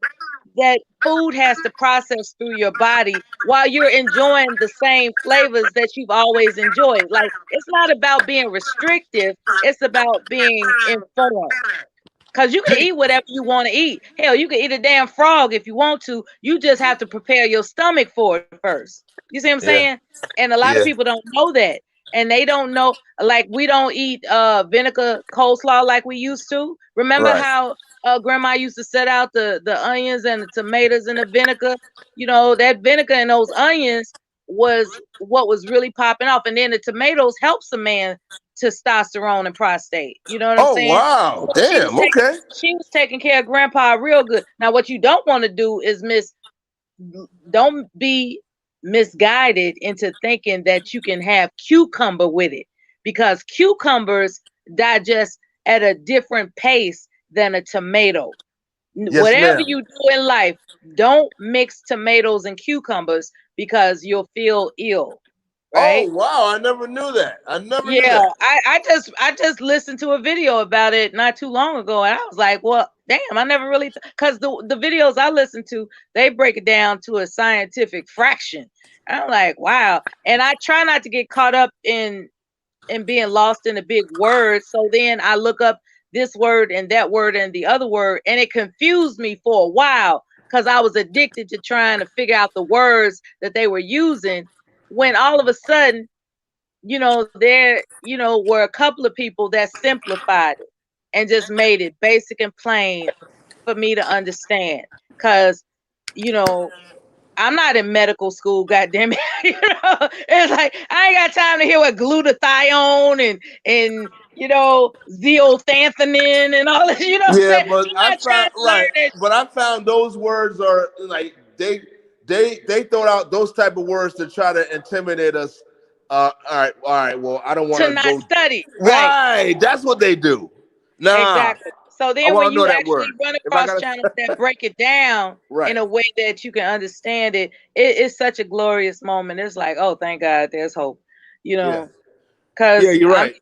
that food has to process through your body while you're enjoying the same flavors that you've always enjoyed. Like, it's not about being restrictive, it's about being informed. Because you can eat whatever you want to eat. Hell, you can eat a damn frog if you want to. You just have to prepare your stomach for it first. You see what I'm Yeah. saying? And a lot of Yeah. people don't know that. And they don't know, like, we don't eat vinegar coleslaw like we used to. Remember Right. how grandma used to set out the onions and the tomatoes in the vinegar? That vinegar and those onions was what was really popping off. And then the tomatoes helps a man testosterone and prostate. You know what I'm Oh saying? wow. So Damn. Okay. she was taking care of grandpa real good. Now, what you don't want to do is don't be misguided into thinking that you can have cucumber with it, because cucumbers digest at a different pace than a tomato. Yes, Whatever ma'am. you do in life, don't mix tomatoes and cucumbers because you'll feel ill, Oh right? wow. I never knew that. I never knew Yeah, that. I just listened to a video about it not too long ago, and I was like, well, damn, I never really, because the videos I listen to, they break it down to a scientific fraction. And I'm like, wow. And I try not to get caught up in being lost in the big words. So then I look up this word and that word and the other word, and it confused me for a while because I was addicted to trying to figure out the words that they were using. When all of a sudden, there, were a couple of people that simplified it and just made it basic and plain for me to understand. Cause, you know, I'm not in medical school, goddamn it. It's like I ain't got time to hear what glutathione and zeoxanthin and all this. You know what I'm Yeah, saying? but I'm I not trying found to learn right. that. But I found those words are like they throw out those type of words to try to intimidate us. All right. Well, I don't want To to not go. study, right? Right, that's what they do. Nah, Exactly. So I then want when to know you that actually word. run If I across gotta, channels that break it down in right. a way that you can understand it, it's such a glorious moment. It's like, oh, thank God, there's hope. You Yeah, know, yeah, because you're I'm right.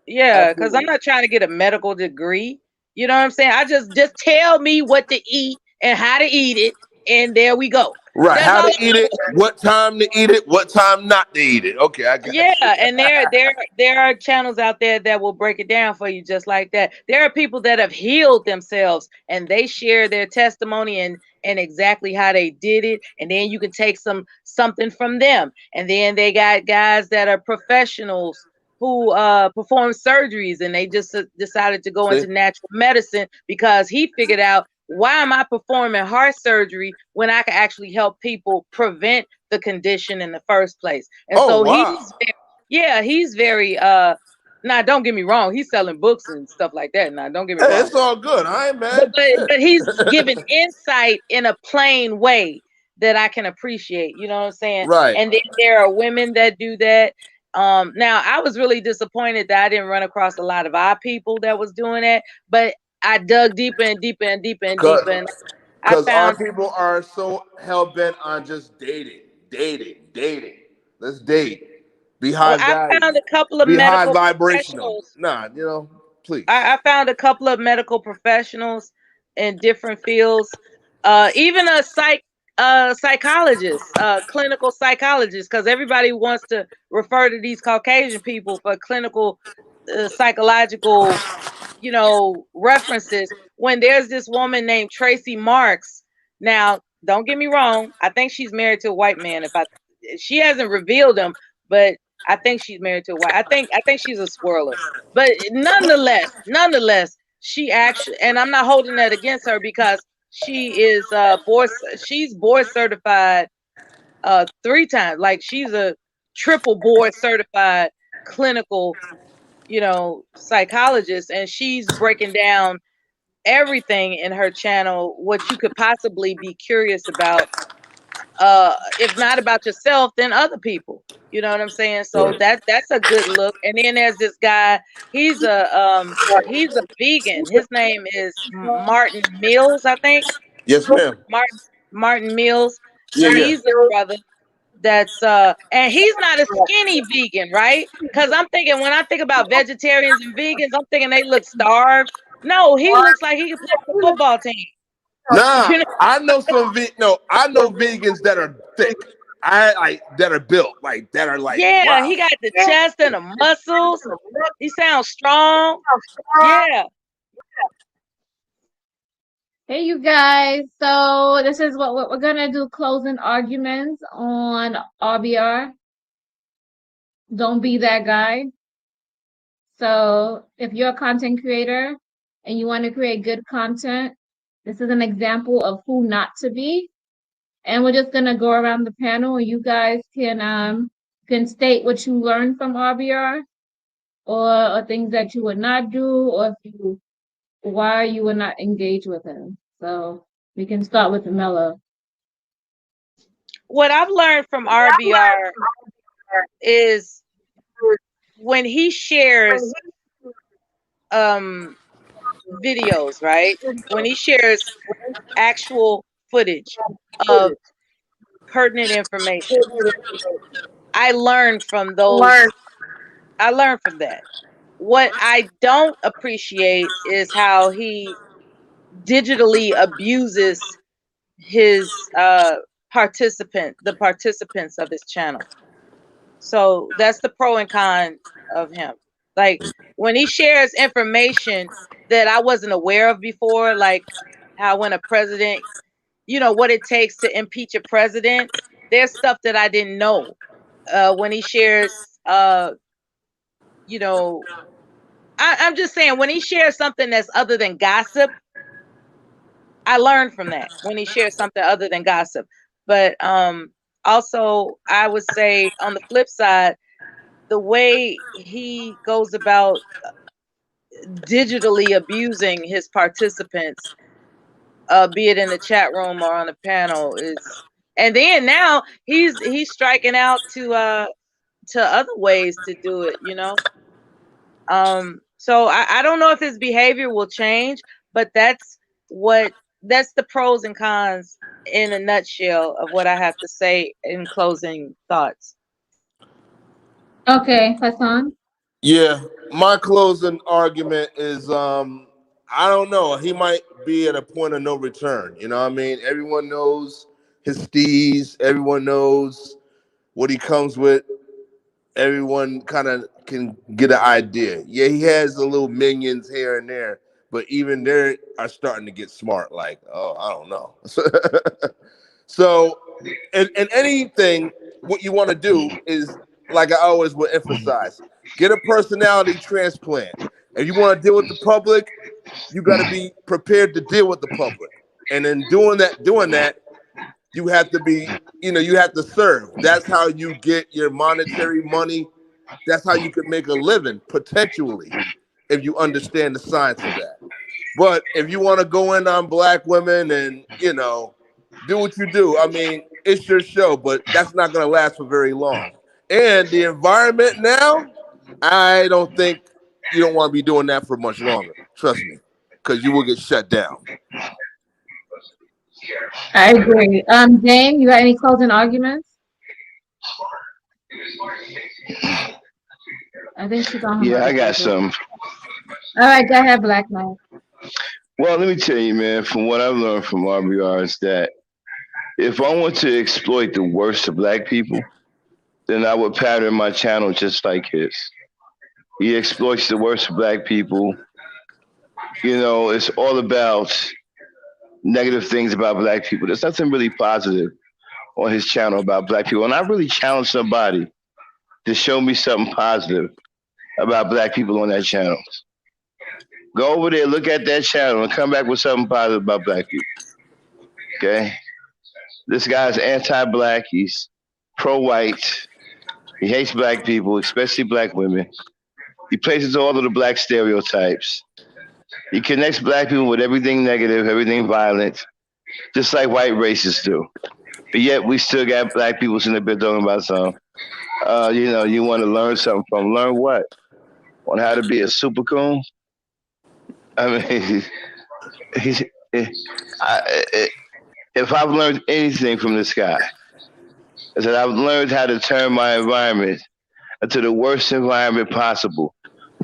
yeah, because I'm Absolutely. not trying to get a medical degree. You know what I'm saying? I just tell me what to eat and how to eat it, and there we go. Right, That's how all to I'm eat it, what time to eat it, what time not to eat it. Okay, I got Yeah, you. and there are channels out there that will break it down for you just like that. There are people that have healed themselves and they share their testimony and exactly how they did it, and then you can take something from them. And then they got guys that are professionals who perform surgeries, and they just decided to go See? into natural medicine because he figured out, why am I performing heart surgery when I can actually help people prevent the condition in the first place? And Oh so wow. he's very now don't get me wrong, he's selling books and stuff like that. Now don't get me Hey, wrong. it's all good. I ain't But mad. but, Shit. but he's giving insight in a plain way that I can appreciate. You know what I'm saying? Right. And then there are women that do that. Now I was really disappointed that I didn't run across a lot of our people that was doing that, but I dug deeper and deeper and deeper and deeper, and I Because our found people are so hell bent on just dating. Let's date. Be well, high I value. found a couple of Be high medical vibrational. professionals. Nah, please. I found a couple of medical professionals in different fields, even a psychologist, clinical psychologist, because everybody wants to refer to these Caucasian people for clinical psychological, references. When there's this woman named Tracy Marks. Now, don't get me wrong, I think she's married to a white man. She hasn't revealed him, but I think she's married to a white. I think she's a swirler. But nonetheless, she actually, and I'm not holding that against her because she is she's board certified 3 times. Like, she's a triple board certified clinical psychologist, and she's breaking down everything in her channel, what you could possibly be curious about, if not about yourself, then other people. You know what I'm saying? So that's a good look. And then there's this guy. He's a vegan. His name is Martin Mills, I think. Yes, ma'am. Martin Mills. Yeah, yeah. He's a brother that's and he's not a skinny vegan, right? Because I'm thinking, when I think about vegetarians and vegans, I'm thinking they look starved. No, he looks like he could play on a football team. Nah, You know? I know I know vegans that are thick. That are built, that are Yeah, wow. he got the chest and the muscles. He sounds strong. Yeah. Hey, you guys. So this is what we're gonna do: closing arguments on RBR. Don't be that guy. So if you're a content creator and you want to create good content, this is an example of who not to be. And we're just gonna go around the panel, and you guys can state what you learned from RBR, or things that you would not do, or why you would not engage with him. So we can start with Mello. What I've learned from RBR is when he shares videos, right? When he shares actual footage of pertinent information, I learned from those. I learned from that. What I don't appreciate is how he digitally abuses his the participants of his channel. So that's the pro and con of him. Like, when he shares information that I wasn't aware of before, like how when a president, what it takes to impeach a president, there's stuff that I didn't know. When he shares, I'm just saying, when he shares something that's other than gossip, I learned from that. When he shares something other than gossip. But also, I would say on the flip side, the way he goes about digitally abusing his participants, be it in the chat room or on the panel, is, and then now he's striking out to other ways to do it, So I don't know if his behavior will change, but that's the pros and cons in a nutshell of what I have to say in closing thoughts. Okay, Hassan. Yeah, my closing argument is I don't know. He might be at a point of no return. You know what I mean? Everyone knows his steez, everyone knows what he comes with. Everyone kind of can get an idea. Yeah, he has a little minions here and there, but even they are starting to get smart. Like, oh, I don't know. So, and anything, what you want to do is, like I always would emphasize, get a personality transplant. If you want to deal with the public, you got to be prepared to deal with the public. And in doing that, you have to be, you have to serve. That's how you get your monetary money. That's how you can make a living, potentially, if you understand the science of that. But if you want to go in on black women and, do what you do, I mean, it's your show, but that's not going to last for very long. And the environment now, I don't think you don't want to be doing that for much longer. Trust me, because you will get shut down. I agree. Dane, you got any closing arguments? I think she's on her. Yeah, I got some. All right, go ahead, Black Knight. Well, let me tell you, man, from what I've learned from RBR is that if I want to exploit the worst of black people, then I would pattern my channel just like his. He exploits the worst of black people. It's all about negative things about black people. There's nothing really positive on his channel about black people. And I really challenge somebody to show me something positive about black people on that channel. Go over there, look at that channel, and come back with something positive about black people. Okay? This guy's anti-black. He's pro-white. He hates black people, especially black women. He plays into all of the black stereotypes. He connects black people with everything negative, everything violent, just like white racists do. But yet we still got black people sitting there talking about some. You want to learn something from. Learn what? On how to be a super coon? I mean, he's, if I've learned anything from this guy, is that I've learned how to turn my environment into the worst environment possible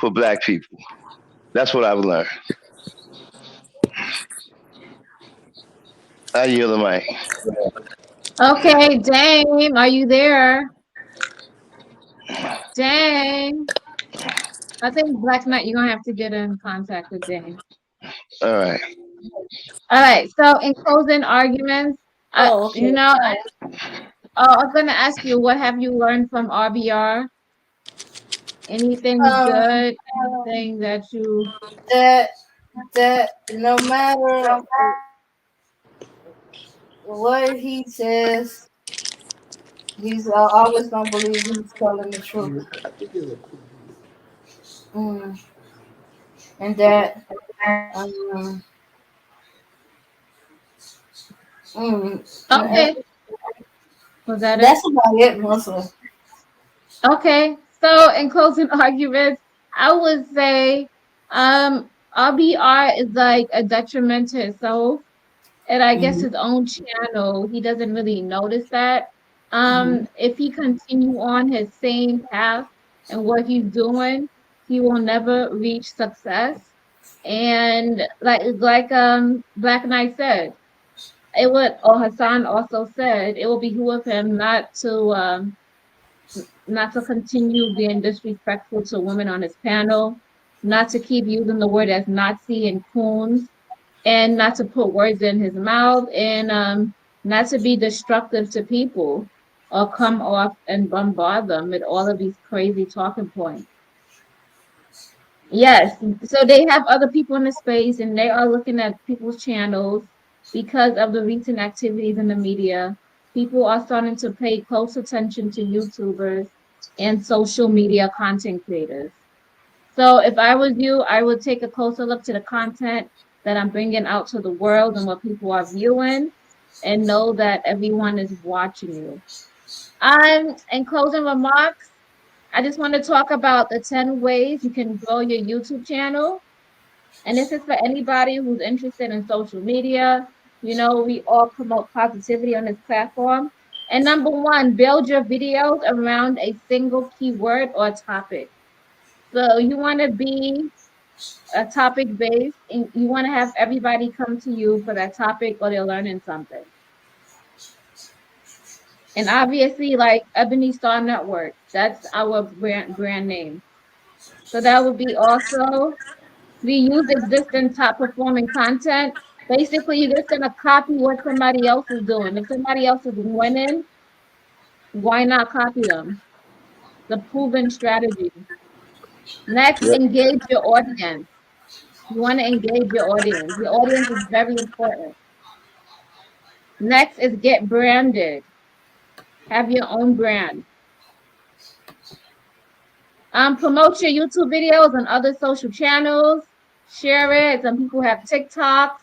for black people. That's what I've learned. I yield the mic. Okay, Dame, are you there? Dame. I think Black Knight, you're gonna have to get in contact with Dame. All right. All right. So in closing arguments, Okay. I was gonna ask you, what have you learned from RBR? Anything good? Anything that you that no matter what he says, he's always gonna believe he's telling the truth. And that okay. Was that that's it? about it, mostly. Okay. So in closing arguments, I would say RBR is like a detriment to himself. And I guess his own channel, he doesn't really notice that. If he continue on his same path and what he's doing, he will never reach success. And Black Knight said, or Hassan also said, it will behoove him not to continue being disrespectful to women on his panel, not to keep using the word as Nazi and coons, and not to put words in his mouth, and not to be destructive to people or come off and bombard them with all of these crazy talking points. Yes, so they have other people in the space and they are looking at people's channels because of the recent activities in the media. People are starting to pay close attention to YouTubers and social media content creators. So if I was you, I would take a closer look to the content that I'm bringing out to the world and what people are viewing, and know that everyone is watching you. In closing remarks, I just want to talk about the 10 ways you can grow your YouTube channel. And this is for anybody who's interested in social media. We all promote positivity on this platform. And number one, build your videos around a single keyword or topic. So you want to be a topic based and you want to have everybody come to you for that topic or they're learning something. And obviously, like Ebony Star Network, that's our brand name. So that would be also, we use existing top performing content. Basically, you're just gonna copy what somebody else is doing. If somebody else is winning, why not copy them? The proven strategy. Next, Yep. engage your audience. You want to engage your audience. Your audience is very important. Next is get branded. Have your own brand. Promote your YouTube videos on other social channels. Share it. Some people have TikToks,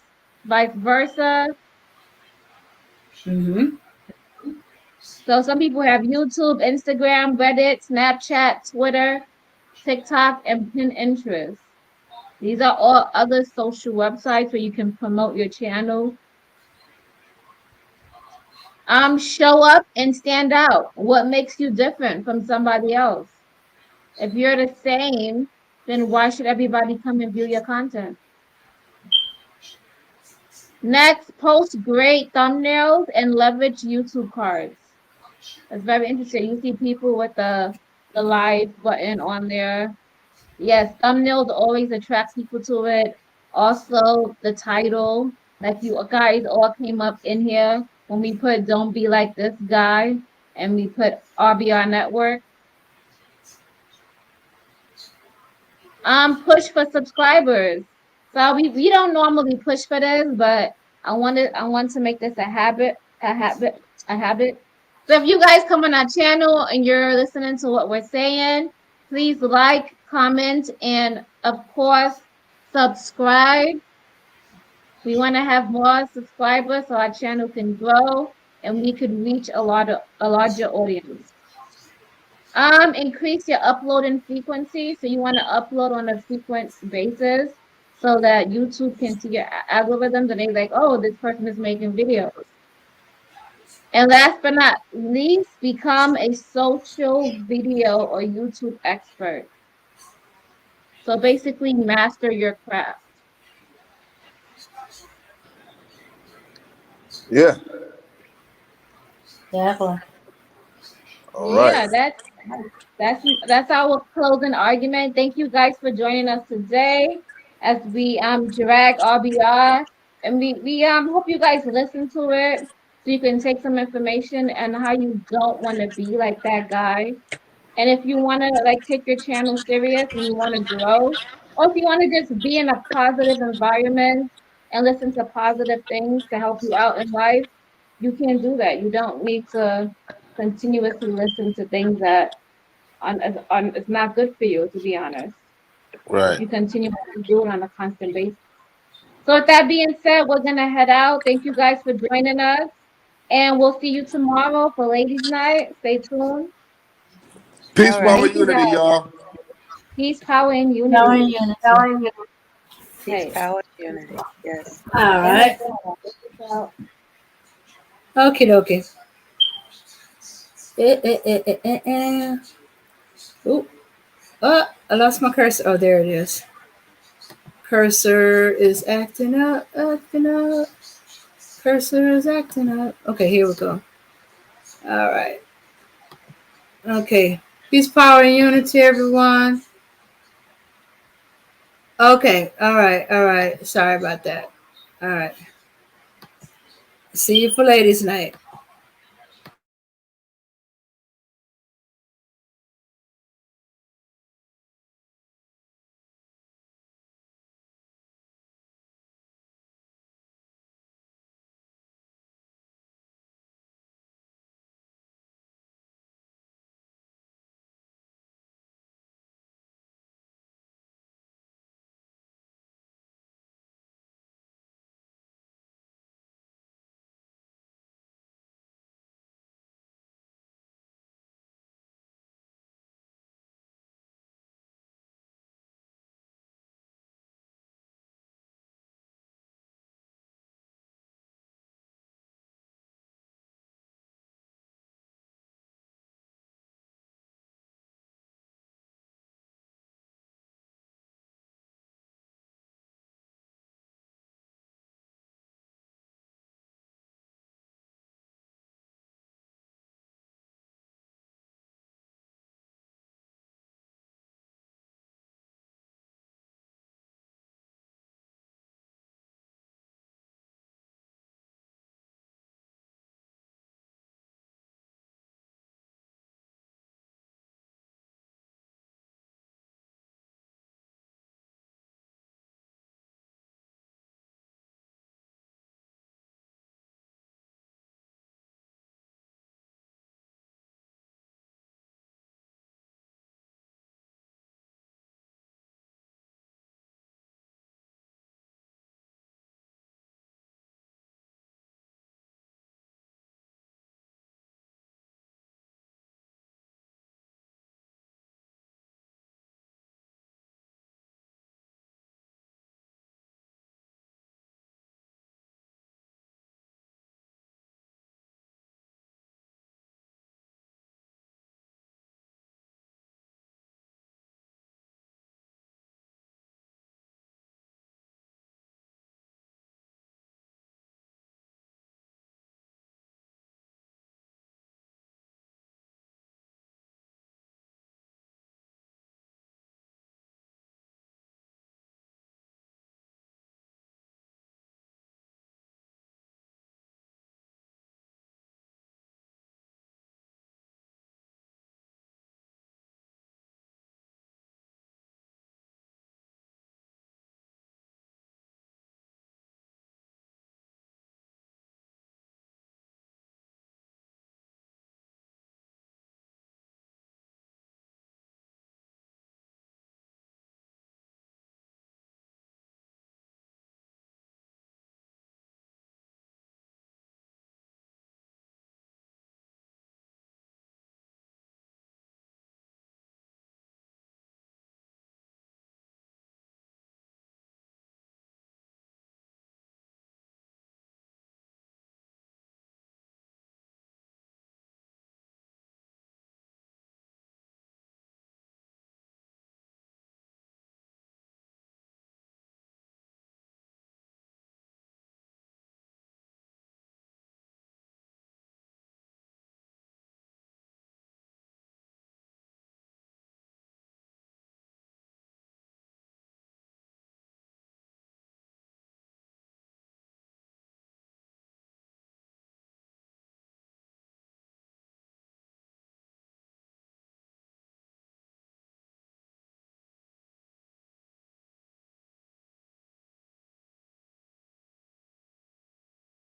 vice versa. So some people have YouTube, Instagram, Reddit, Snapchat, Twitter, TikTok, and Pinterest. These are all other social websites where you can promote your channel. Show up and stand out. What makes you different from somebody else? If you're the same, then why should everybody come and view your content? Next, post great thumbnails and leverage YouTube cards. That's very interesting. You see people with the live button on there. Yes, thumbnails always attract people to it. Also, the title, like you guys all came up in here when we put "Don't Be Like This Guy" and we put RBR Network. Push for subscribers. So we don't normally push for this, but I want to make this a habit. So if you guys come on our channel and you're listening to what we're saying, please like, comment, and of course, subscribe. We want to have more subscribers so our channel can grow and we could reach a larger audience. Increase your uploading frequency. So you want to upload on a frequent basis so that YouTube can see your algorithms and they're like, oh, this person is making videos. And last but not least, become a social video or YouTube expert. So basically, master your craft. Yeah. Definitely. All right. Yeah, that's our closing argument. Thank you guys for joining us today as we drag RBR, and we hope you guys listen to it so you can take some information and how you don't want to be like that guy. And if you want to like take your channel serious and you want to grow, or if you want to just be in a positive environment and listen to positive things to help you out in life, you can do that. You don't need to continuously listen to things that on it's not good for you, to be honest. Right. You continue to do it on a constant basis. So with that being said, we're gonna head out. Thank you guys for joining us. And we'll see you tomorrow for ladies' night. Stay tuned. Peace, All power, right. Thank you unity, guys. y'all. Peace, power, and Power unity. and unity. Peace, Hey. power, unity. Yes. All And right. Okie dokie. Ooh. Oh, I lost my cursor. Oh, there it is. Cursor is acting up, acting up. Cursor is acting up. Okay, here we go. All right. Okay. Peace, power, and unity, everyone. Okay. All right. All right. Sorry about that. All right. See you for ladies' night.